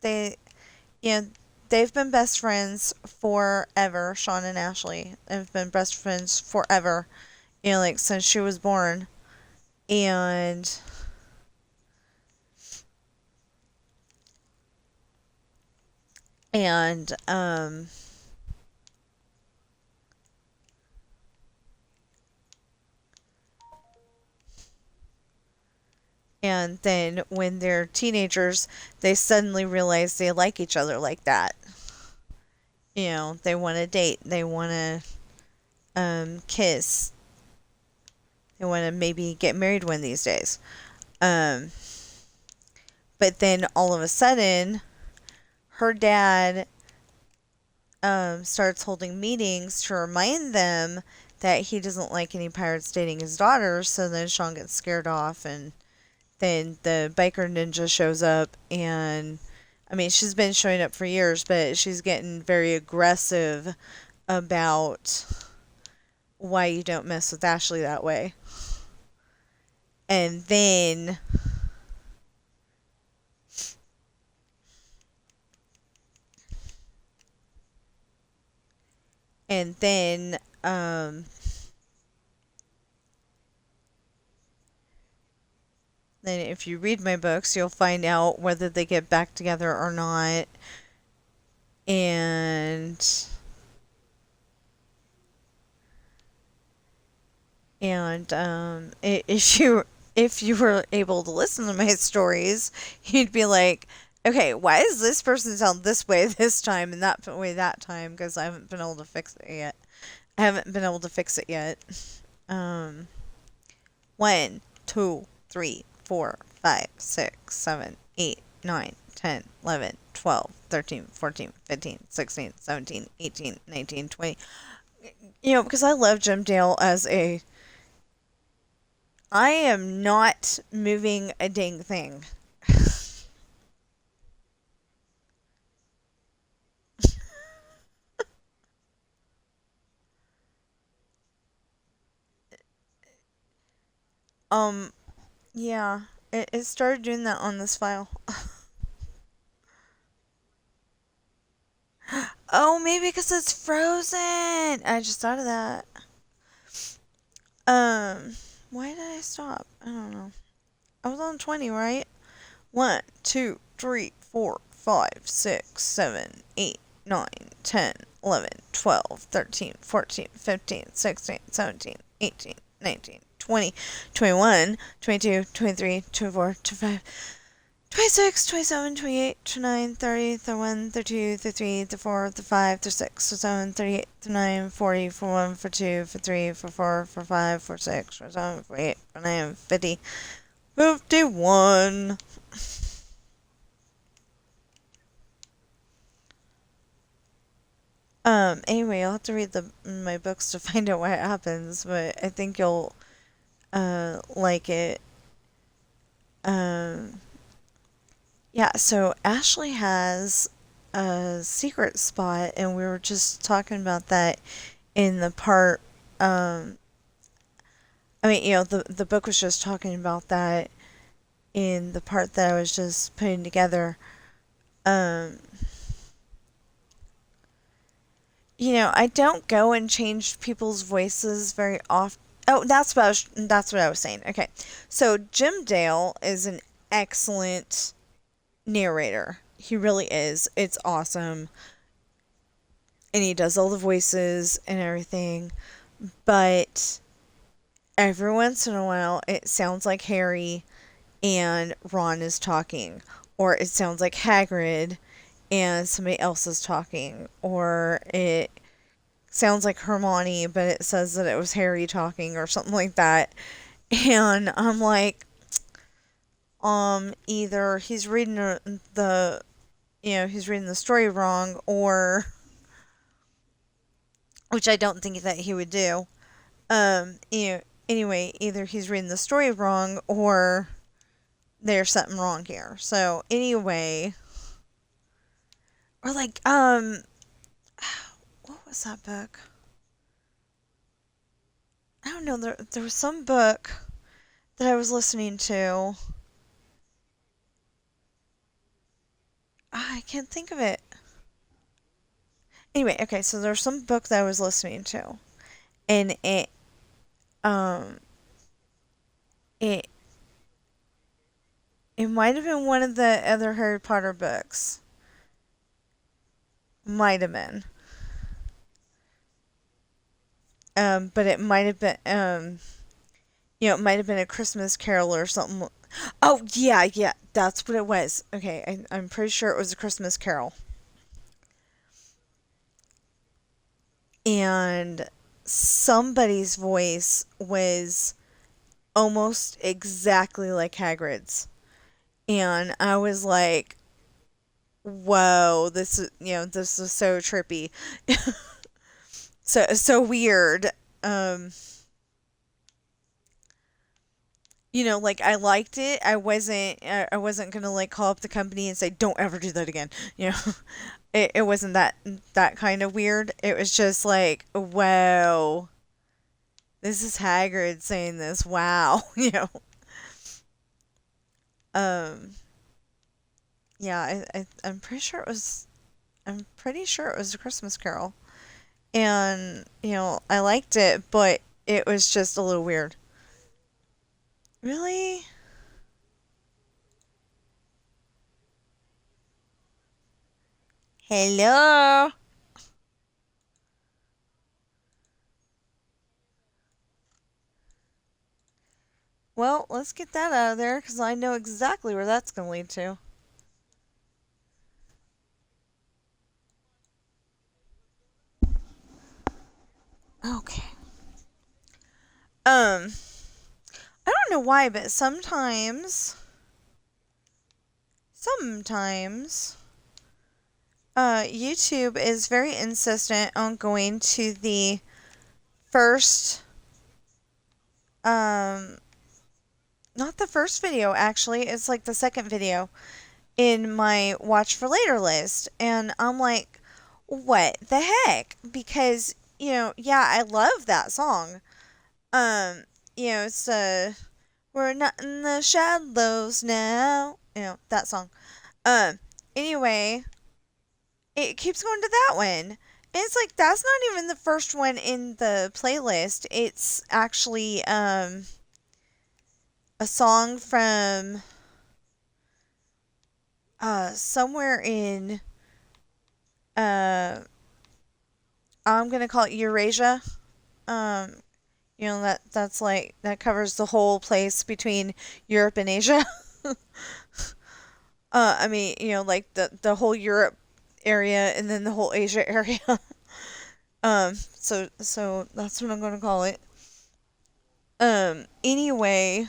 they, they've been best friends forever. Sean and Ashley have been best friends forever, like since she was born, and and and then when they're teenagers, they suddenly realize they like each other like that. They want to date, they want to kiss, They want to maybe get married one of these days. Um, but then all of a sudden, her dad starts holding meetings to remind them that he doesn't like any pirates dating his daughter. So then Sean gets scared off, and then the biker ninja shows up. And I mean, she's been showing up for years, but she's getting very aggressive about why you don't mess with Ashley that way. And then and then then if you read my books, you'll find out whether they get back together or not. If you were able to listen to my stories, you'd be like, okay, why does this person sound this way this time and that way that time? Because I haven't been able to fix it yet. Um, 1, 2, 3, 4, 5, 6, 7, 8, 9, 10, 11, 12, 13, 14, 15, 16, 17, 18, 19, 20. You know, because I love Jim Dale as a... I am not moving a dang thing. Yeah, it started doing that on this file. Oh, maybe because it's frozen. I just thought of that. Why did I stop? I don't know. I was on 20, right? 1, 2, 3, 4, 5, 6, 7, 8, 9, 10, 11, 12, 13, 14, 15, 16, 17, 18, 19, 20, 21, 22, 23, 24, 25, 26, 27, 28, 29, 30, 31, 32, 33, 34, 35, 36, 37, 38, 39, 40, 41, 42, 43, 44, 45, 46, 47, 48, 49, 50, 51. Anyway, I'll have to read my books to find out what happens, but I think you'll, like it. Yeah, so Ashley has a secret spot, and we were just talking about that in the part, I mean, you know, the book was just talking about that in the part that I was just putting together. Um, you know, I don't go and change people's voices very often. Oh, that's what I was saying. Okay. So Jim Dale is an excellent narrator. He really is. It's awesome. And he does all the voices and everything. But every once in a while it sounds like Harry and Ron is talking, or it sounds like Hagrid and somebody else is talking, or it sounds like Hermione, but it says that it was Harry talking, or something like that. And I'm like, either he's reading he's reading the story wrong, or, which I don't think that he would do. Anyway, either he's reading the story wrong, or there's something wrong here. So anyway, or like, what was that book? I don't know. There was some book that I was listening to. I can't think of it. Anyway, okay, so there's some book that I was listening to, and um, it it might have been one of the other Harry Potter books. Might have been. But it might have been, it might have been A Christmas Carol or something. Oh, yeah, that's what it was. Okay, I'm pretty sure it was A Christmas Carol. And somebody's voice was almost exactly like Hagrid's. And I was like, whoa, this is so trippy. So weird. Um, like I liked it. I wasn't gonna like call up the company and say don't ever do that again. It wasn't that kind of weird. It was just like, wow, this is Hagrid saying this. Wow, Um, yeah, I'm pretty sure it was a Christmas Carol, and I liked it, but it was just a little weird. Really? Hello. Well, let's get that out of there because I know exactly where that's going to lead to. Okay. Um, I don't know why, but sometimes, YouTube is very insistent on going to the first, um, not the first video actually, it's like the second video in my watch for later list. And I'm like, what the heck? Because, yeah, I love that song. Um, it's, we're not in the shadows now. That song. Um, anyway, it keeps going to that one. And it's like, that's not even the first one in the playlist. It's actually, a song from, somewhere in, uh, I'm gonna call it Eurasia. Um, that's like, that covers the whole place between Europe and Asia. I mean, like the whole Europe area and then the whole Asia area. So that's what I'm gonna call it. Anyway,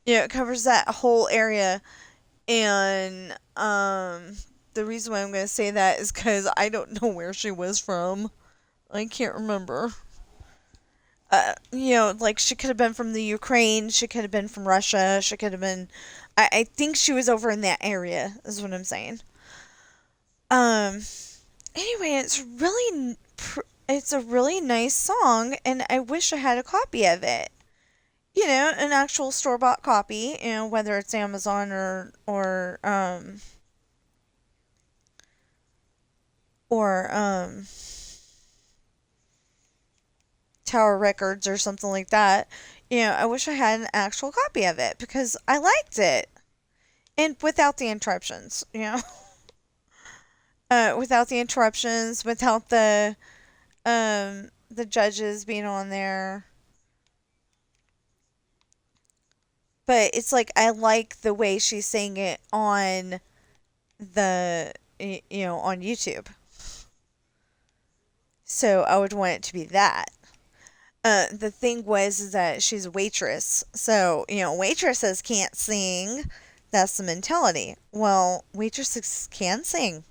it covers that whole area, and the reason why I'm gonna say that is because I don't know where she was from. I can't remember. Like she could have been from the Ukraine, she could have been from Russia, she could have been. I think she was over in that area. Is what I'm saying. Um. Anyway, it's a really nice song, and I wish I had a copy of it. An actual store bought copy. Whether it's Amazon or Tower Records or something like that. I wish I had an actual copy of it because I liked it, and without the interruptions. Without the interruptions, without the judges being on there. But it's like I like the way she sang it on on YouTube. So I would want it to be that. The thing was is that she's a waitress. So, waitresses can't sing. That's the mentality. Well, waitresses can sing.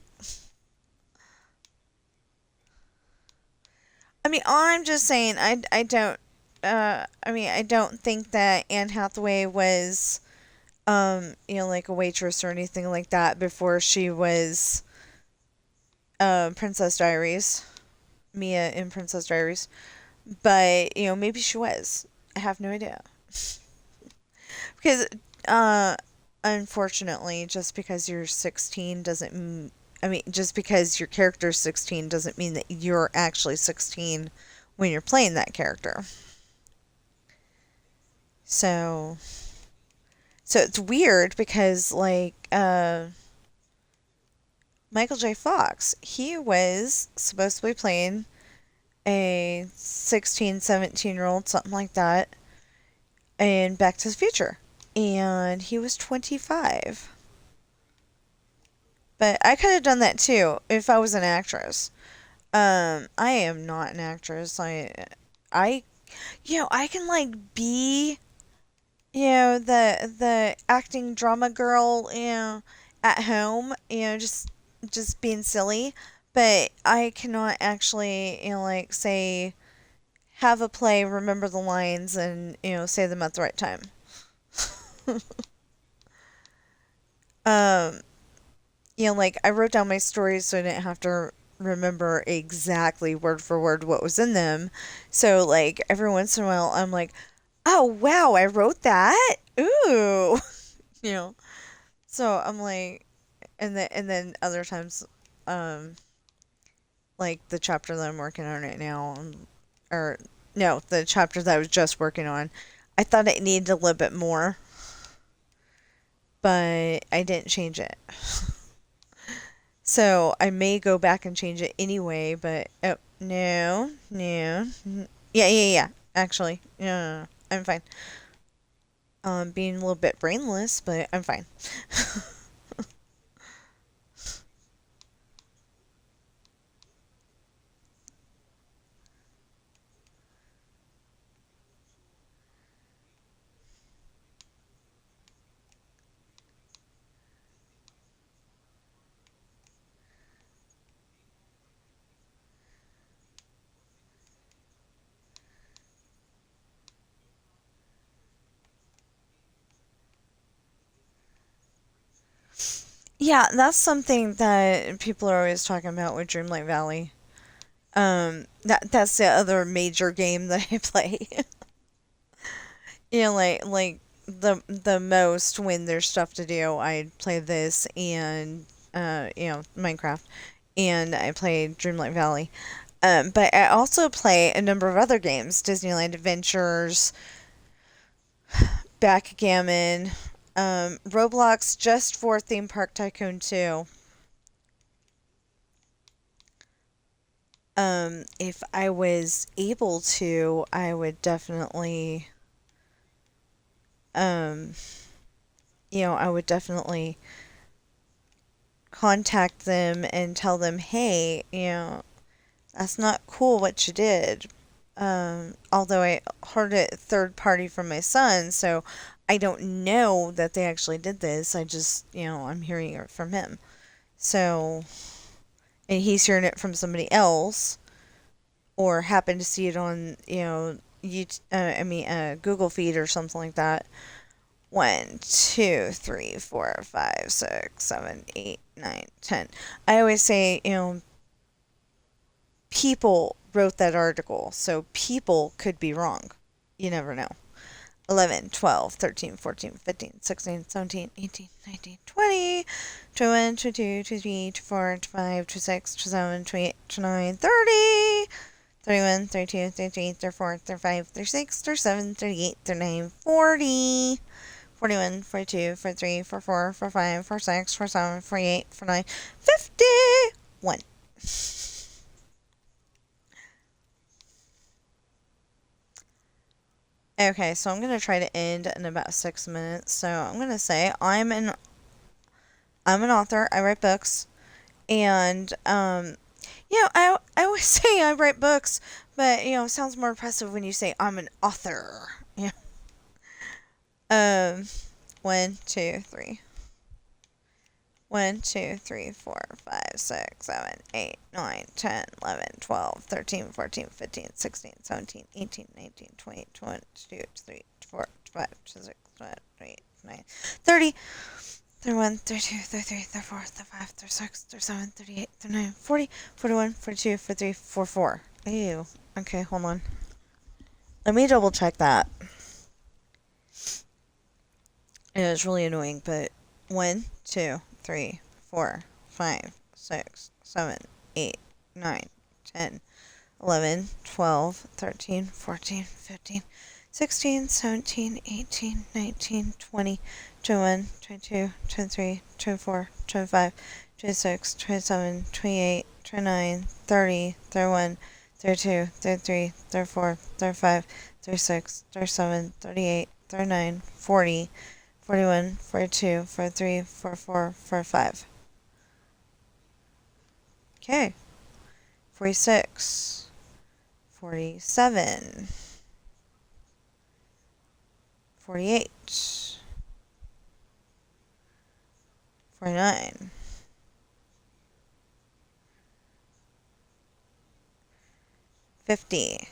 I mean, I'm just saying, I don't, I don't think that Anne Hathaway was, like a waitress or anything like that before she was, Princess Diaries. Mia in Princess Diaries. But, maybe she was. I have no idea. Because, unfortunately, just because you're 16 doesn't. I mean, just because your character's 16 doesn't mean that you're actually 16 when you're playing that character. So, so it's weird because, like, Michael J. Fox, he was supposed to be playing a 16, 17-year-old, something like that, in Back to the Future. And he was 25. But I could have done that too if I was an actress. I am not an actress. I can like be the acting drama girl, at home, just being silly, but I cannot actually, like say have a play, remember the lines, and say them at the right time. um, like I wrote down my stories so I didn't have to remember exactly word for word what was in them. So like every once in a while, I'm like, oh wow, I wrote that. Ooh, you know. So I'm like, and then other times, um, like the chapter that I'm working on right now, or no, the chapter that I was just working on, I thought it needed a little bit more, but I didn't change it. So I may go back and change it anyway, but oh no, no, yeah, yeah, yeah. Actually, no, I'm fine. Being a little bit brainless, but I'm fine. Yeah, that's something that people are always talking about with Dreamlight Valley. That's the other major game that I play. Like the most when there's stuff to do, I play this and Minecraft, and I play Dreamlight Valley. But I also play a number of other games: Disneyland Adventures, Backgammon, Roblox, just for Theme Park Tycoon 2. If I was able to, I would definitely, um, I would definitely contact them and tell them, hey, that's not cool what you did. Although I heard it third party from my son, so I don't know that they actually did this. I just, I'm hearing it from him. So, and he's hearing it from somebody else, or happened to see it on, Google feed or something like that. 1, 2, 3, 4, 5, 6, 7, 8, 9, 10. I always say, people wrote that article, so people could be wrong. You never know. 11, 12, 13, 14, 15, 16, 17, 18, 19, 20, 21, 22, 23, 24, 25, 26, 27, 28, 29, 30, 31, 32, 33, 34, 35, 36, 37, 38, 39, 40, 41, 42, 43, 44, 45, 46, 47, 48, 49, 51. Okay, so I'm gonna try to end in about 6 minutes. So I'm gonna say I'm an author. I write books, and I always say I write books, but it sounds more impressive when you say I'm an author. Yeah. Um, 1, 2, 3. 1, 2, 3, 4, 5, 6, 7, 8, 9, 10, 11, 12, 13, 14, 15, 16, 17, 18, 19, 20, 21, 22, 23, 24, 25, 26, 27, 28, 29, 30, 31, 32, 33, 34, 35, 36, 37, 38, 39, 40, 41, 42, 43, 44. Ew. Okay, hold on. Let me double check that. It's really annoying, but 1, 2, 3, 4, 5, 6, 7, 8, 9, 10, 11, 12, 13, 14, 15, 16, 17, 18, 19, 20, 21, 22, 23, 24, 25, 26, 27, 28, 29, 30, 31, 32, 33, 34, 35, 36, 37, 38, 39, 40, 41, 42, 43, 44, 45. Okay. 46, 47, 48, 49, 50,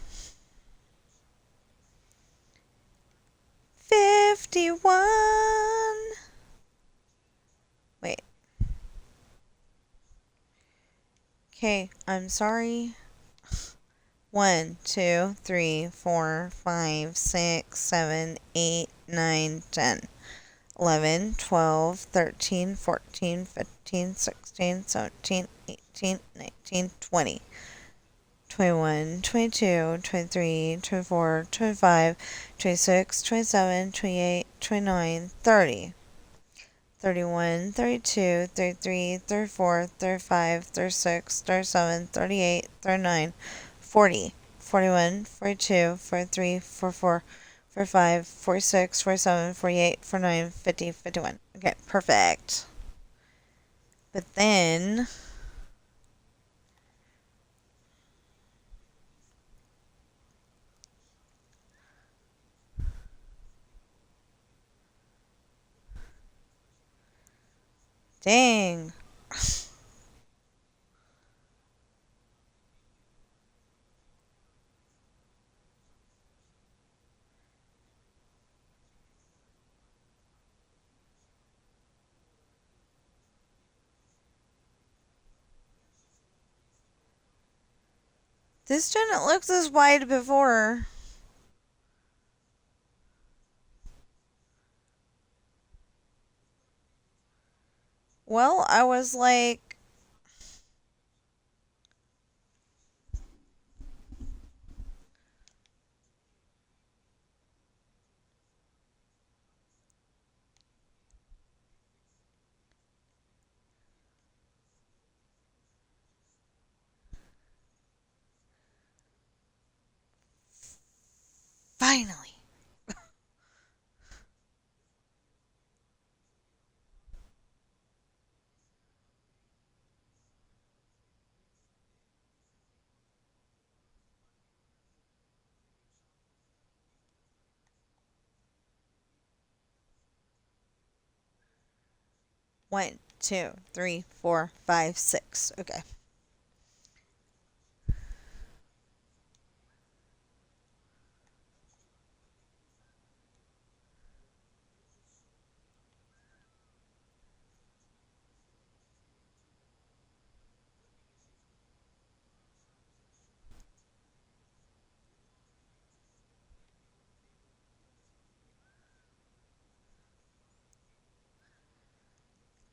51. Wait. Okay, I'm sorry. 1, 2, 3, 4, 5, 6, 7, 8, 9, 10, 11, 12, 13, 14, 15, 16, 17, 18, 19, 20. 21, 22, 23, 24, 25, 26, 27, 28, 29, 30. 31, 32, 33, 34, 35, 36, 37, 38, 39, 40, 41, 42, 43, 44, 45, 46, 47, 48, 49, 50, 51. Okay, perfect. But then, dang. This didn't look this wide before. Well, I was like, finally. One, two, three, four, five, six. Okay.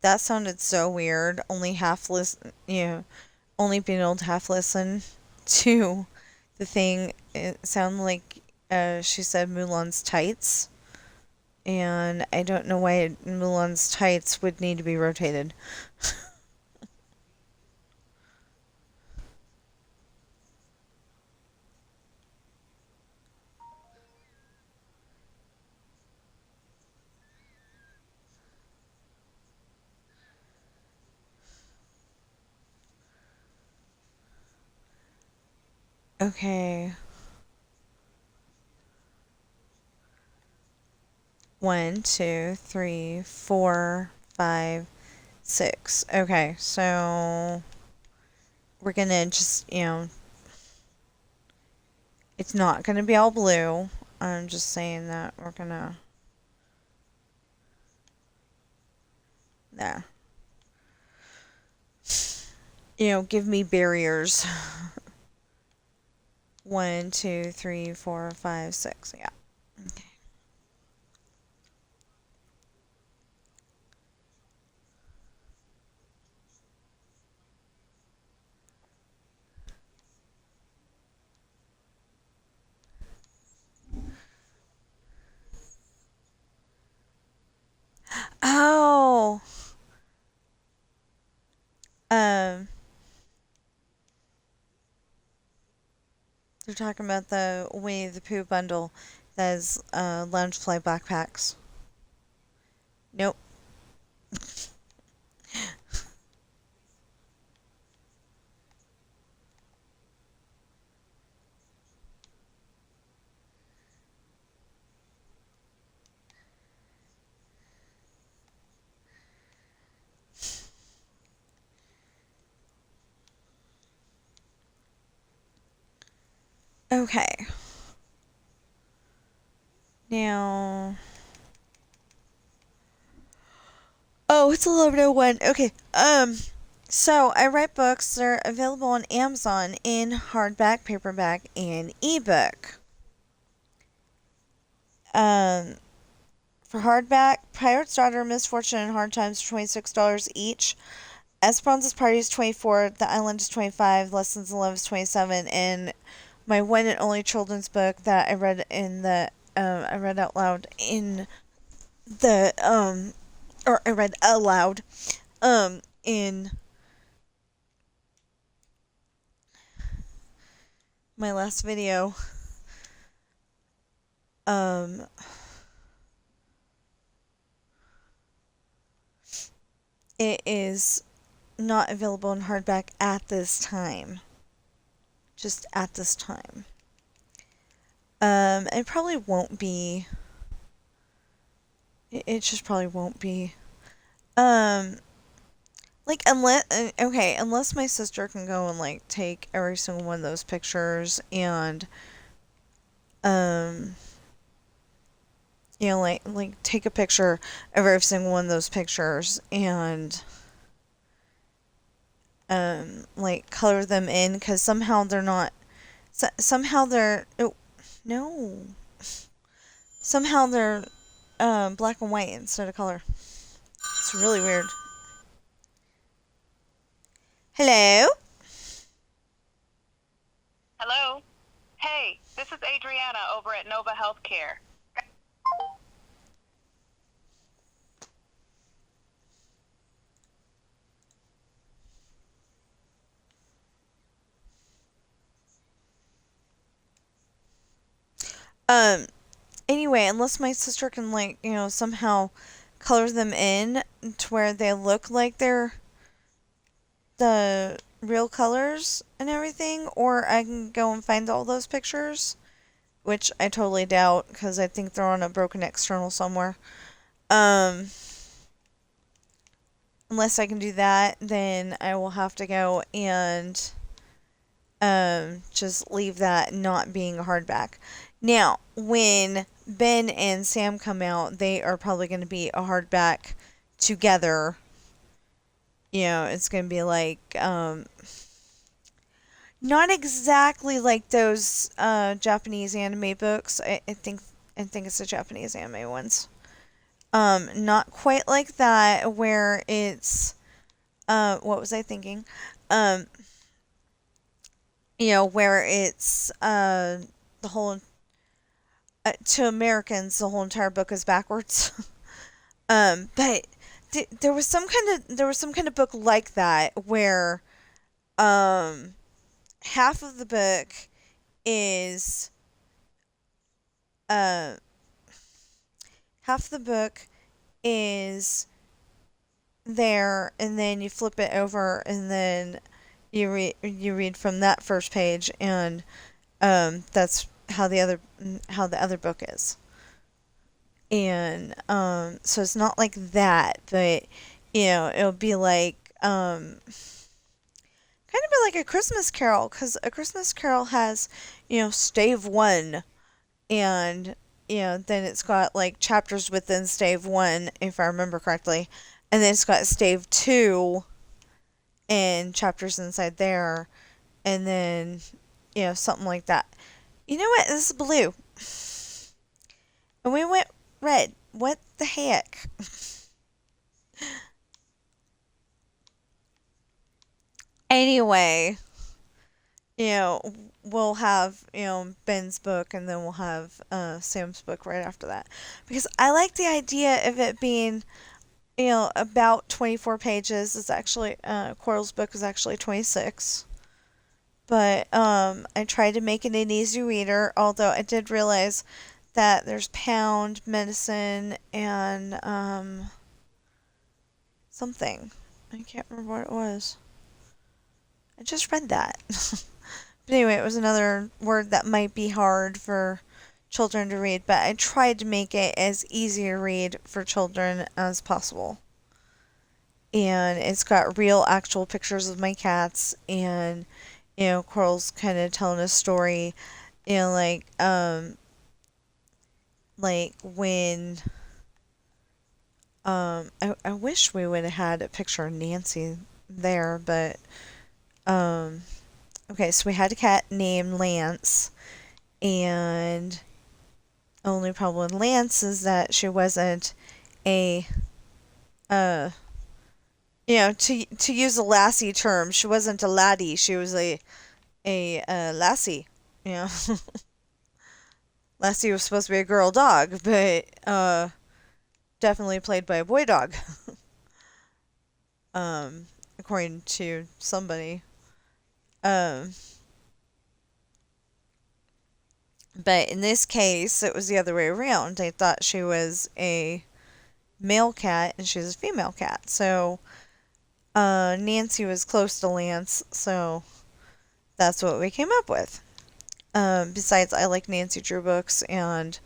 That sounded so weird. Only half listen, only being able to half listen to the thing. It sounded like she said Mulan's tights, and I don't know why Mulan's tights would need to be rotated. Okay. 1, 2, 3, 4, 5, 6. Okay, so we're gonna just, it's not gonna be all blue. I'm just saying that we're gonna, yeah. Give me barriers. 1, 2, 3, 4, 5, 6. Yeah. Okay. Oh. Um. They're talking about the Winnie the Pooh bundle that is Loungefly backpacks. Nope. Okay. Now. Oh, it's 11:01. Okay. So I write books. They're available on Amazon in hardback, paperback, and ebook. Um, for hardback, Pirate's Daughter, Misfortune, and Hard Times are $26 each. Esperanza's Party is 24. The Island is 25. Lessons in Love is 27. And my one and only children's book that I read I read out loud in the or I read aloud in my last video. Um, it is not available in hardback at this time. Just at this time. It probably won't be. It just probably won't be. Um, like unless my sister can go and like take every single one of those pictures and um like take a picture of every single one of those pictures and like color them in, because somehow they're not somehow they're oh, no somehow they're black and white instead of color. It's really weird. Hello. Hello? Hey, this is Adriana over at Nova Healthcare. Anyway, unless my sister can like, somehow color them in to where they look like they're the real colors and everything, or I can go and find all those pictures, which I totally doubt because I think they're on a broken external somewhere. Um, unless I can do that, then I will have to go and just leave that not being a hardback. Now, when Ben and Sam come out, they are probably going to be a hardback together. It's going to be like not exactly like those Japanese anime books. I think it's the Japanese anime ones. Not quite like that, where it's what was I thinking? Um, where it's the whole to Americans the whole entire book is backwards. But there was some kind of book like that where half of the book is uh half the book is there, and then you flip it over, and then you read from that first page, and that's how the other book is. And so it's not like that, but it'll be like kind of be like a Christmas Carol, because a Christmas Carol has stave 1, and then it's got like chapters within stave 1, if I remember correctly, and then it's got stave 2 and chapters inside there, and then something like that. You know what? This is blue, and we went red. What the heck? Anyway, we'll have Ben's book, and then we'll have Sam's book right after that, because I like the idea of it being about 24 pages. It's actually Coral's book is actually 26. But I tried to make it an easy reader, although I did realize that there's pound, medicine, and something. I can't remember what it was. I just read that. But anyway, it was another word that might be hard for children to read, but I tried to make it as easy to read for children as possible. And it's got real, actual pictures of my cats, and Coral's kind of telling a story You know, like when I wish we would have had a picture of Nancy there, but um okay, so we had a cat named Lance, and only problem with Lance is that she wasn't a uh to use a lassie term, she wasn't a laddie, she was a lassie. You know, Lassie was supposed to be a girl dog, but definitely played by a boy dog. um, According to somebody. Um, but in this case, it was the other way around. They thought she was a male cat and she was a female cat. So Nancy was close to Lance, so that's what we came up with. Besides, I like Nancy Drew books, and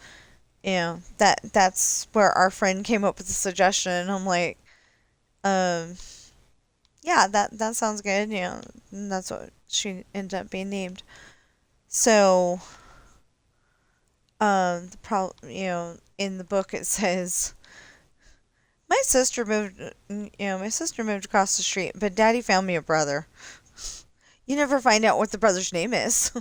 that's where our friend came up with the suggestion. I'm like, um, yeah, that sounds good. And that's what she ended up being named. So, in the book it says my sister moved across the street, but Daddy found me a brother. You never find out what the brother's name is.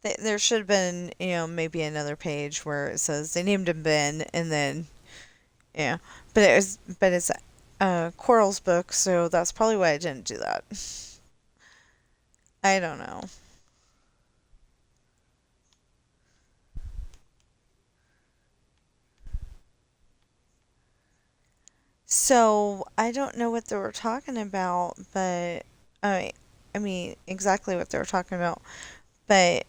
There should have been, maybe another page where it says they named him Ben, and then yeah, but it's Coral's book, so that's probably why I didn't do that. I don't know. So I don't know what they were talking about, but I mean exactly what they were talking about. But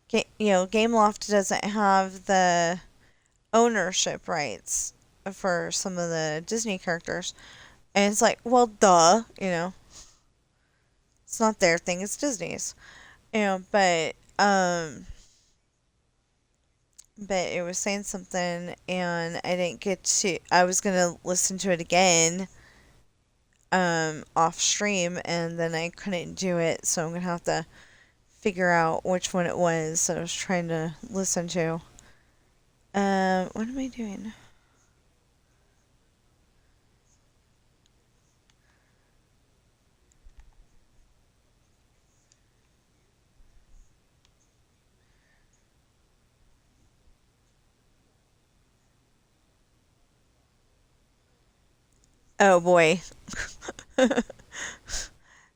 Gameloft doesn't have the ownership rights for some of the Disney characters, and it's like, well, duh, it's not their thing; it's Disney's. But it was saying something, and I didn't get to. I was gonna listen to it again, off stream, and then I couldn't do it, so I'm gonna have to figure out which one it was that I was trying to listen to. What am I doing? Oh boy.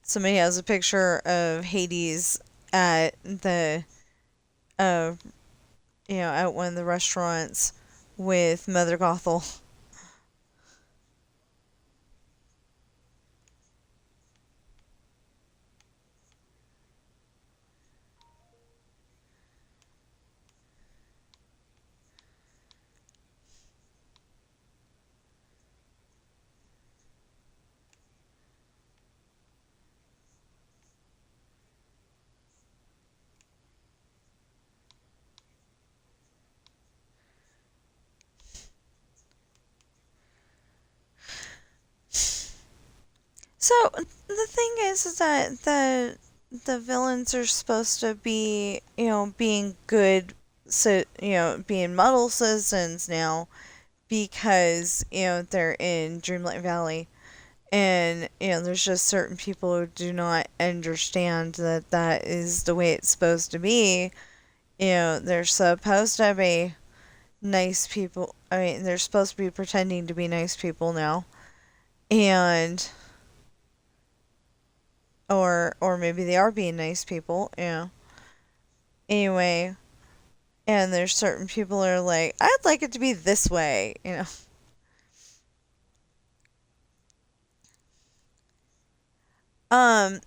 Somebody has a picture of Hades at the uh at one of the restaurants with Mother Gothel. So the thing is that the villains are supposed to be, being good, so being model citizens now, because they're in Dreamlight Valley, and there's just certain people who do not understand that that is the way it's supposed to be. They're supposed to be nice people. I mean, they're supposed to be pretending to be nice people now, and or maybe they are being nice people. Anyway, and there's certain people who are like, I'd like it to be this way. Um,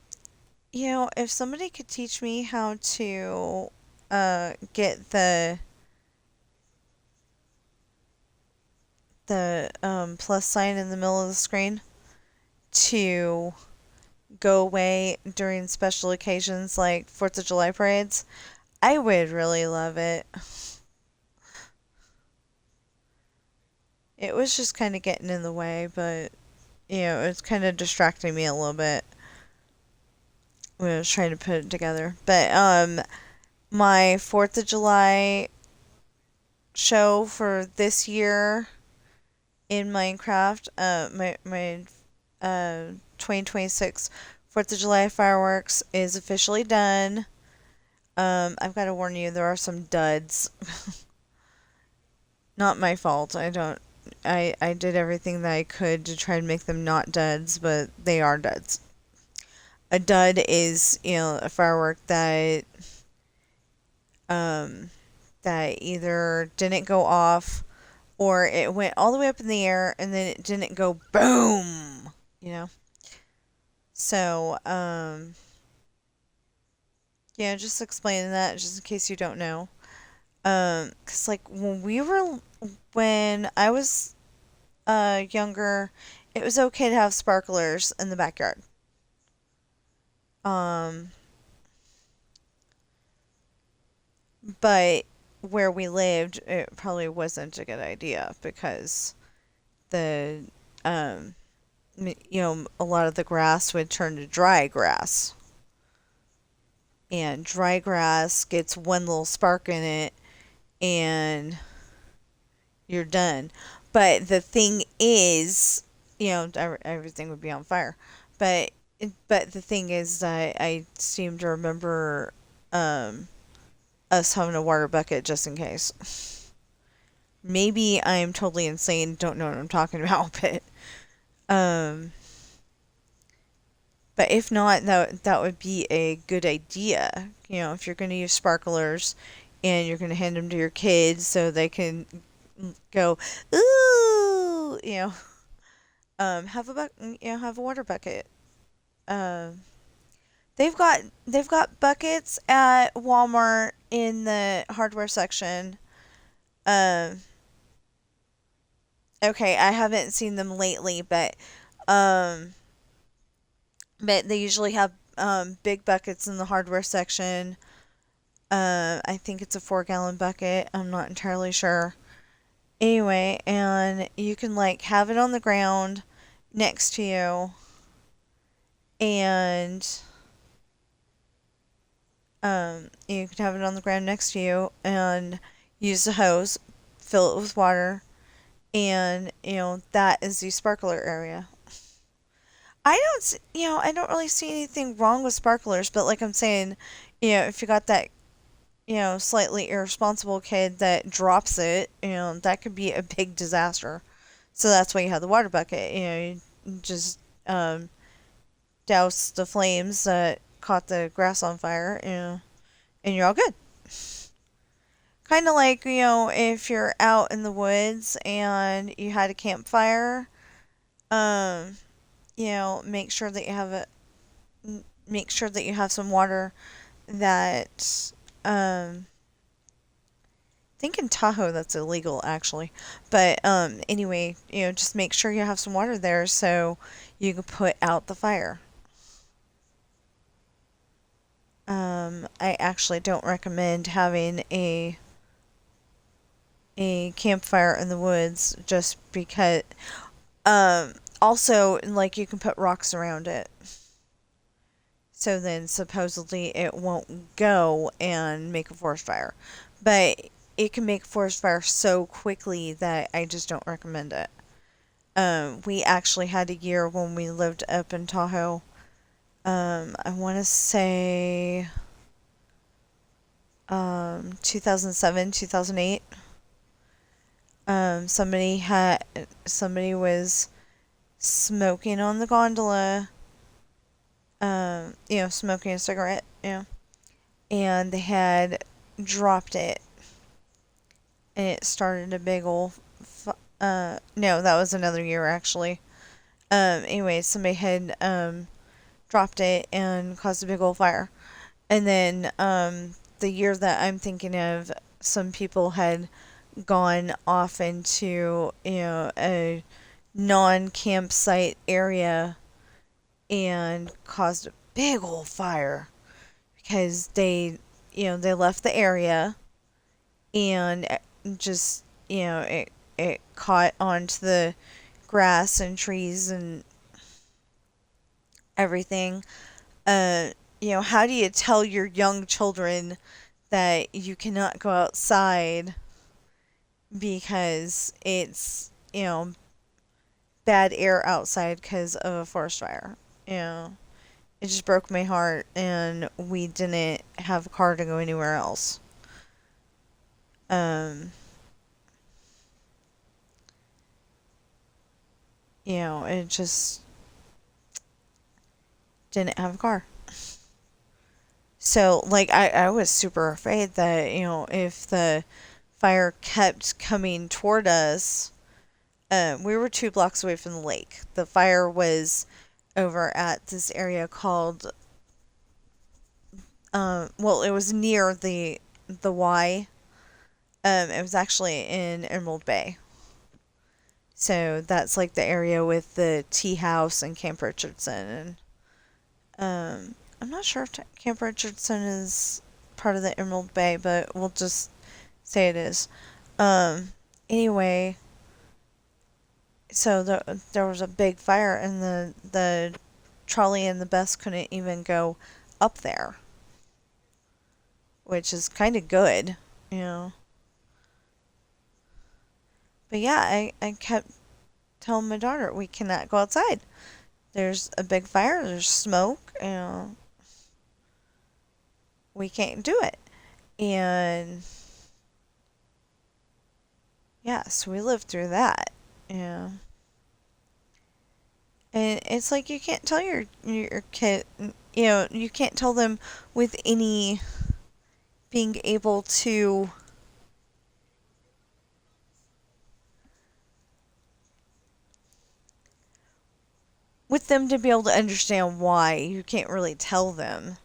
if somebody could teach me how to get the plus sign in the middle of the screen to go away during special occasions like 4th of July parades, I would really love it. It was just kind of getting in the way, but it was kind of distracting me a little bit when I was trying to put it together. But my 4th of July show for this year in Minecraft, my 2026 4th of July fireworks is officially done. I've got to warn you, there are some duds. Not my fault. I did everything that I could to try and make them not duds, but they are duds. A dud is, a firework that either didn't go off or it went all the way up in the air and then it didn't go boom, So, just explaining that just in case you don't know. 'Cause like when I was younger, it was okay to have sparklers in the backyard. Um, but where we lived, it probably wasn't a good idea because the a lot of the grass would turn to dry grass. And dry grass gets one little spark in it and you're done. But the thing is, everything would be on fire. But the thing is that I seem to remember us having a water bucket just in case. Maybe I'm totally insane, don't know what I'm talking about, um but if not, that would be a good idea. If you're going to use sparklers and you're going to hand them to your kids so they can go, ooh, have a water bucket. Um, they've got buckets at Walmart in the hardware section. Um, okay, I haven't seen them lately, um, but they usually have big buckets in the hardware section. I think it's a 4-gallon bucket. I'm not entirely sure. Anyway, and you can like have it on the ground next to you, and you can have it on the ground next to you and use the hose, fill it with water, and that is the sparkler area. I don't really see anything wrong with sparklers, but like I'm saying, if you got that, slightly irresponsible kid that drops it, that could be a big disaster. So that's why you have the water bucket. You just douse the flames that caught the grass on fire, and you're all good. Kind of like, if you're out in the woods and you had a campfire, um, make sure that you have some water that, I think in Tahoe that's illegal actually. But anyway, just make sure you have some water there so you can put out the fire. I actually don't recommend having a campfire in the woods just because also like you can put rocks around it. So then supposedly it won't go and make a forest fire. But it can make a forest fire so quickly that I just don't recommend it. We actually had a year when we lived up in Tahoe. I want to say 2007, 2008. Somebody was smoking on the gondola, smoking a cigarette, and they had dropped it, and it started a big old, no, that was another year actually. Anyway, somebody had, dropped it and caused a big old fire. And then, the year that I'm thinking of, some people had gone off into, a non-campsite area and caused a big old fire because they left the area and just, it it caught onto the grass and trees and everything. Uh, how do you tell your young children that you cannot go outside because it's, bad air outside because of a forest fire? You know, it just broke my heart, and we didn't have a car to go anywhere else. Um, it just didn't have a car. So, like, I was super afraid that, if the fire kept coming toward us, we were 2 blocks away from the lake. The fire was over at this area called, well, it was near the Y. It was actually in Emerald Bay. So that's like the area with the tea house and Camp Richardson. And I'm not sure if Camp Richardson is part of the Emerald Bay, but we'll just say it is. Anyway, so there was a big fire, and the trolley and the bus couldn't even go up there, which is kind of good, you know. But yeah, I kept telling my daughter, we cannot go outside. There's a big fire, there's smoke, we can't do it. And yeah, so we lived through that. Yeah. And it's like you can't tell your kid, you can't tell them with any being able to with them to be able to understand why. You can't really tell them.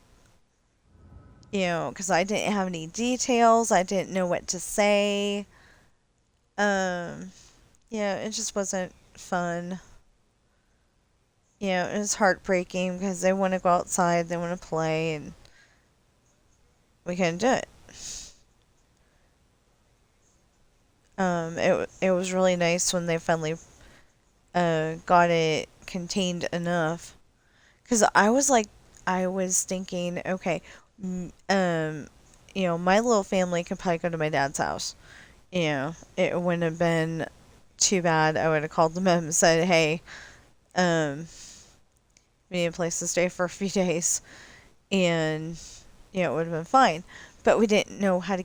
Because I didn't have any details. I didn't know what to say. Um, it just wasn't fun. It was heartbreaking because they want to go outside, they want to play, and we couldn't do it. It was really nice when they finally got it contained enough. Because I was thinking, okay, my little family could probably go to my dad's house. It wouldn't have been too bad. I would have called them up and said, hey, we need a place to stay for a few days. And, it would have been fine. But we didn't know how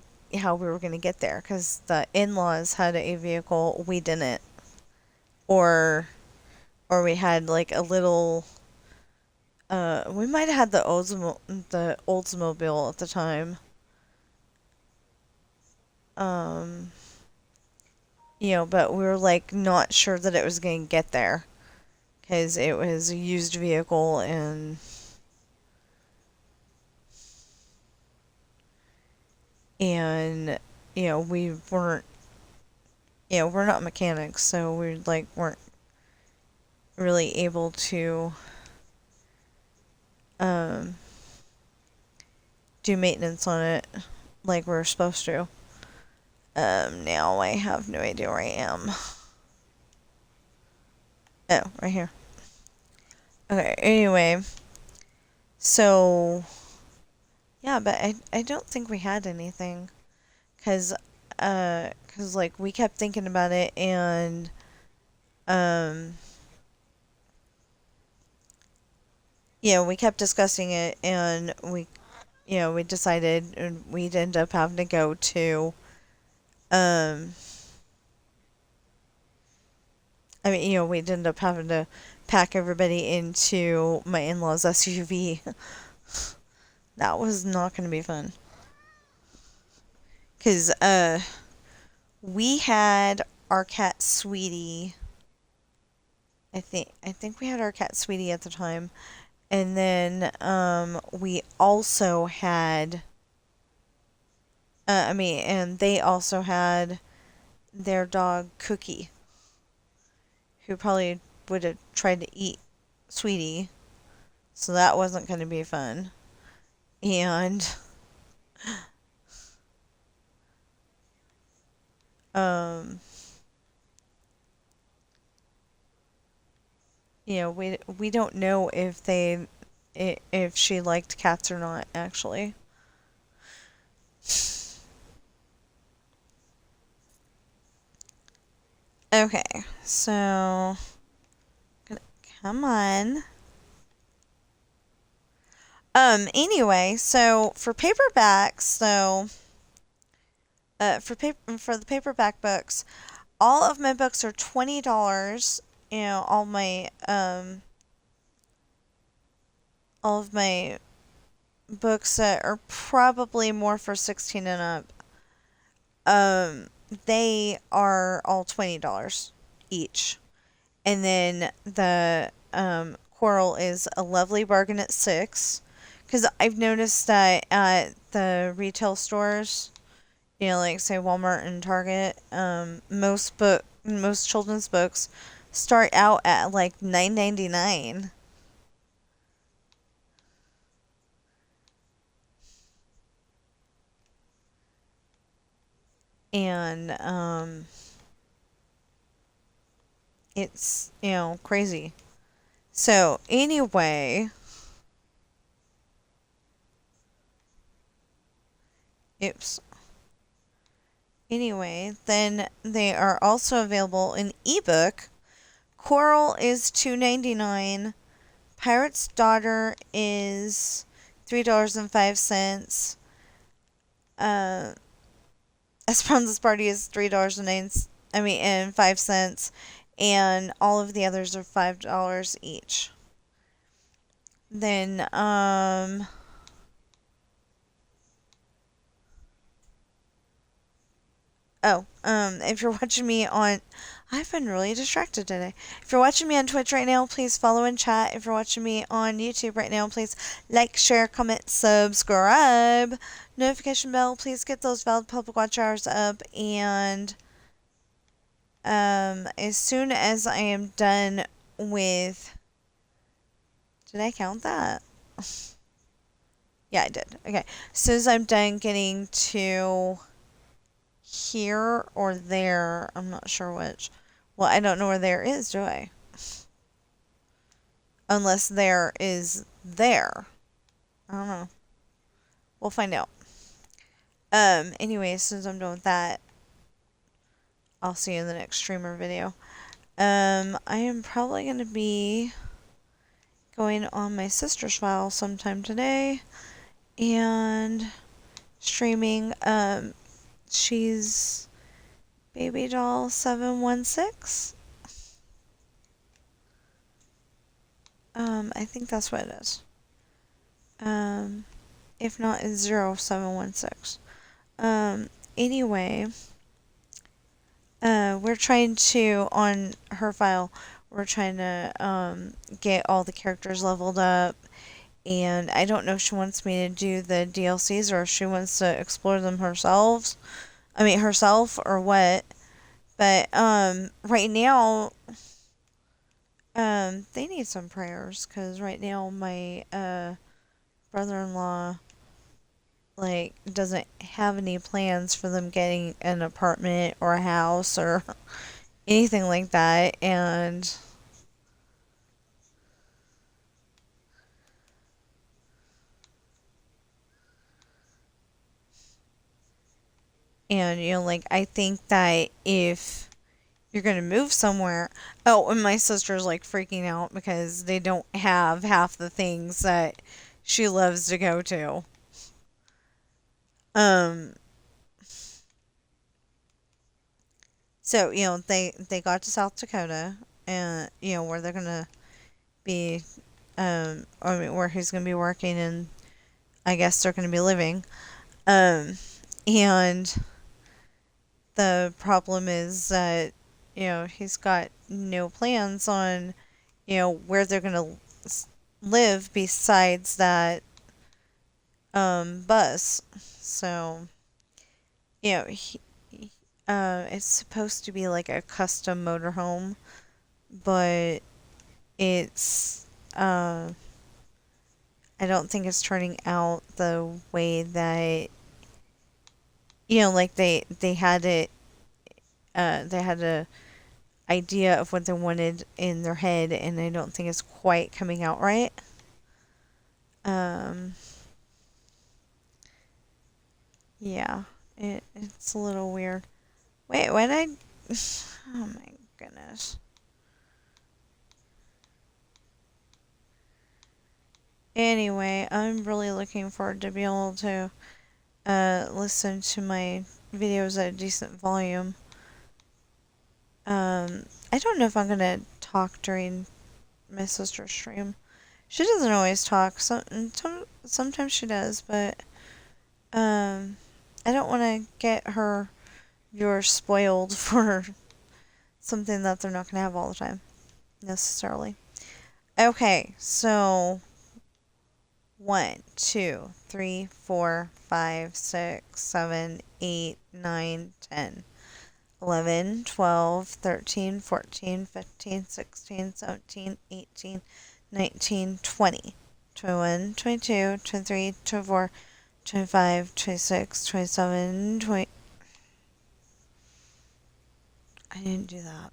we were going to get there because the in-laws had a vehicle, we didn't. Or we had like a little we might have had the Oldsmobile at the time. Um, but we were like not sure that it was going to get there because it was a used vehicle and we weren't we're not mechanics, so we like weren't really able to um do maintenance on it like we're supposed to. Now I have no idea where I am. Oh, right here. Okay, anyway. So, yeah, but I don't think we had anything. Cause like, we kept thinking about it, and, we kept discussing it, and we decided, and we'd end up having to go to, we'd end up having to pack everybody into my in-laws' SUV. That was not going to be fun. Because, we had our cat Sweetie. I think we had our cat Sweetie at the time. And then, we also had, and they also had their dog Cookie, who probably would have tried to eat Sweetie. So that wasn't going to be fun. And, um, we don't know if she liked cats or not, actually. Okay, so come on. Anyway, so for paperbacks, for the paperback books, all of my books are $20. All of my books that are probably more for 16 and up, um, they are all $20 each. And then the coral is a lovely bargain at 6. Because I've noticed that at the retail stores, like say Walmart and Target, most children's books start out at like $9.99. And it's crazy. So anyway, oops. Anyway, then they are also available in ebook. Coral is $2.99. Pirate's Daughter is $3.05. Uh, Esperanza's Party is and 5 cents, and all of the others are $5 each. Then if you're watching me on, I've been really distracted today. If you're watching me on Twitch right now, please follow and chat. If you're watching me on YouTube right now, please like, share, comment, subscribe. Notification bell, please get those valid public watch hours up. And as soon as I am done with, did I count that? Yeah, I did. Okay. As soon as I'm done getting to here or there, I'm not sure which. Well, I don't know where there is, do I? Unless there is there. I don't know. We'll find out. Anyway, as soon as I'm done with that, I'll see you in the next streamer video. I am probably going to be going on my sister's file sometime today and streaming. She's Baby Doll 716. I think that's what it is. If not, it's 0716. Anyway, we're trying to, on her file, we're trying to, get all the characters leveled up, and I don't know if she wants me to do the DLCs or if she wants to explore them herself, or what, but, right now, they need some prayers, because right now my, brother-in-law, like, doesn't have any plans for them getting an apartment or a house or anything like that, and like, I think that if you're gonna move somewhere, oh, and my sister's like freaking out because they don't have half the things that she loves to go to. Um, so, they got to South Dakota, and, where they're gonna be, where he's gonna be working, and I guess they're gonna be living. And the problem is that, he's got no plans on, where they're gonna live besides that, bus. So, it's supposed to be like a custom motorhome, but it's, I don't think it's turning out the way that, like they had it, they had to, idea of what they wanted in their head, and I don't think it's quite coming out right. Yeah, it's a little weird. Wait, what did I... Oh my goodness. Anyway, I'm really looking forward to being able to listen to my videos at a decent volume. I don't know if I'm gonna talk during my sister's stream. She doesn't always talk. Sometimes she does, but I don't want to get her viewers spoiled for something that they're not gonna have all the time necessarily. Okay, so 1, 2, 3, 4, 5, 6, 7, 8, 9, 10, 11, 12, 13, 14, 15, 16, 17, 18, 19, 20, 21, 22, 23, 24, 25, 26, 27, 20. I didn't do that.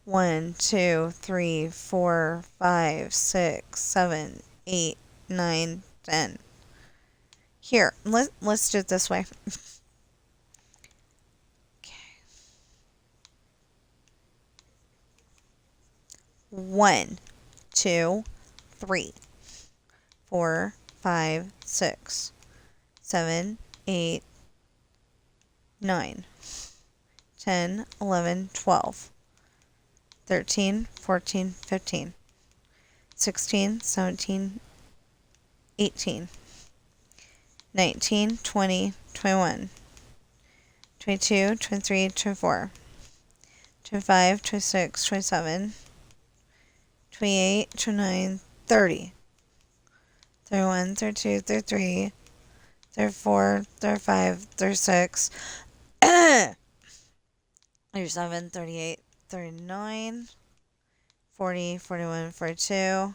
1, 2, 3, 4, 5, 6, 7, 8, 9, 10. Here, let's do it this way. Okay. 1, 2, 3, 4, 5, 6, 7, 8, 9, 10, 11, 12, 13, 14, 15, 16, 17, 18, 19, 20, 21, 22, 23, 24, 25, 26, 27, 28, 29, 30, 31, 32, 33, 34, 35, 36, 37, 38, 39, 40, 41, 42,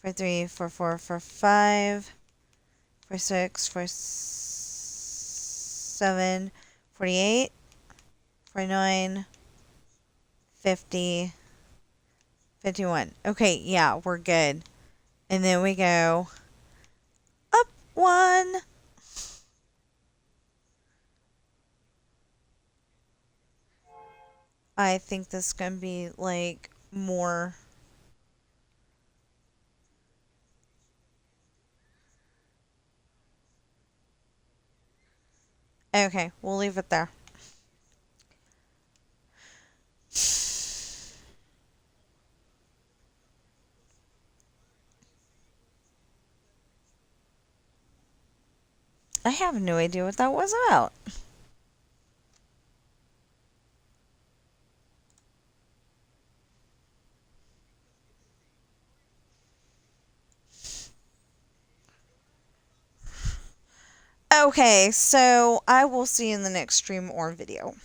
43, 44, 45, 46, 47, 48, 49, 50, 51. Okay, yeah, we're good. And then we go up 1. I think this is going to be like more. Okay, we'll leave it there. I have no idea what that was about. Okay, so I will see you in the next stream or video.